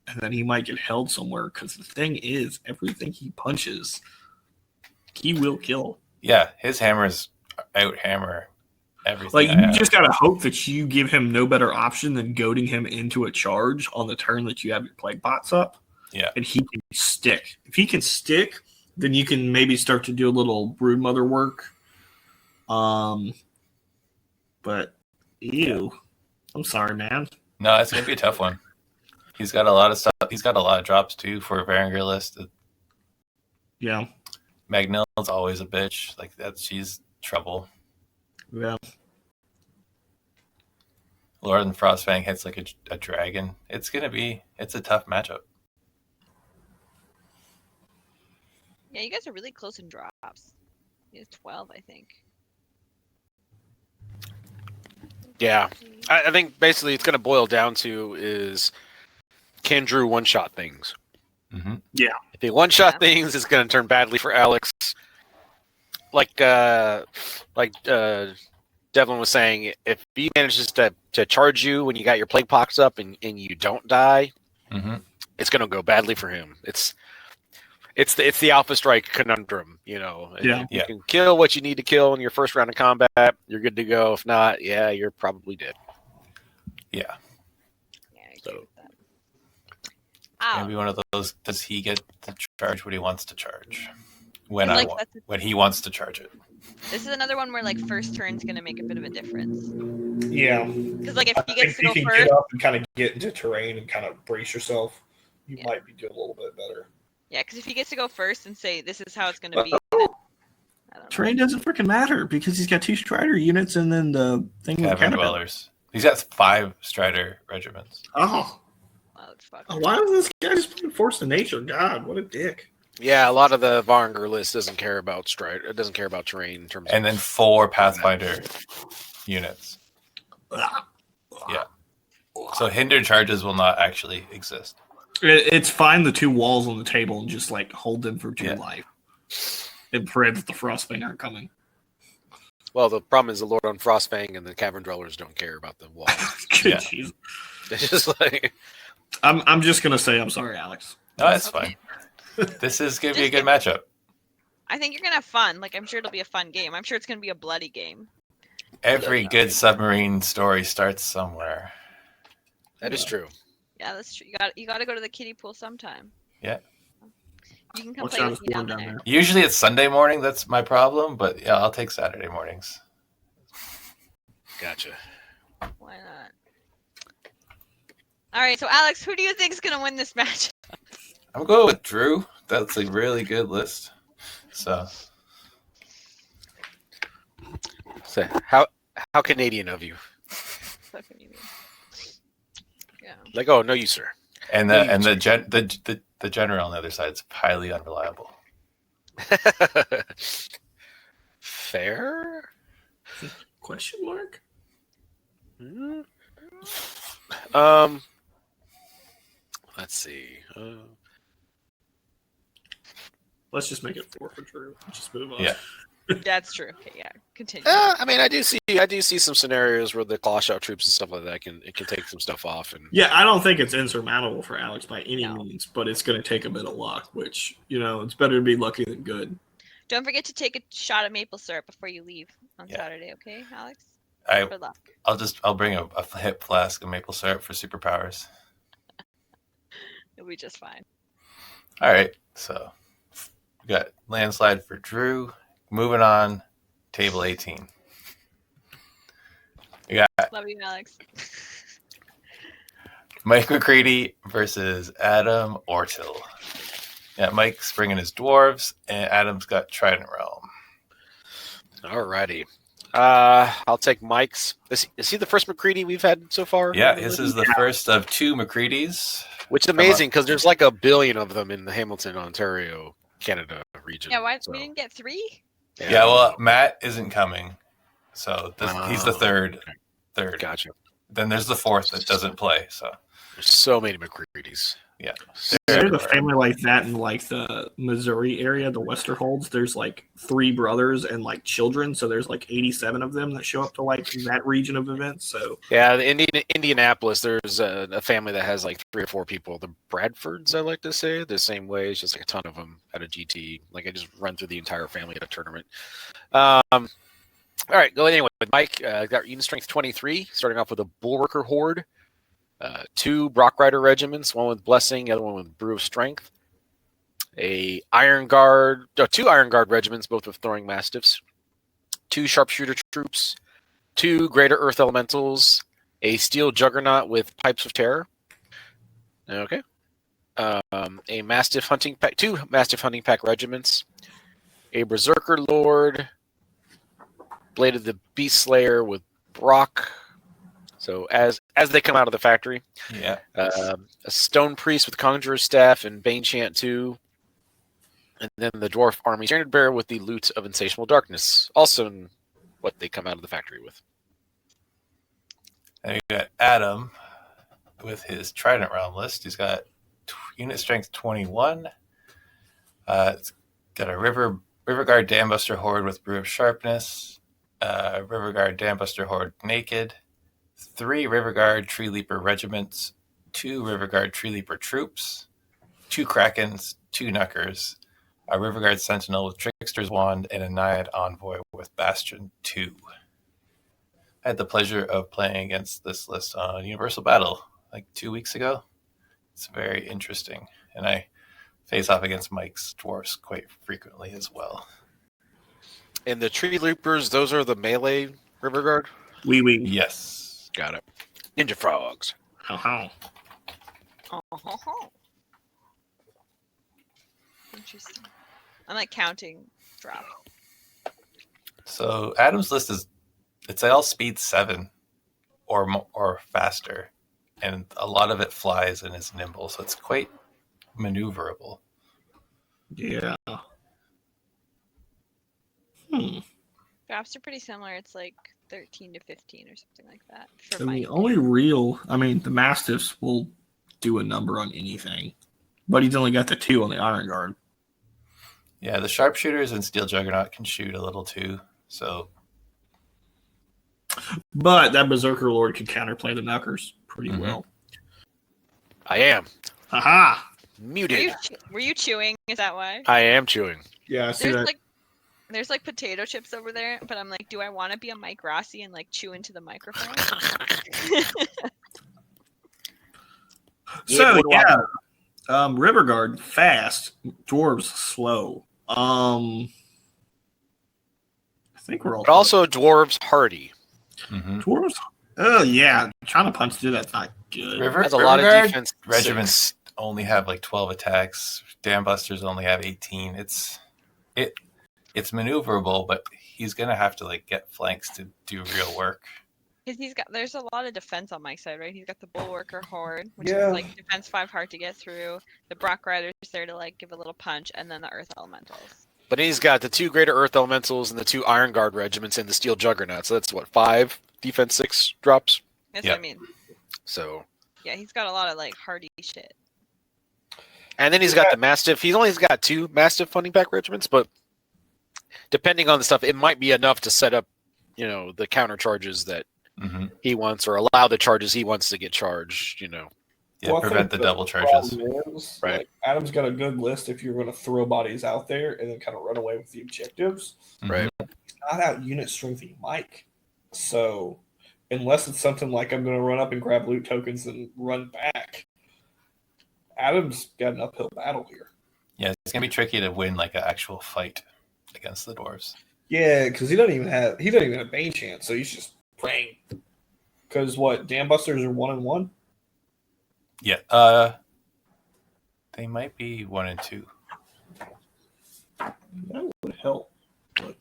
and then he might get held somewhere. Because the thing is, everything he punches, he will kill. yeah, his hammers out hammer everything. Like, I you have. just gotta hope that you give him no better option than goading him into a charge on the turn that you have your plague bots up. Yeah. And he can stick. If he can stick, then you can maybe start to do a little broodmother work. But ew. I'm sorry, man. No, it's gonna be a tough one. He's got a lot of stuff. He's got a lot of drops too for a Varangur list. Yeah. Magnil's always a bitch. Like she's trouble. Yeah. Lord and Frostfang hits like a dragon. It's a tough matchup. Yeah, you guys are really close in drops. He has 12, I think. Yeah. I think basically it's going to boil down to is can Drew one-shot things? Mm-hmm. Yeah. If he one-shot things, it's going to turn badly for Alex. Like Devlin was saying, if he manages to charge you when you got your plague pox up and you don't die, Mm-hmm. it's going to go badly for him. It's the Alpha Strike conundrum, Yeah. If you can kill what you need to kill in your first round of combat, you're good to go. If not, yeah, you're probably dead. Yeah. Yeah, I agree So- with that. Ow. Maybe one of those. Does he get to charge what he wants to charge? When And, I like, want, that's when he wants to charge it. This is another one where like first turn's gonna make a bit of a difference. Yeah. Because like if he I gets think to go if you can first, get up and kind of get into terrain and kind of brace yourself, you Yeah. might be doing a little bit better. yeah, because if he gets to go first and say this is how it's gonna be, then, I don't know. Terrain doesn't freaking matter because he's got 2 Strider units and then the thing with Cavern Caterpillar. Dwellers. He's got 5 Strider regiments. Oh, Motherfucker. why does this guy just play Force of Nature? God, what a dick. Yeah, a lot of the Varnger list doesn't care about it doesn't care about terrain in terms And then 4 Pathfinder units. Yeah. So hindered charges will not actually exist. It's find the two walls on the table and just like hold them for 2 Yeah. life. And pray that the Frostbane aren't coming. Well, the problem is the Lord on Frostfang and the Cavern Dwellers don't care about the walls. Good Yeah. jeez. It's just like I'm just gonna say I'm sorry, Alex. No, it's Okay. fine. This is going to be a Just good matchup. I think you're gonna have fun. Like I'm sure it'll be a fun game. I'm sure it's gonna be a bloody game. Every good submarine story starts somewhere. that is true. Yeah, that's true. You got to go to the kiddie pool sometime. Yeah. You can come Watch play out, with it's me warm down down there. there. Usually it's Sunday morning. That's my problem. But yeah, I'll take Saturday mornings. Gotcha. Why not? All right, so Alex, who do you think is gonna win this match? I'm going with Drew. That's a really good list. So So how Canadian of you? What can you do? Yeah. Like, oh no, you sir. and No, the you and the too. the general on the other side is highly unreliable. Fair. Question mark? Hmm. Let's see. Let's just make it 4 for Drew. Just move on. Yeah. That's true. Okay, yeah. Continue. I mean, I do see some scenarios where the claw shot troops and stuff like that can take some stuff off, and Yeah, I don't think it's insurmountable for Alex by any No. means, but it's going to take a bit of luck, which, it's better to be lucky than good. Don't forget to take a shot of maple syrup before you leave on Yeah. Saturday, okay, Alex? I For luck. I'll bring a hip flask of maple syrup for superpowers. You'll be just fine. All right, so we got landslide for Drew. Moving on, table 18. We got Love you, Alex. Mike McCready versus Adam Ortil. Yeah, Mike's bringing his dwarves, and Adam's got Trident Realm. alrighty. I'll take Mike's. Is he the first McCready we've had so far? Yeah, this is the first of 2 McCreadys. Which is amazing because there's like a billion of them in the Hamilton, Ontario, Canada region. Yeah, why so, we didn't get 3? Yeah, well, Matt isn't coming, so he's the Oh, third. okay. Third. Gotcha. Then there's the fourth that doesn't play. So There's so many McCreadys. yeah, There's a family like that in like the Missouri area, the Westerholds. There's like 3 brothers and like children, so there's like 87 of them that show up to like that region of events. So Yeah, the Indianapolis, there's a family that has like 3 or 4 people. The Bradfords, I like to say, the same way. It's just like a ton of them at a GT. Like I just run through the entire family at a tournament. All right, go anyway with Mike. Got unit strength 23, starting off with a Bullworker Horde. 2 Brock Rider regiments, one with Blessing, the other one with Brew of Strength. 2 Iron Guard regiments, both with Throwing Mastiffs. 2 Sharpshooter troops. 2 Greater Earth Elementals. A Steel Juggernaut with Pipes of Terror. Okay. A Mastiff Hunting Pack. 2 Mastiff Hunting Pack regiments. A Berserker Lord. Blade of the Beast Slayer with Brock. So as they come out of the factory, yeah. a Stone Priest with Conjurer's Staff and Bane Chant 2, and then the Dwarf Army Standard Bearer with the Loot of Insatiable Darkness, also in what they come out of the factory with. And you got Adam with his Trident Realm list. He's got unit strength 21. It's got a River Guard Dambuster Horde with Brew of Sharpness. River Guard Dambuster Horde naked. 3 River Guard Tree Leaper regiments, 2 River Guard Tree Leaper troops, 2 Krakens, 2 Knuckers, a River Guard Sentinel with Trickster's Wand, and a Naiad Envoy with Bastion 2. I had the pleasure of playing against this list on Universal Battle like 2 weeks ago. It's very interesting, and I face off against Mike's dwarves quite frequently as well. And the Tree Leapers, those are the melee River Guard? wee. Yes. Got it. Ninja Frogs. How? Oh. Interesting. I'm like counting drop. So Adam's list it's all speed 7 or faster, and a lot of it flies and is nimble, so it's quite maneuverable. Yeah. Drops are pretty similar. It's like 13 to 15 or something like that. For And Mike. the only the Mastiffs will do a number on anything. But he's only got the 2 on the Iron Guard. Yeah, the sharpshooters and Steel Juggernaut can shoot a little too. So, But that Berserker Lord could counterplay the Knuckers pretty well. I am. Haha! Muted. Were you chewing? Is that why? I am chewing. Yeah, I see that. There's like potato chips over there, but I'm like, do I want to be a Mike Rossi and like chew into the microphone? So yeah, River Guard fast, dwarves slow. I think we're all. But also dwarves hardy. Dwarves. Oh yeah, trying to punch through that's not good. Has a lot of defense. Regiments only have like 12 attacks. Dam Busters only have 18. It's maneuverable, but he's gonna have to like get flanks to do real work. Because there's a lot of defense on Mike's side, right? He's got the Bulwarker Horde, which Yeah. is like defense 5 hard to get through. The Brock Rider's there to like give a little punch, and then the Earth Elementals. But he's got the 2 Greater Earth Elementals and the 2 Iron Guard regiments and the Steel Juggernaut. So that's what, 5 defense 6 drops? That's what I mean. So. Yeah, he's got a lot of like hardy shit. And then he's got the Mastiff. He's only got 2 Mastiff funding pack regiments, but depending on the stuff, it might be enough to set up, the counter charges that he wants, or allow the charges he wants to get charged, Yeah, Well, I prevent think the double charges. problem is, Right. like, Adam's got a good list if you're going to throw bodies out there and then kind of run away with the objectives. Right. He's not out unit strengthening Mike. So unless it's something like I'm going to run up and grab loot tokens and run back, Adam's got an uphill battle here. Yeah, it's gonna be tricky to win like an actual fight against the dwarves. Yeah, because he doesn't even have Bane chance, so he's just praying. Because Dam Busters are 1-1? Yeah, they might be 1 and 2. That would help. But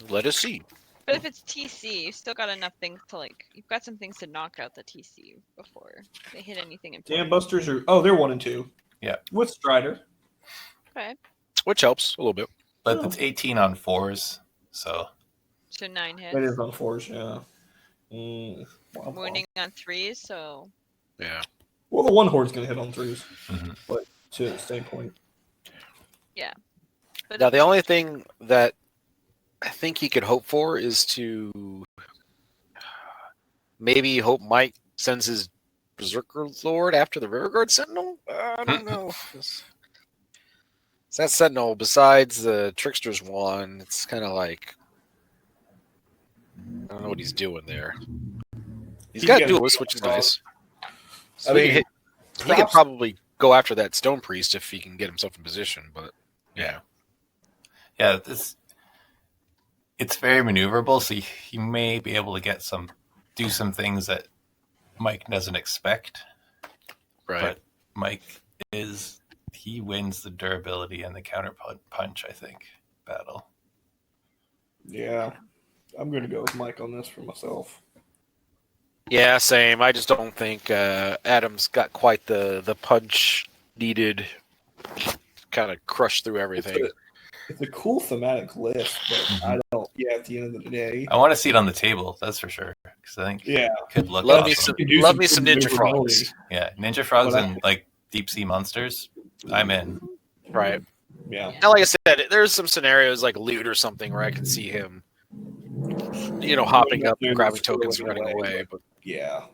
Let us see. But if it's TC, you've still got enough things to like. You've got some things to knock out the TC before they hit anything important. Dam Busters are they're 1-2. Yeah, With Strider. Okay. Which helps a little bit. but it's 18 on 4s, so So 9 hits. That is on 4s, yeah. Wow. Wounding on 3s, so Yeah. Well, the one horde's going to hit on 3s, Mhm. but to the same point. but Now, the only thing that I think he could hope for is to maybe hope Mike sends his Berserker Lord after the Rearguard Sentinel? I don't know. It's that Sentinel, besides the Trickster's one, it's kind of like, I don't know what he's doing there. He's got Duelist, which is nice. So he could probably go after that Stone Priest if he can get himself in position, but yeah. Yeah, it's very maneuverable, so he may be able to do some things that Mike doesn't expect. Right. But Mike he wins the durability and the counter punch, I think, battle. Yeah. I'm going to go with Mike on this for myself. Yeah, same. I just don't think Adam's got quite the punch needed, kind of crush through everything. It's a cool thematic list, but I don't. Yeah, at the end of the day, I want to see it on the table, that's for sure, because I think yeah, it could look Love awesome. me some Ninja Frogs. Yeah, Ninja Frogs and like deep sea monsters. I'm in. Right. Yeah. Now, like I said, there's some scenarios like loot or something where I can see him, hopping up and grabbing tokens and running away. But Yeah.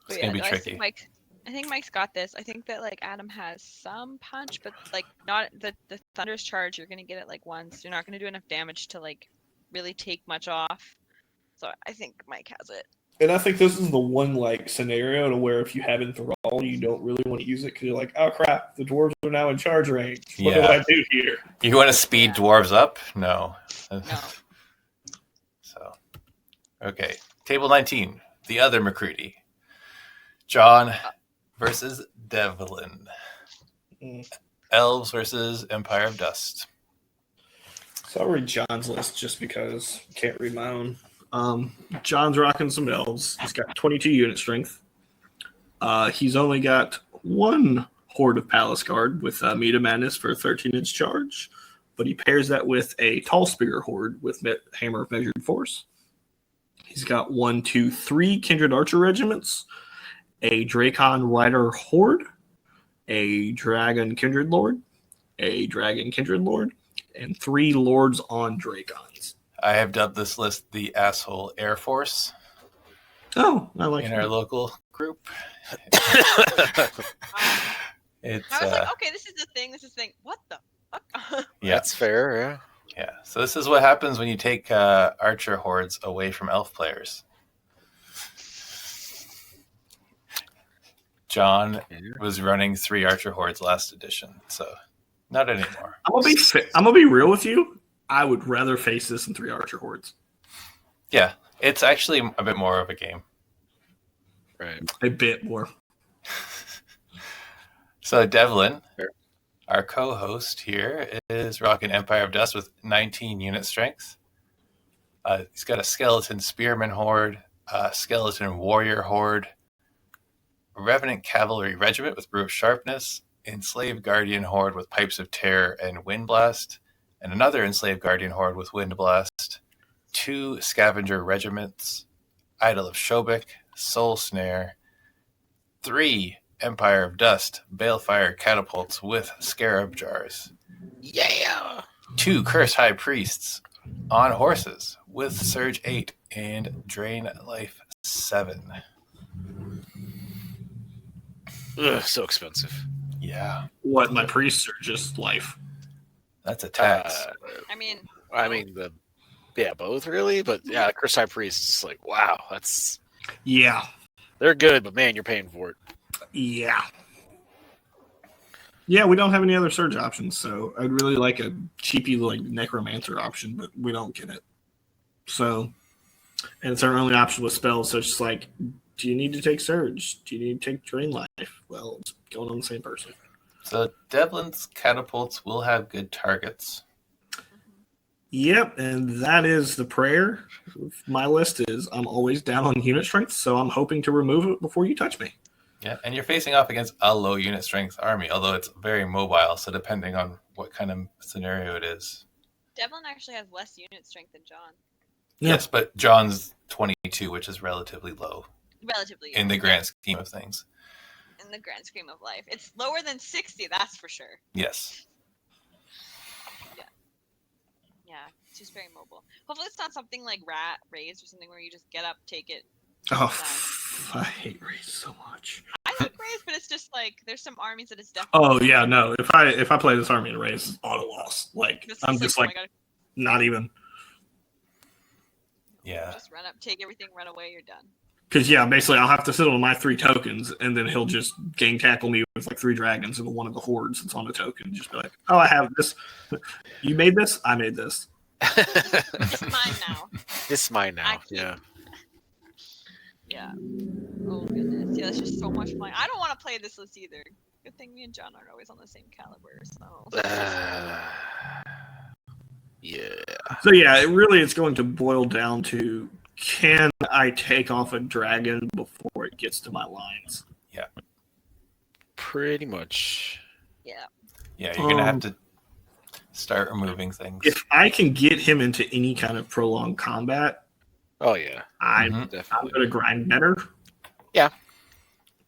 It's gonna be tricky. I think Mike's got this. I think that like Adam has some punch, but like not the Thunderous Charge. You're gonna get it like once. You're not gonna do enough damage to like really take much off. So I think Mike has it. And I think this is the one scenario to where if you have enthrall, you don't really want to use it because you're like, oh crap, the dwarves are now in charge range. What do I do here? You want to speed dwarves up? No. No. So, okay. Table 19. The other McCready. John versus Devlin. Elves versus Empire of Dust. So I'll read John's list just because I can't read my own. John's rocking some elves. He's got 22 unit strength. He's only got 1 Horde of Palace Guard with Meat Madness for a 13-inch charge, but he pairs that with a Tall Spear Horde with Hammer of Measured Force. He's got 1, 2, 3 Kindred Archer regiments a Dracon Rider Horde, a Dragon Kindred Lord, a Dragon Kindred Lord, and 3 Lords on Dracons. I have dubbed this list the Asshole Air Force Oh, I like in that. our local group. It's I was like, okay, this is the thing. This is the thing. What the fuck? yeah, That's fair, yeah. yeah. So this is what happens when you take archer hordes away from elf players. John was running 3 archer hordes last edition, so not anymore. I'm gonna be real with you. I would rather face this than 3 Archer Hordes. Yeah, it's actually a bit more of a game. Right. A bit more. So Devlin, Sure. our co-host here, is rocking Empire of Dust with 19 unit strength. He's got a skeleton spearman horde, a skeleton warrior horde, a revenant cavalry regiment with brew of sharpness, enslaved guardian horde with pipes of terror and wind blast, and another enslaved guardian horde with wind blast, 2 scavenger regiments, idol of Shobek, soul snare, 3 Empire of Dust balefire catapults with scarab jars, Yeah. 2 cursed high priests on horses with surge 8 and drain life 7. Ugh, so expensive. Yeah, What, my priests are just life. that's a tax. I mean, Both really, but yeah, Chris High Priest is like, wow, Yeah. they're good, but man, you're paying for it. Yeah. Yeah, we don't have any other surge options, so I'd really like a cheapy like necromancer option, but we don't get it. So, and it's our only option with spells, so it's just like, do you need to take surge? Do you need to take drain life? Well, it's going on the same person. So Devlin's catapults will have good targets. Yep, and that is the prayer. My list is I'm always down on unit strength, so I'm hoping to remove it before you touch me. Yeah, and you're facing off against a low unit strength army, although it's very mobile, so depending on what kind of scenario it is. Devlin actually has less unit strength than John. Yeah. Yes, but John's 22, which is relatively low Relatively. in the grand scheme of things. In the grand scheme of life. It's lower than 60, that's for sure. Yes. Yeah, it's just very mobile. Hopefully it's not something like rat raised or something where you just get up, take it. Oh, I hate Raise so much. I like raised, but it's just like there's some armies that it's definitely. Oh yeah, no. If I play this army in Raise, it's auto loss. Like It's I'm just oh like my God, not even. Yeah. just run up, take everything, run away, you're done. Because yeah, basically I'll have to sit on my 3 tokens, and then he'll just gang tackle me with like 3 dragons and one of the hordes that's on the token. Just be like, oh, I have this. You made this. I made this. It's mine now. It's mine now. Actually- Yeah. Yeah. Oh goodness. Yeah, that's just so much fun. I don't want to play this list either. Good thing me and John aren't always on the same caliber. So. Yeah. So yeah, it's going to boil down to, can I take off a dragon before it gets to my lines? Pretty much. Yeah. Yeah, you're going to have to start removing things. If I can get him into any kind of prolonged combat, Oh yeah. I'm Definitely. going to grind better.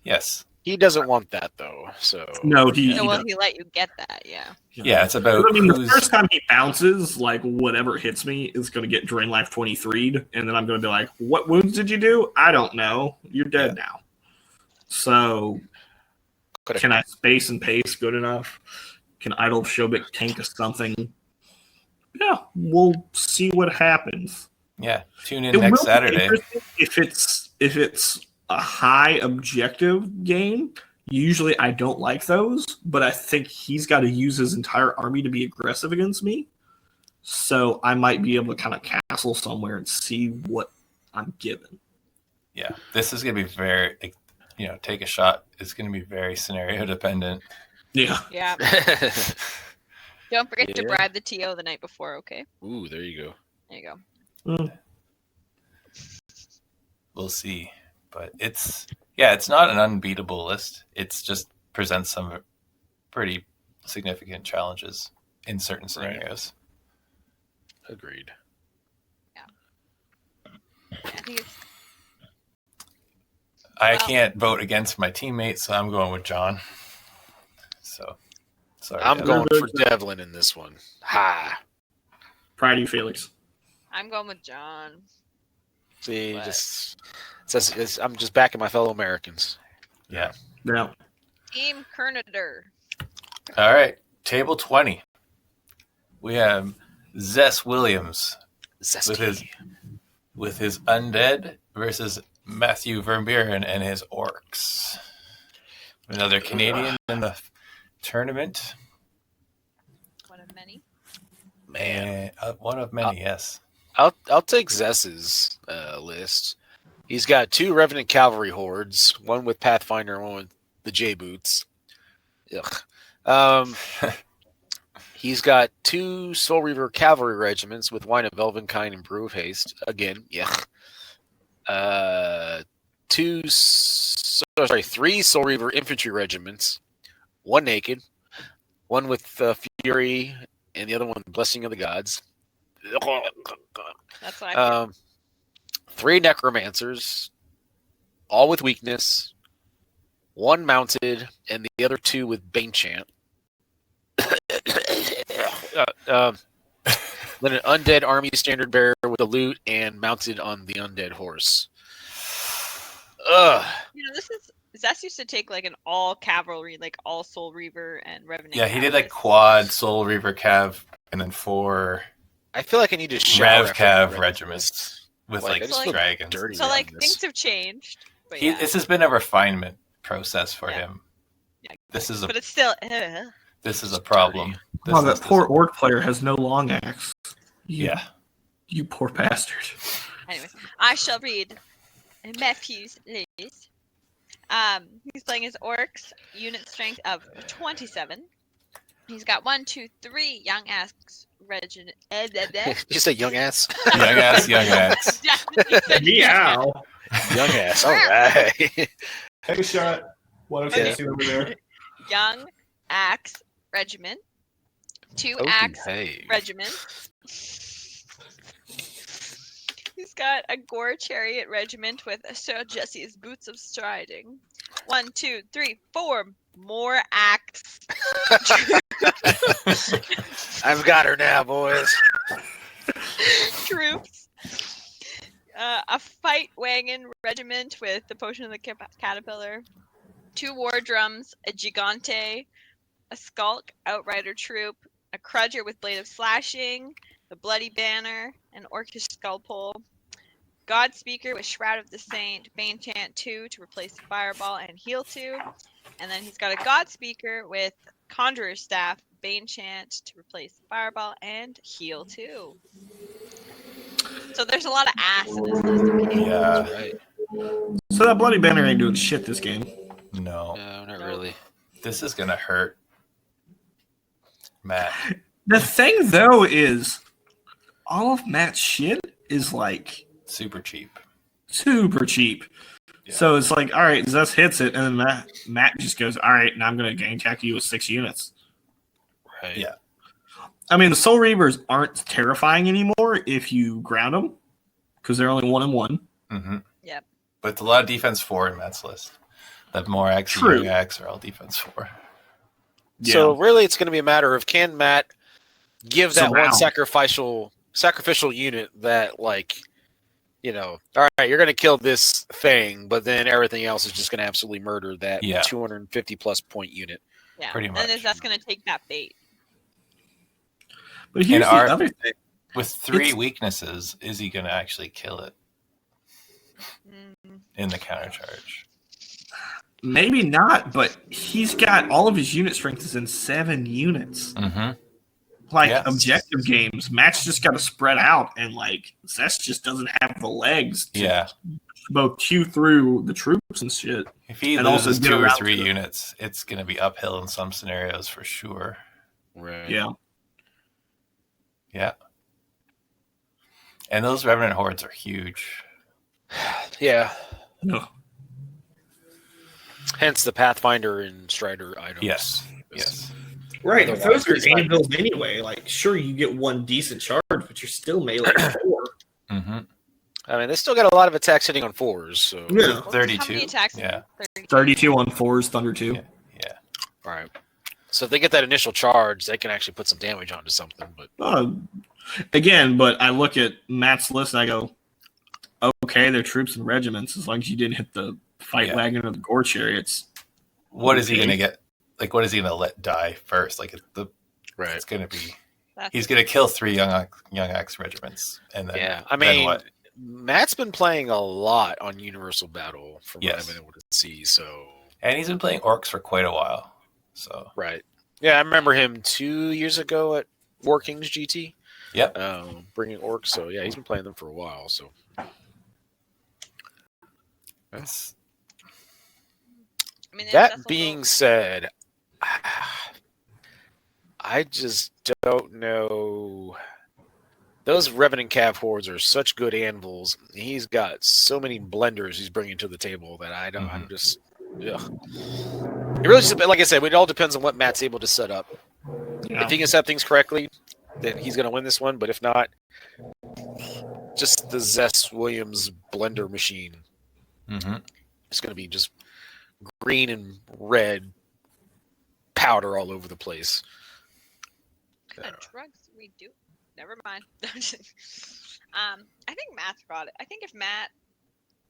Yes. He doesn't want that though. So No, he So will doesn't. he let you get that? Yeah. Yeah, it's about I mean, the who's... first time he bounces, like whatever hits me is going to get drain life 23'd, and then I'm going to be like, "What wounds did you do? I don't know. You're dead now." So, can I space and pace good enough? Can Idol of Shobik tank us something? Yeah, we'll see what happens. Yeah, tune It in next will be Saturday. interesting if it's a high objective game. Usually I don't like those, but I think he's got to use his entire army to be aggressive against me. So I might be able to kind of castle somewhere and see what I'm given. Yeah, this is going to be very, take a shot. It's going to be very scenario dependent. Yeah. Yeah. Don't forget to Yeah. bribe the TO the night before, okay? Ooh, there you go. There you go. We'll see. But it's not an unbeatable list. It's just presents some pretty significant challenges in certain scenarios. Agreed. I think it's I Well- can't vote against my teammate, so I'm going with John. So, sorry. I'm Devlin. going for Devlin in this one. Ha! Proud of you, Felix. I'm going with John. See, What? I'm just backing my fellow Americans. Yeah. Now, Team Kernader. All right. Table 20. We have Zess Williams Zesty. with his undead versus Matthew Vermeeren and his orcs. Another Canadian in the tournament. One of many. Man, And, one of many, yes. I'll take Zess's list. He's got 2 Revenant Cavalry hordes, one with Pathfinder and one with the J Boots. Ugh. He's got 2 Soul Reaver Cavalry regiments with Wine of Elvenkind and Brew of Haste. Again, yeah. 3 Soul Reaver Infantry regiments, 1 naked, 1 with Fury, and the other one Blessing of the Gods. That's what I feel. 3 Necromancers, all with weakness, 1 mounted, and the other 2 with Bane Chant. Then an undead army standard bearer with a loot and mounted on the undead horse. Ugh. This is Zest used to take like an all cavalry, like all Soul Reaver and Revenant. Yeah, he did like Cavalry. quad Soul Reaver Cav and then 4 I feel like I need to shower Rev after I Cav read regiments with Like, like, I just feel dragons. dirty. So like this. things have changed. But He, yeah. This has been a refinement process for Yeah. him. Yeah, This is a but it's still. this is a problem. This oh, that is- poor orc player has no long axe. Yeah. You poor bastard. Anyways, I shall read Matthew's list. He's playing his orcs, unit strength of 27. He's got 1, 2, 3 young ass regiment. Just a young ass. Young ass. Meow. Young ass. All right. Take a shot. What else Yeah. do you see over there? Young axe regiment. 2 axe Hey. regiment. He's got a gore chariot regiment with Sir Jesse's boots of striding. 1, 2, 3, 4 more axe I've got her now, boys. troops. A fight wagon regiment with the potion of the caterpillar. 2 war drums, a gigante, a skulk outrider troop, a crudger with blade of slashing, the bloody banner, an orcish skull pole, God Speaker with Shroud of the Saint, Bane Chant 2 to replace Fireball and Heal 2, and then he's got a God Speaker with Conjurer Staff, Bane Chant to replace Fireball and Heal 2. So there's a lot of ass in this list. Okay? Yeah. Right. So that bloody banner ain't doing shit this game. No. No, not really. This is gonna hurt. Matt. The thing though is, all of Matt's shit is like Super cheap. super cheap. Yeah. So it's like, all right, Zess hits it, and then Matt just goes, all right, now I'm going to gang attack you with 6 units. Right. Yeah. I mean, the Soul Reavers aren't terrifying anymore if you ground them, because they're only 1 and 1. Mm-hmm. Yep. But it's a lot of defense 4 in Matt's list. The Morax True. and Yogax are all defense 4. So really, it's going to be a matter of can Matt give that one Surround. sacrificial unit that, like, you know, all right, you're going to kill this thing, but then everything else is just going to absolutely murder that Yeah. 250 plus point unit. Yeah. Pretty And much. is that's going to take that bait. But here's And the our- other thing. With 3 It's- weaknesses, is he going to actually kill it Mm. in the countercharge? Maybe not, but he's got all of his unit strength is in 7 units. Mm-hmm. Like Yes. objective games, Matt's just got to spread out, and like Zest just doesn't have the legs to Yeah. both chew through the troops and shit. If he And also loses get 2 or around 3 to it. units, it's going to be uphill in some scenarios for sure. Right. Yeah. Yeah. And those Revenant Hordes are huge. Yeah. No. Hence the Pathfinder and Strider items. Yes. Yes. Right, Otherwise, those are it's like- anvils anyway. Like, sure, you get 1 decent charge, but you're still melee 4. Mm-hmm. I mean, they still got a lot of attacks hitting on 4s. So Yeah. 32. How many attacks? Yeah. 32 on 4s, Thunder 2. Yeah. Yeah. all right. So if they get that initial charge, they can actually put some damage onto something. But Again, but I look at Matt's list and I go, okay, they're troops and regiments. As long as you didn't hit the fight wagon or the gore chariots. What is he going to get? Like, what is he going to let die first? Like, it's going to be. He's going to kill 3 young axe regiments, and then I mean, then what? Matt's been playing a lot on Universal Battle from what I've been able to see. So, and he's been playing orcs for quite a while. So right, yeah, I remember him 2 years ago at War Kings GT. Yep, bringing orcs. So yeah, he's been playing them for a while. So that's. I mean, that being said, I just don't know. Those Revenant Cav hordes are such good anvils. He's got so many blenders he's bringing to the table that I don't. I'm just. Ugh. It really just, like I said, it all depends on what Matt's able to set up. Yeah. If he can set things correctly, then he's going to win this one. But if not, just the Zess Williams blender machine. It's going to be just green and red powder all over the place. What drugs we do? Never mind. I think Matt's got it. I think if Matt,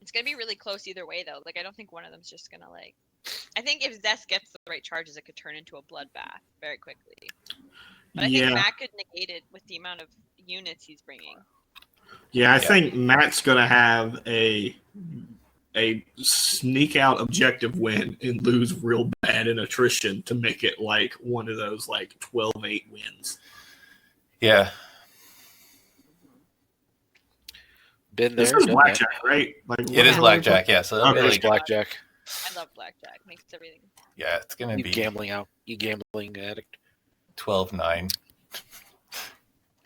it's gonna be really close either way though. Like I don't think one of them's just gonna like. I think if Zess gets the right charges, it could turn into a bloodbath very quickly. But I think Matt could negate it with the amount of units he's bringing. Yeah, I think Matt's gonna have a sneak out objective win and lose real bad in attrition to make it like one of those like 12-8 wins. Yeah. Been there. This is blackjack, right? Like it is blackjack, yeah. So it's blackjack. I love blackjack. Makes everything. Yeah, it's gonna be you gambling addict. 12-9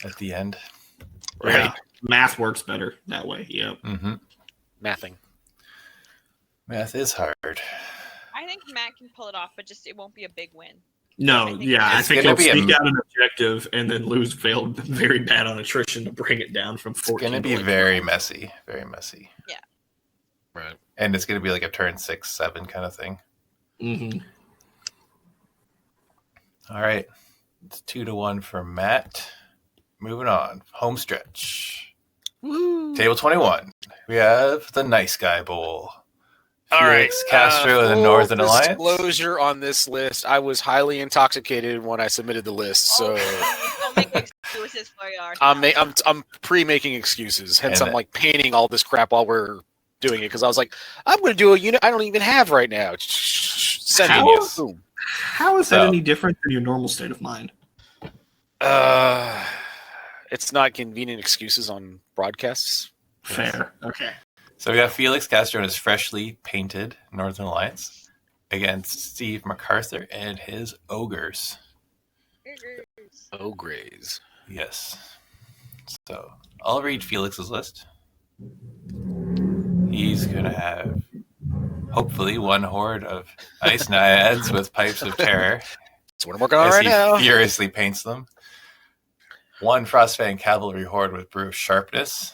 at the end. Right. Yeah. Math works better that way. Yep. Mathing. Math is hard. I think Matt can pull it off, but just it won't be a big win. No, I think he'll sneak out an objective and then lose very bad on attrition to bring it down from 14. It's going to be very messy. Very messy. Yeah. Right. And it's going to be like a turn 6-7 kind of thing. All right. It's 2-1 for Matt. Moving on. Home stretch. Woo. Table 21. We have the Nice Guy Bowl. All right, Castro and the Northern Alliance. Disclosure on this list: I was highly intoxicated when I submitted the list, so don't make excuses for your. I'm pre-making excuses. Hence, I'm like painting all this crap while we're doing it because I was like, I'm going to do a unit I don't even have right now. Send it. How is that any different than your normal state of mind? It's not convenient excuses on broadcasts. Fair. Okay. So we have Felix Castro and his freshly painted Northern Alliance against Steve MacArthur and his Ogres. Ogres. Yes. So I'll read Felix's list. He's going to have, hopefully, one horde of ice naiads with pipes of terror. That's what I'm working on right now. He furiously paints them. One Frostfang cavalry horde with brew of sharpness.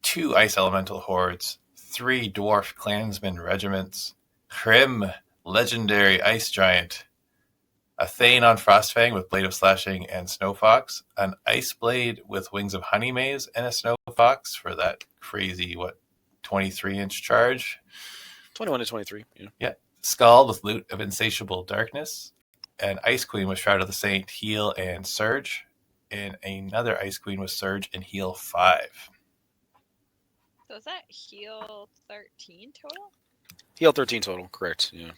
2 ice elemental hordes, 3 dwarf clansmen regiments, Hrim, legendary ice giant, a Thane on Frostfang with blade of slashing and Snowfox, an ice blade with wings of honey maze, and a Snowfox for that crazy 23-inch charge. 21 to 23. Yeah. Scald with loot of insatiable darkness, an Ice Queen with Shroud of the Saint, heal and surge, and another Ice Queen with surge and heal 5. So is that heal 13 total? Heal 13 total, correct. Yeah.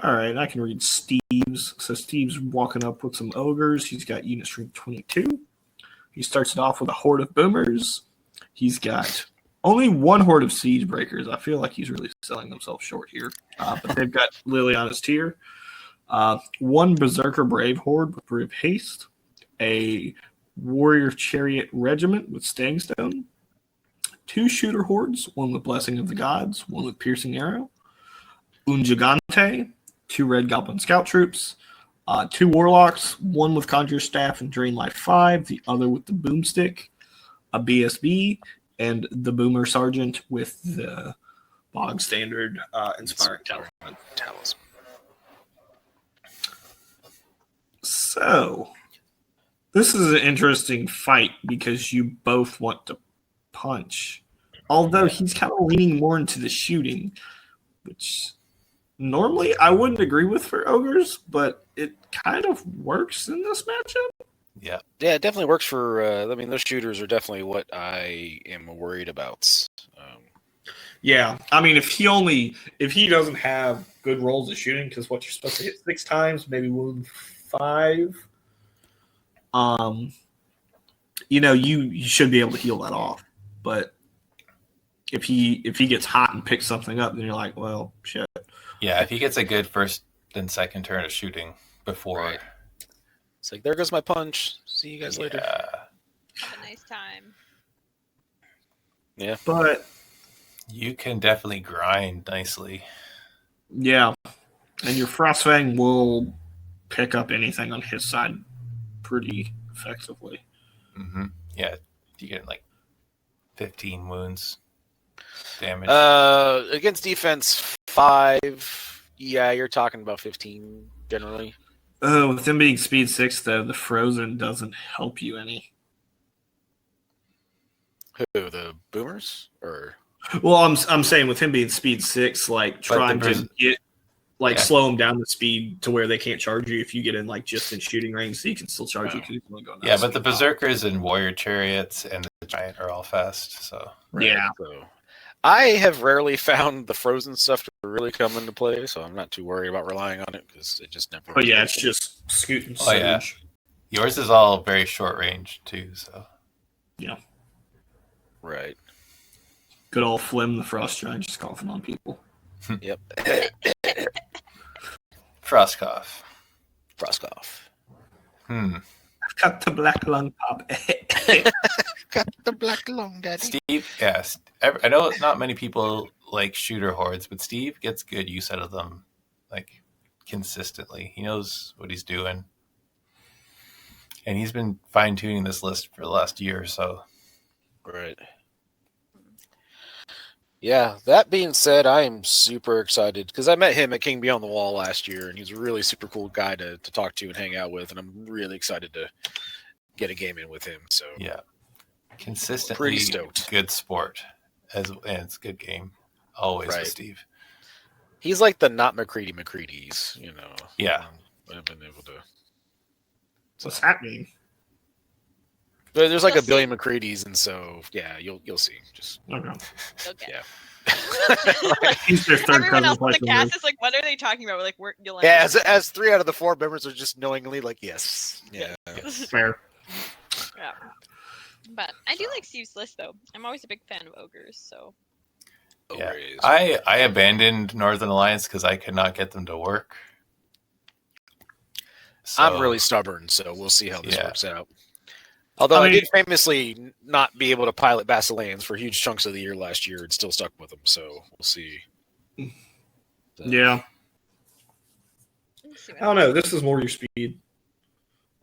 All right, I can read Steve's. So Steve's walking up with some ogres. He's got unit strength 22. He starts it off with a horde of boomers. He's got only one horde of siege breakers. I feel like he's really selling himself short here. But they've got Liliana's tier. One Berserker Brave horde with Brave Haste. A Warrior Chariot regiment with Staying Stone. 2 shooter hordes, one with Blessing of the Gods, one with Piercing Arrow. Un Gigante, 2 Red Goblin Scout Troops. 2 Warlocks, one with Conjure Staff and Drain Life 5, the other with the Boomstick. a BSB, and the Boomer Sergeant with the bog standard Inspiring Talisman. So, this is an interesting fight because you both want to punch. Although he's kind of leaning more into the shooting, which normally I wouldn't agree with for ogres, but it kind of works in this matchup. Yeah. Yeah, it definitely works for. Those shooters are definitely what I am worried about. Yeah, I mean, if he doesn't have good rolls at shooting, because what you're supposed to hit 6 times, maybe wound 5, you should be able to heal that off. But if he gets hot and picks something up, then you're like, well, shit. Yeah, if he gets a good first and second turn of shooting before. Right. It's like, there goes my punch. See you guys later. Have a nice time. Yeah. But you can definitely grind nicely. Yeah. And your Frostfang will pick up anything on his side pretty effectively. Mm-hmm. Yeah, you get like 15 wounds damage. Against defense 5, yeah, you're talking about 15 generally. With them being speed 6, though, the Frozen doesn't help you any. Who, the Boomers? Or Well, I'm saying with him being speed 6, like trying to get slow him down the speed to where they can't charge you if you get in just in shooting range, so you can still charge you because he's only going. Yeah, but the Berserkers and Warrior Chariots and the Giant are all fast, so yeah. So I have rarely found the Frozen stuff to really come into play, so I'm not too worried about relying on it because it just never. Oh yeah, it's just scoot and surge. Yeah. Yours is all very short range too, so yeah. Right. Good old Flim the Frost Giant just coughing on people. Yep. Frostcough. I've got the black lung pop. Got the black lung, Daddy. Steve, yes. I know not many people like shooter hordes, but Steve gets good use out of them, consistently. He knows what he's doing. And he's been fine-tuning this list for the last year or so. Right. Yeah, that being said, I am super excited because I met him at King Beyond the Wall last year, and he's a really super cool guy to talk to and hang out with, and I'm really excited to get a game in with him. So yeah, consistently pretty stoked. Good sport, and it's a good game always with Steve. He's like the not McCready's, Yeah, I've been able to. What's happening? There's like a billion McCready's, and so yeah, you'll see. Just okay. Yeah. He's their third Everyone else cousin in the cast is like, what are they talking about? We're like, yeah, as 3 out of the 4 members are just knowingly like, yes. Yeah. Fair. Yeah. But I do like Steve's list though. I'm always a big fan of ogres, so yeah. I abandoned Northern Alliance because I could not get them to work. So, I'm really stubborn, so we'll see how this works out. Although I did famously not be able to pilot Basileans for huge chunks of the year last year and still stuck with them, so we'll see. Yeah. I don't know. This is more your speed.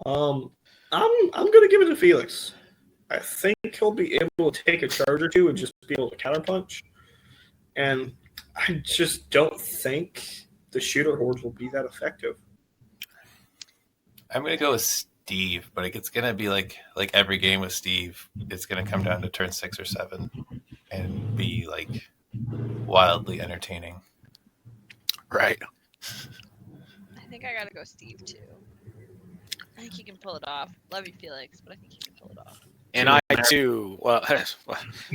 I'm gonna give it to Felix. I think he'll be able to take a charge or two and just be able to counterpunch. And I just don't think the shooter hordes will be that effective. I'm gonna go with Steve, but it's gonna be like every game with Steve. It's gonna come down to turn 6 or 7 and be wildly entertaining. Right. I think I gotta go Steve too. I think he can pull it off. Love you, Felix, but I think he can pull it off. And I too. Well, yeah,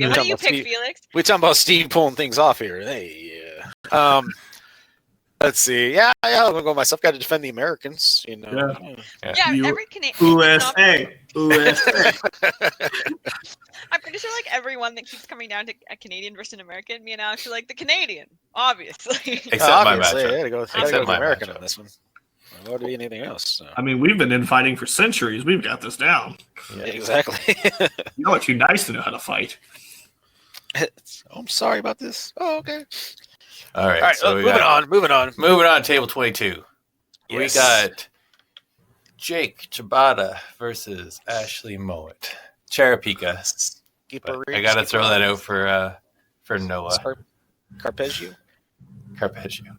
what do you pick, Felix? We're talking about Steve pulling things off here. Hey, yeah. Let's see. Yeah, I'm gonna go myself. Got to defend the Americans. Yeah, every Canadian. USA. I'm pretty sure everyone that keeps coming down to a Canadian versus an American, me and Alex are like the Canadian, obviously. Except my matchup. I gotta go with American on this one. It would be anything else. So. I mean, we've been infighting for centuries. We've got this down. Yeah, exactly. You know, too nice to know how to fight. I'm sorry about this. Oh, okay. All right. So moving on. Moving on. Table 22. Yes. We got Jake Chibata versus Ashley Mowat. Charapika. But I gotta throw that out for Noah. Carpeggio. Carpeggio.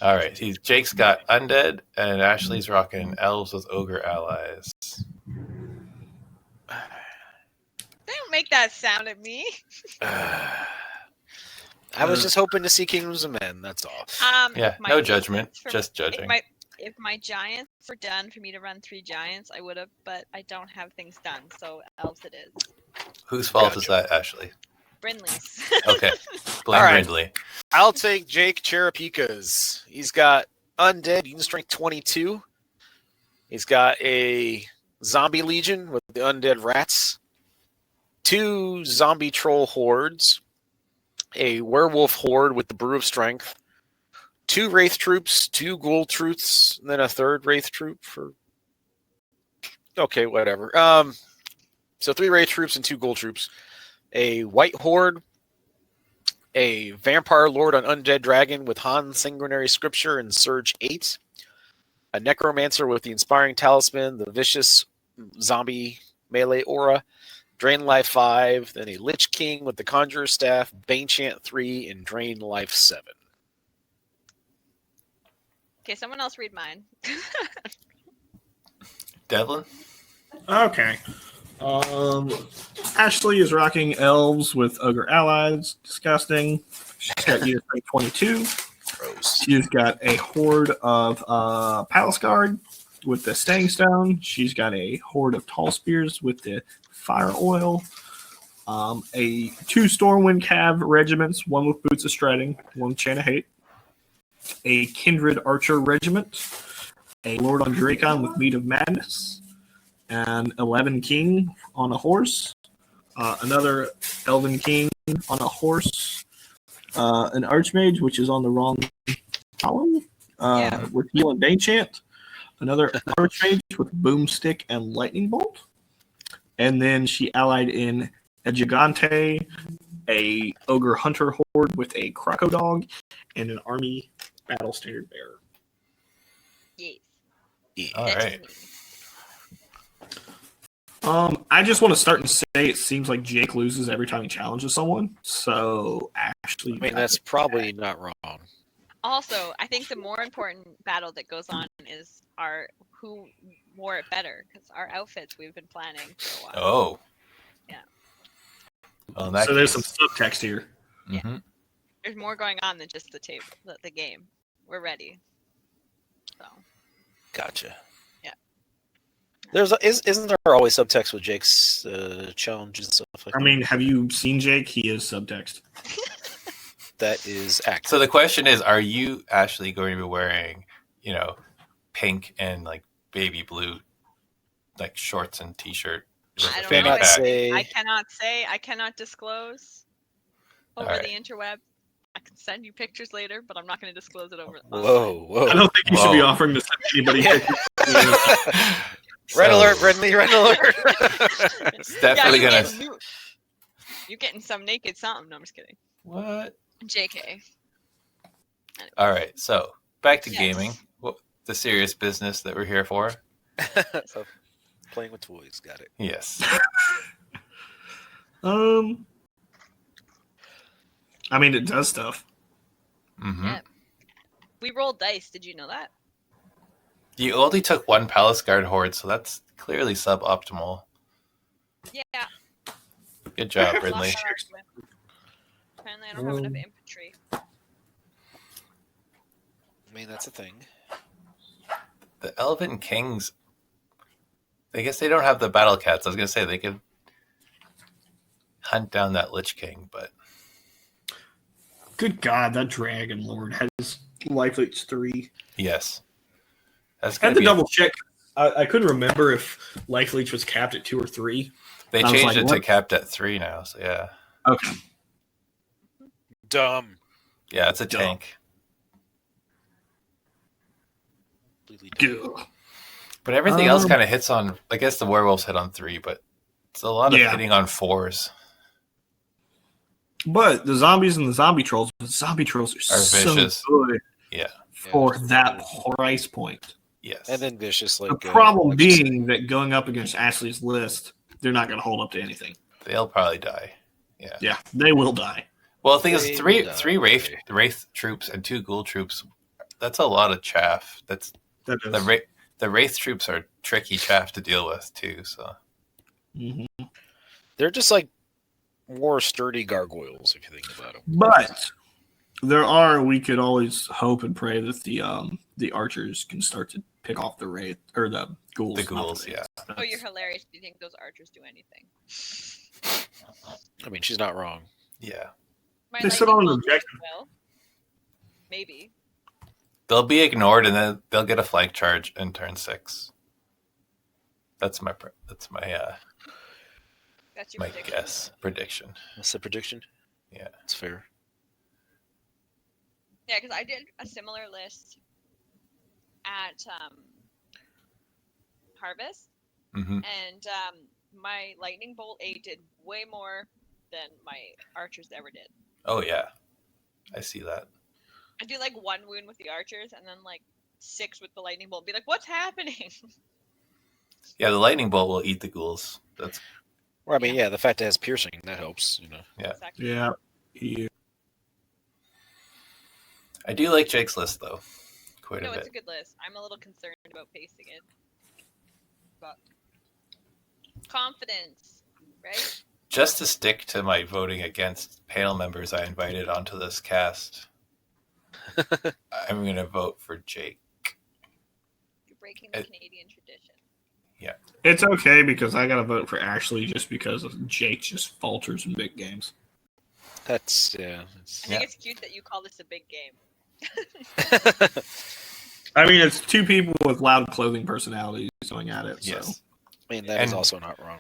All right, Jake's got undead, and Ashley's rocking elves with ogre allies. Don't make that sound at me. I was just hoping to see Kingdoms of Men. That's all. Yeah, no judgment, just judging. If my giants were done for me to run 3 giants, I would have, but I don't have things done, so elves it is. Whose fault is that, Ashley? Brindley's. Okay, blame Brindley. I'll take Jake Cherapika's. He's got undead, unit strength 22. He's got a zombie legion with the undead rats, 2 zombie troll hordes, a werewolf horde with the brew of strength, 2 wraith troops, 2 ghoul troops, and then a 3rd wraith troop for. Okay, whatever. So 3 wraith troops and 2 ghoul troops, a white horde, a vampire lord on undead dragon with Han sanguinary scripture and surge 8, a necromancer with the inspiring talisman, the vicious zombie melee aura, drain life 5, then a lich king with the conjurer staff, bane chant 3, and drain life 7. Okay, someone else read mine. Devlin? Okay. Ashley is rocking elves with ogre allies. Disgusting. She's got unit strength 22. Gross. She's got a horde of palace guard with the staying stone. She's got a horde of tall spears with the fire oil. A 2 Stormwind Cav regiments, one with boots of striding, one with chain of hate. A kindred archer regiment. A lord on Dracon with meat of madness. An 11 king on a horse. Another elven king on a horse. An archmage, which is on the wrong column, with heal and bane chant. Another archmage with boomstick and lightning bolt. And then she allied in a gigante, a ogre hunter horde with a crocodog, and an army battle standard bearer. Yes. All right. I just want to start and say it seems like Jake loses every time he challenges someone. So Ashley, I mean, that's probably not wrong. Also, I think the more important battle that goes on is who wore it better, because our outfits we've been planning for a while. Oh. Yeah. Well, so there's some subtext here. Mm-hmm. There's more going on than just the table, the game. We're ready. So. Gotcha. Yeah. Isn't there always subtext with Jake's challenges and stuff like that? I mean, have you seen Jake? He is subtext. That is accurate. So the question is, are you actually going to be wearing, pink and like baby blue, like shorts and t-shirt? I don't know. I cannot disclose over right. the interweb. I can send you pictures later, but I'm not going to disclose it over. Whoa! I don't think you should be offering to send anybody pictures. Red alert, Brindley! Red alert! It's definitely gonna. You're getting some naked something. No, I'm just kidding. What? JK. Anyway. All right, so back to gaming. The serious business that we're here for. So, playing with toys, got it. Yes. I mean, it does stuff. Mm-hmm. Yeah. We rolled dice. Did you know that? You only took 1 Palace Guard horde, so that's clearly suboptimal. Yeah. Good job, Brindley. Apparently, I don't have enough infantry. I mean, that's a thing. The Elven Kings, I guess they don't have the battle cats. I was going to say they could hunt down that Lich King, but... Good God, that Dragon Lord has life leech 3. Yes. That's I had to double check. I couldn't remember if life leech was capped at 2 or 3. They changed it to capped at 3 now, so yeah. Okay. Dumb. Yeah, it's a tank. But everything else kind of hits on... I guess the werewolves hit on 3, but it's a lot of hitting on 4s. But the zombies and the zombie trolls are so vicious. Good Yeah. for that price point. Yes. And then vicious. The problem being that going up against Ashley's list, they're not going to hold up to anything. They'll probably die. Yeah. Yeah, they will die. Well, the thing is, They three will three wraith troops and 2 ghoul troops. That's a lot of chaff. That's That the is. the wraith troops are tricky chaff to deal with too. So Mm-hmm. They're just like more sturdy gargoyles if you think about them. But we could always hope and pray that the archers can start to pick off the wraith or the ghouls. the ghouls, wraiths. yeah. Oh, you're hilarious. Do you think those archers do anything? I mean, she's not wrong. Yeah. My They sit lightning on an bolt objective. will. Maybe. They'll be ignored, and then they'll get a flank charge in turn 6. That's my That's your my prediction. guess prediction. That's the prediction. Yeah, That's fair. Yeah, because I did a similar list at Harvest, hmm and my lightning bolt 8 did way more than my archers ever did. Oh yeah, I see that. I do like 1 wound with the archers, and then like 6 with the lightning bolt. Be like, what's happening? Yeah, the lightning bolt will eat the ghouls. That's Well, I mean, yeah, the fact that it has piercing, that helps, you know. Yeah. Exactly. Yeah. Yeah. I do like Jake's list though, quite No, a it's bit. a good list. I'm a little concerned about pacing it, but confidence, right? Just to stick to my voting against panel members I invited onto this cast, I'm going to vote for Jake. You're breaking the It- Canadian tradition. It's okay because I gotta vote for Ashley just because Jake just falters in big games. That's, yeah. I think it's cute that you call this a big game. I mean, it's 2 people with loud clothing personalities going at it. So. Yes. I mean, that is And- also not wrong.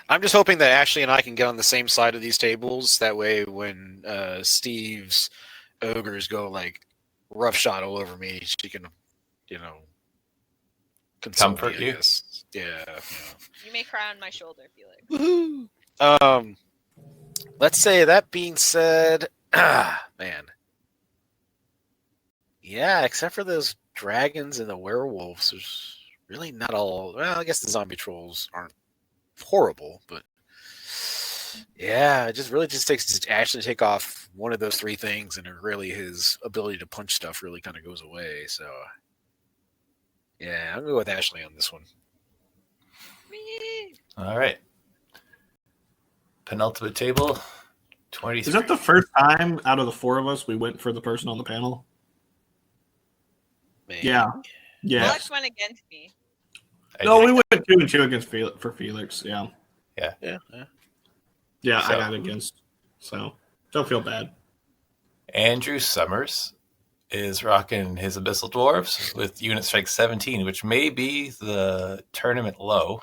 I'm just hoping that Ashley and I can get on the same side of these tables. That way, when Steve's ogres go like roughshod all over me, she can, you know, console Comfort me, I you? guess. Yeah. You may cry on my shoulder, Felix. Woohoo! Let's say that being said, man. Yeah, except for those dragons and the werewolves, there's really not all. Well, I guess the zombie trolls aren't horrible, but yeah, it just really just takes Ashley to take off one of those 3 things, and it really his ability to punch stuff really kind of goes away. So, yeah, I'm going to go with Ashley on this one. Whee! All right. Penultimate table, 23. Is that the first time out of the 4 of us we went for the person on the panel? Man. Yeah. Yeah. Alex went against me. No, we went 2 and 2 against for Felix. Yeah. Yeah. Yeah, So- I got against. So don't feel bad. Andrew Summers is rocking his Abyssal Dwarves with unit strength 17, which may be the tournament low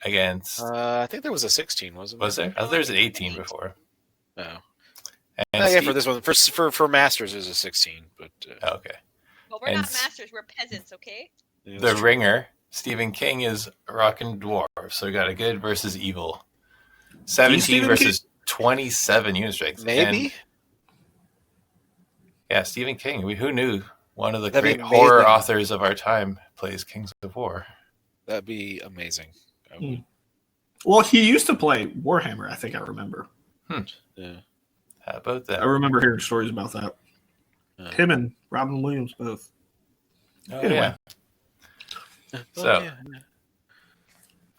against. I think there was a 16, wasn't there? Was there? I thought there was an 18 before. No. And Yeah, Steve- for this one, for Masters is a 16, but okay. Well, we're And not masters. We're peasants, okay? yeah, The that's true. ringer, Stephen King, is rocking dwarves. So we got a good versus evil. 17 Stephen versus 27 unit strength. Maybe. And, yeah, Stephen King. Who knew one of the That'd be great horror amazing. authors of our time plays Kings of War? That'd be amazing. I would- Well, he used to play Warhammer. I think I remember. Yeah. How about I that? remember hearing stories about that. Yeah. Him and Robin Williams both. Oh, Anyway. yeah. Oh, So- yeah.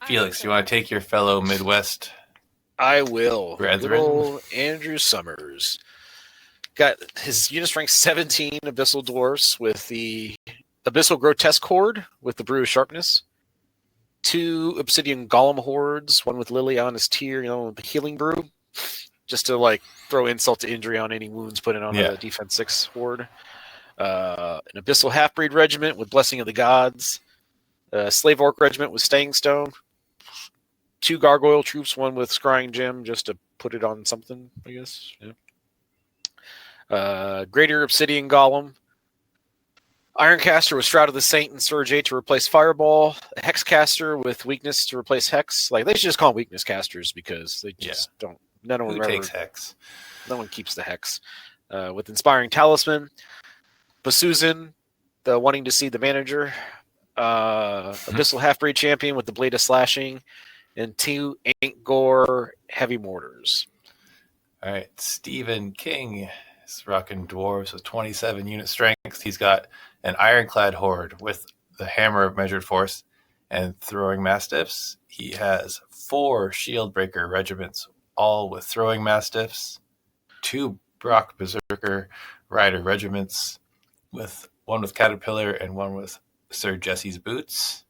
Felix, you want to take your fellow Midwest? I will. Brethren. Little Andrew Summers got his unit strength 17 Abyssal Dwarfs with the Abyssal Grotesque Horde with the Brew of Sharpness. 2 Obsidian Golem Hordes, one with Lily on his tier, with the Healing Brew, just to like throw insult to injury on any wounds put in on Yeah. a Defense 6 Horde. An Abyssal Half-Breed Regiment with Blessing of the Gods. A Slave Orc Regiment with Staying Stone. 2 Gargoyle Troops, one with Scrying Gem, just to put it on something, I guess. Yeah. Greater Obsidian Golem. Ironcaster with Shroud of the Saint and Surge 8 to replace Fireball. A Hexcaster with Weakness to replace Hex. Like, they should just call them Weakness Casters because they just don't. None of Who them takes ever. Hex? No one keeps the Hex. With Inspiring Talisman. Basuzin, the Wanting to See the Manager. Abyssal Half-Breed Champion with the Blade of Slashing, and 2 Ink-Gore Heavy Mortars. All right, Stephen King is rocking dwarves with 27 unit strength. He's got an Ironclad Horde with the Hammer of Measured Force and Throwing Mastiffs. He has 4 Shieldbreaker regiments, all with Throwing Mastiffs, 2 Brock Berserker Rider regiments, with one with Caterpillar and one with Sir Jesse's Boots,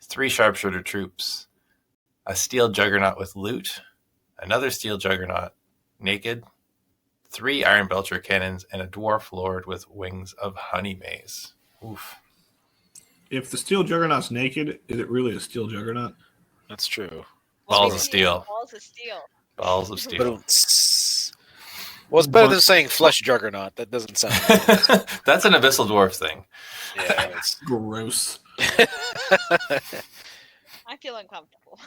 3 Sharpshooter troops, a Steel Juggernaut with loot, another Steel Juggernaut naked, 3 Iron Belcher cannons, and a Dwarf Lord with Wings of Honey Maze. Oof. If the Steel Juggernaut's naked, is it really a Steel Juggernaut? That's true. Balls of steel. Balls of steel. Balls of steel. Well, it's better than saying Flesh Juggernaut. That doesn't sound good. That's an Abyssal Dwarf thing. Yeah, it's Gross. I feel uncomfortable.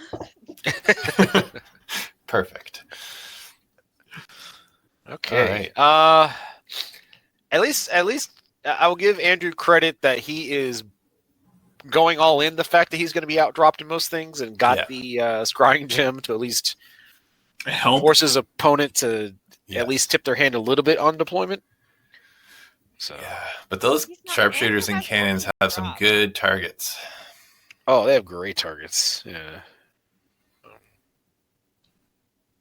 Perfect. okay. At least I will give Andrew credit that he is going all in the fact that he's going to be outdropped in most things and got the scrying gem to at least Help. force his opponent to at least tip their hand a little bit on deployment. So Yeah, but those sharpshooters and cannons have some good targets. Oh, they have great targets. Yeah.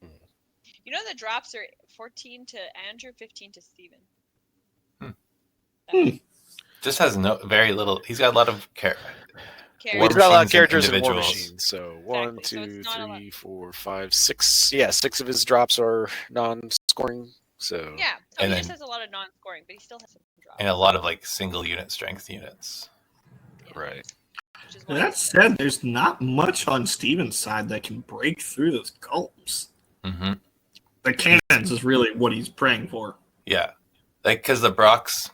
You know the drops are 14 to Andrew, 15 to Steven. Just has very little. He's got a lot of Characters. He's got a lot of characters in War individuals. Machine. So Exactly. 1, So 2, it's not a lot. 3, 4, 5, 6. Yeah, 6 of his drops are non-scoring. So Yeah, so And he then- just has a lot of non-scoring, but he still has some drops. And a lot of like single unit strength units. right. Which is why That said, there's not much on Steven's side that can break through those golems. Mm-hmm. The cannons is really what he's praying for. Yeah, like because the Brocks.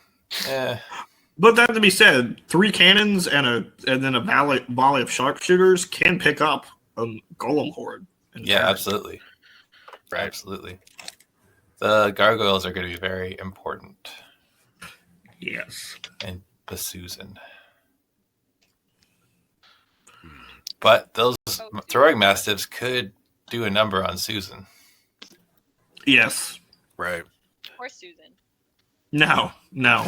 But that to be said, 3 cannons and then a volley of sharpshooters can pick up a golem horde. Yeah, absolutely. Right. Absolutely. The gargoyles are going to be very important. Yes. And Basusan. But those throwing mastiffs could do a number on Susan. Yes. Right. Or Susan. No,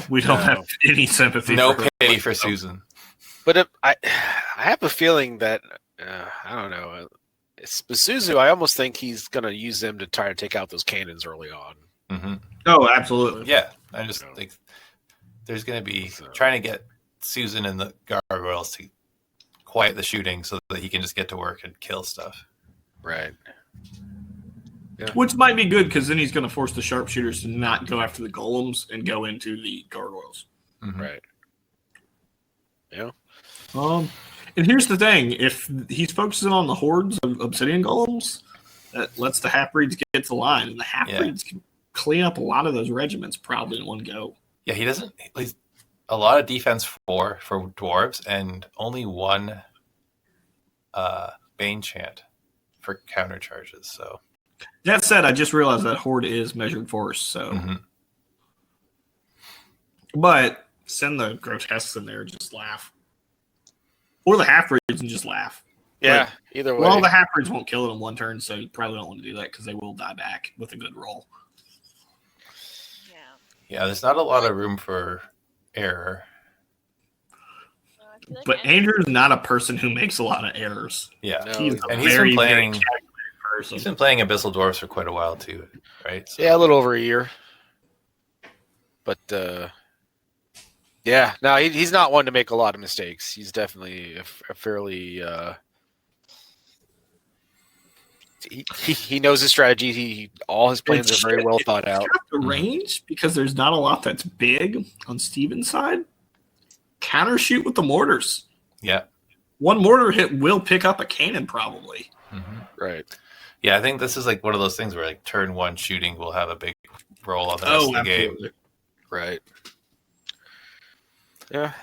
we don't have any sympathy. No for her. pity for Susan. But I have a feeling that I don't know. Suzu, I almost think he's going to use them to try to take out those cannons early on. Mm-hmm. Oh, absolutely. Yeah, I just think there's going to be trying to get Susan and the gargoyles to quiet the shooting so that he can just get to work and kill stuff. Right. Yeah. Which might be good because then he's going to force the sharpshooters to not go after the golems and go into the gargoyles. Mm-hmm. Right. Yeah. And here's the thing: if he's focusing on the hordes of obsidian golems, that lets the half-breeds get to the line, and the half-breeds can clean up a lot of those regiments probably in one go. Yeah, he doesn't. He's a lot of defense for dwarves and only 1 Bane chant for counter charges. So That said, I just realized that horde is measured force. So, but send the grotesques in there, and just laugh, or the half-breeds and just laugh. Yeah. Either way. Well, the half-breeds won't kill it in 1 turn, so you probably don't want to do that because they will die back with a good roll. yeah, there's not a lot of room for error. I feel like But Andrew's not a person who makes a lot of errors. Yeah, No, He's a and he's very, been very playing. calculated person. He's been playing Abyssal Dwarfs for quite a while too, right? So, yeah, a little over a year. But yeah, no, he's not one to make a lot of mistakes. He's definitely a fairly. He knows his strategy. All his plans are very well thought out. The range, because there's not a lot that's big on Steven's side. Counter shoot with the mortars. Yeah. 1 mortar hit will pick up a cannon probably. Mm-hmm. Right. Yeah, I think this is like one of those things where like turn 1 shooting will have a big role on the rest of the game. Right. Yeah.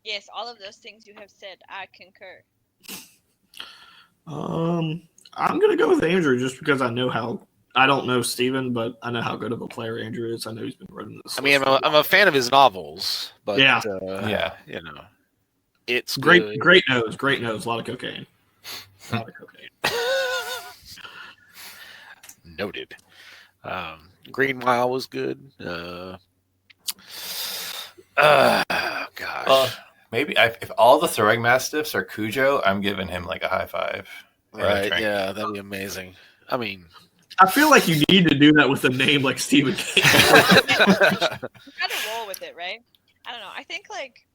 Yes, all of those things you have said, I concur. I'm gonna go with Andrew just because I don't know Steven, but I know how good of a player Andrew is. I know he's been running this. I mean, I'm a fan of his novels, but Yeah. you know. It's Great, good. great nose, great nose. A lot of cocaine. A lot of cocaine. Noted. Green Mile was good. Gosh. Well, maybe if all the throwing mastiffs are Cujo, I'm giving him like a high five. and a Right, drink. yeah, that'd be amazing. I mean, I feel like you need to do that with a name like Stephen King. You gotta roll with it, right? I don't know. I think like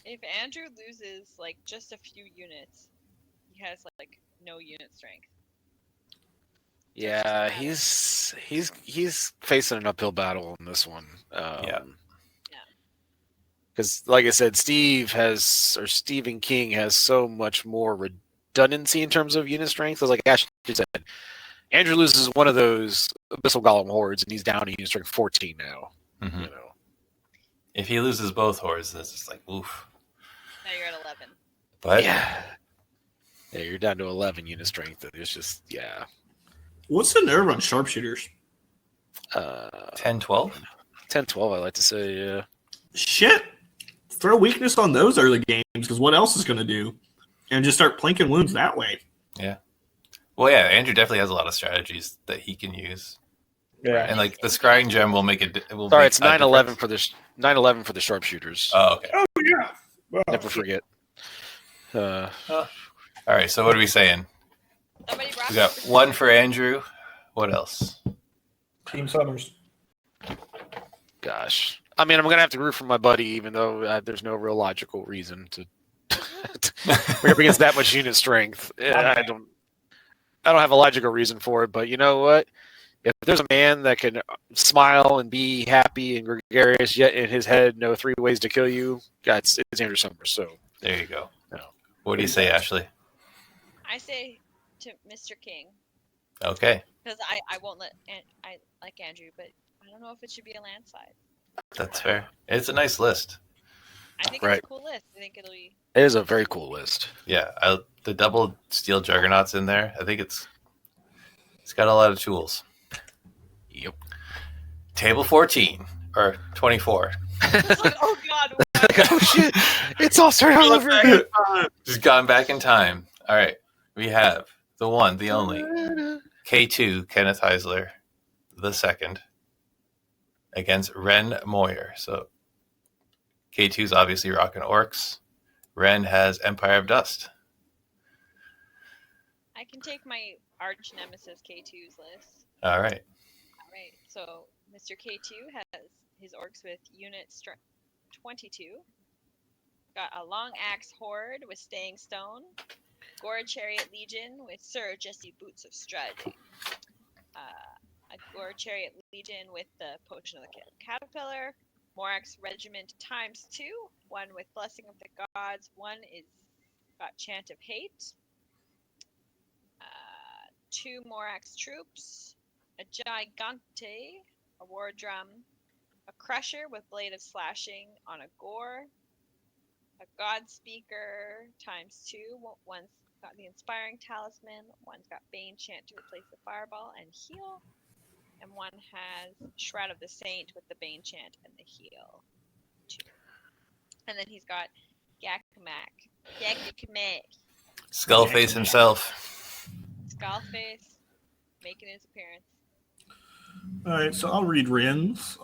if Andrew loses like just a few units, he has like no unit strength. yeah, he's facing an uphill battle in this one. Yeah. Because, like I said, Stephen King has so much more redundancy in terms of unit strength. Like Ashley said, Andrew loses one of those Abyssal Golem hordes, and he's down to unit strength 14 now. Mhm. You know, If he loses both hordes, it's just like oof. Now you're at 11. But yeah, you're down to 11 unit strength. It's just What's the nerve on sharpshooters? 10, 12? 10, 12. I like to say, yeah. Shit. Throw weakness on those early games because what else is going to do? And just start plinking wounds that way. Yeah. Well, yeah, Andrew definitely has a lot of strategies that he can use. Yeah. And like the scrying gem will make it. Sorry, it's 9/11 for the 9/11 for the sharpshooters. Oh, okay. Oh, yeah. Well, Never forget. All right. So what are we saying? Somebody brought We got one for Andrew. What else? Team Summers. Gosh, I mean, I'm gonna have to root for my buddy, even though there's no real logical reason to. We're up against that much unit strength. I don't have a logical reason for it, but you know what? If there's a man that can smile and be happy and gregarious, yet in his head know 3 ways to kill you, it's Andrew Summers. So There you go. No. What do you say, Ashley? I say to Mr. King Okay, because I won't let I like Andrew, but I don't know if it should be a landslide. that's fair. It's a nice list. I think Right. it's a cool list. I think it'll be. it is a very cool list. Yeah, the double steel juggernauts in there. I think it's got a lot of tools. Yep. Table 14 or 24. Oh God! Oh shit! It's all starting all over again. Just gone back in time. All right, we have the one, the only K2 Kenneth Heisler, the second, against Ren Moyer. So K2's obviously rocking orcs. Ren has Empire of Dust. I can take my arch nemesis K2's list. All right. All right. So Mr. K2 has his orcs with unit strength 22. Got a long axe horde with staying stone. Gore Chariot Legion with Sir Jesse Boots of Strud. A Gore Chariot Legion with the Potion of the Caterpillar. Morax Regiment times 2. One with Blessing of the Gods. One is got Chant of Hate. 2 Morax troops. A Gigante, a War Drum. A Crusher with Blade of Slashing on a Gore. A God Speaker times 2. One's got the Inspiring Talisman. One's got Bane Chant to replace the Fireball and heal. And one has Shroud of the Saint with the Bane Chant and the heal. 2. And then he's got Gagmac. Skullface himself. Skullface making his appearance. All right, so I'll read Ren's.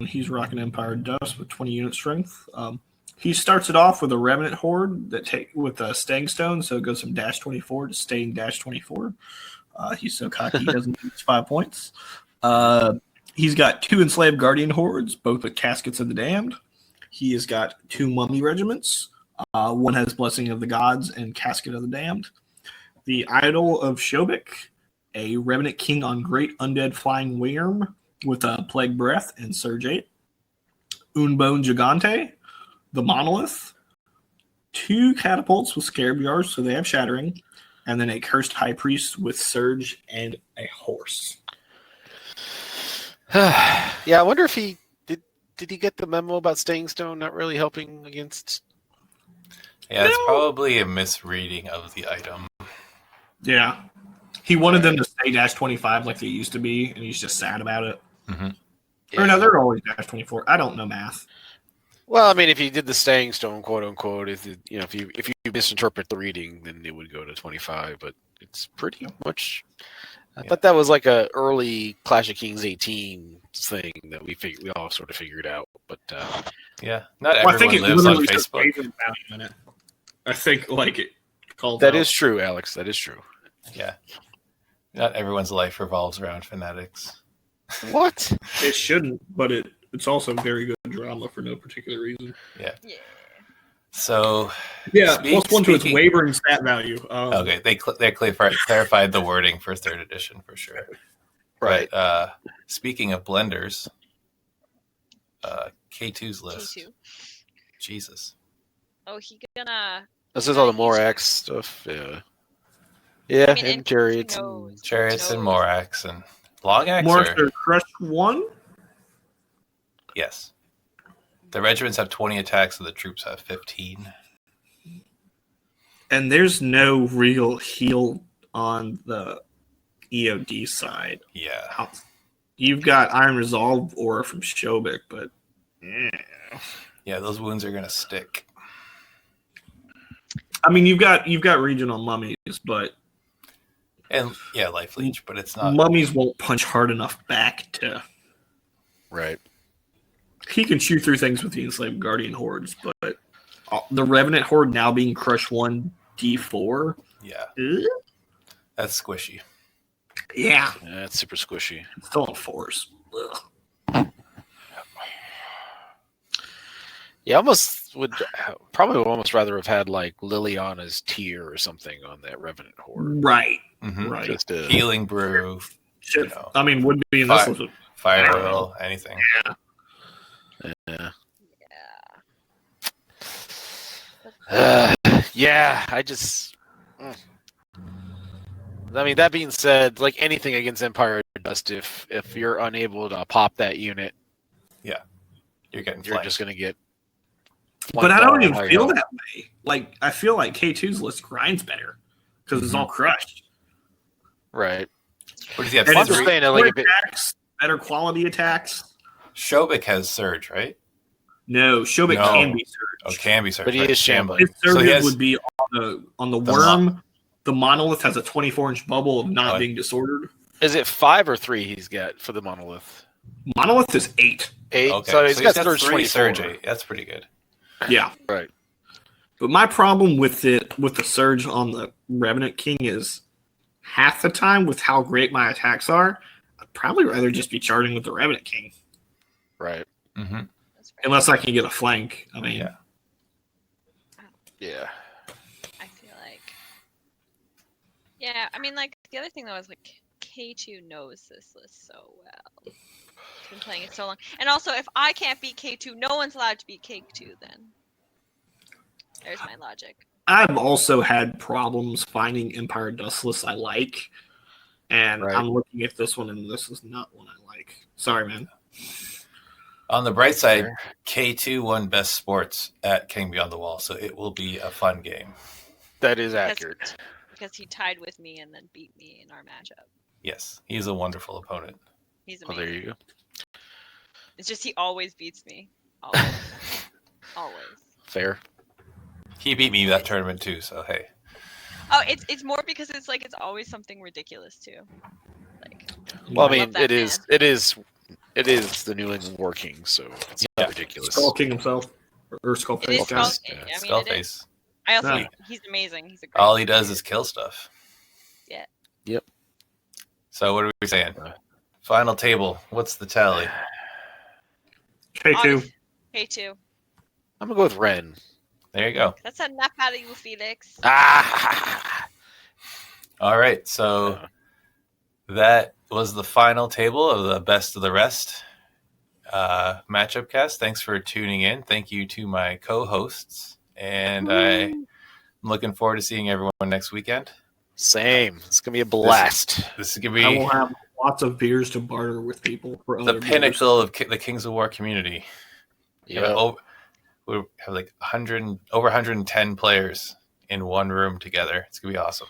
He's rocking Empire Dust with 20 unit strength. He starts it off with a Remnant Horde with a Staying Stone, so it goes from dash 24 to staying dash 24. He's so cocky he doesn't use 5 points. He's got 2 Enslaved Guardian Hordes, both with Caskets of the Damned. He has got 2 Mummy Regiments. One has Blessing of the Gods and Casket of the Damned. The Idol of Shobik, a Revenant King on Great Undead Flying Worm with a Plague Breath and Surge 8. Unbone Gigante, the Monolith. 2 Catapults with Scarab Jars, so they have Shattering. And then a Cursed High Priest with Surge and a Horse. Yeah, I wonder if he did he get the memo about Staying Stone not really helping against. Yeah, it's probably a misreading of the item. Yeah. He wanted them to stay dash 25 like they used to be, and he's just sad about it. Mm-hmm. Yeah. Or no, they're always dash 24. I don't know math. Well, I mean, if you did the staying stone, quote unquote, if you misinterpret the reading, then it would go to 25. But it's pretty much. I thought that was like a early Clash of Kings 18 thing that we all sort of figured out. But Yeah, not Well, I think everyone it lives on literally says Facebook. wager value in it. I think like it calls that out. is true, Alex. That is true. Yeah, not everyone's life revolves around fanatics. What? It shouldn't, but it's also very good drama for no particular reason. Yeah. Yeah. So Yeah, +1 to its speaking- wavering stat value. okay, they clarified the wording for third edition for sure. Right. But, speaking of blenders, K2's list. K2. Jesus. Oh, he gonna. This is all the Morax stuff. Yeah. Yeah, I mean, and K2 chariots. knows. Chariots and knows. Morax and long axe. More for Crush 1? Yes. The regiments have 20 attacks and the troops have 15. And there's no real heal on the EOD side. Yeah. You've got Iron Resolve aura from Shobik, but Yeah, those wounds are gonna stick. I mean you've got regional mummies, but And yeah, life leech, but it's not. mummies won't punch hard enough back to. Right. He can shoot through things with the enslaved guardian hordes, but the Revenant horde now being Crush 1 D4. Yeah, eh? that's squishy. Yeah, Yeah, it's super squishy. it's still on force. Ugh. Yeah, almost would rather have had like Liliana's Tear or something on that Revenant horde. Right, Mhm. right. Just to, Healing brew, Shit. know. I mean, would be in Fire. this list. fire oil, anything. yeah. Yeah. Yeah, I just. I mean, that being said, like anything against Empire Dust, if you're unable to pop that unit, You're getting you're flanked. just going to get. But I don't even flanked feel out. that way. Like, I feel like K2's list grinds better because it's all crushed. Right. What does he have? And I'm it's just Three? saying that, like, if it, attacks, better quality attacks. Shobik has surge, right? No, Shobik No. can be Oh, surged. can be surge. But he right? is shambling. His So he surges has- would be on the The worm. The monolith has a 24-inch bubble of not Oh. being disordered. is it 5 or 3 he's got for the monolith? Monolith is 8. 8. Okay, So he's got surge 3 24. surge 8. That's pretty good. Yeah. Right. But my problem with the surge on the Revenant King is half the time with how great my attacks are, I'd probably rather just be charging with the Revenant King. Right. Mm-hmm. That's right. Unless I can get a flank. I mean, Yeah. Yeah. I feel like. Yeah, I mean, like the other thing though is like K2 knows this list so well. He's been playing it so long, and also if I can't beat K2, no one's allowed to beat K2. Then there's my logic. I've also had problems finding Empire Dust lists I like. And Right. I'm looking at this one, and this is not one I like. Sorry, man. On the bright side, Fair. K2 won Best Sports at King Beyond the Wall, so it will be a fun game. That is accurate. Because he tied with me and then beat me in our matchup. Yes, he's a wonderful opponent. He's Oh, amazing. there you go. It's just he always beats me. Always. Always. Fair. He beat me that tournament too, so hey. Oh, it's more because it's like it's always something ridiculous too. Like Well, I I mean, love that it is the New England War King, so it's Yeah. not ridiculous. Skull King himself. Or Skull it is Face. Skull guys. King. Yeah. I mean, it is. Skullface. I also Yeah. he's amazing. He's a great. All he does is kill stuff. Yeah. Yep. So what are we saying? Final table. What's the tally? K2. K2. I'm gonna go with Ren. There you go. That's enough out of you, Felix. Ah. All right, so that was the final table of the best of the rest matchup cast. Thanks for tuning in. Thank you to my co-hosts, and I'm looking forward to seeing everyone next weekend. Same. It's gonna be a blast. This is gonna I be will have lots of beers to barter with people for the other beers. pinnacle of the Kings of War community. Yeah. We have like over 110 players in one room together. It's gonna be awesome.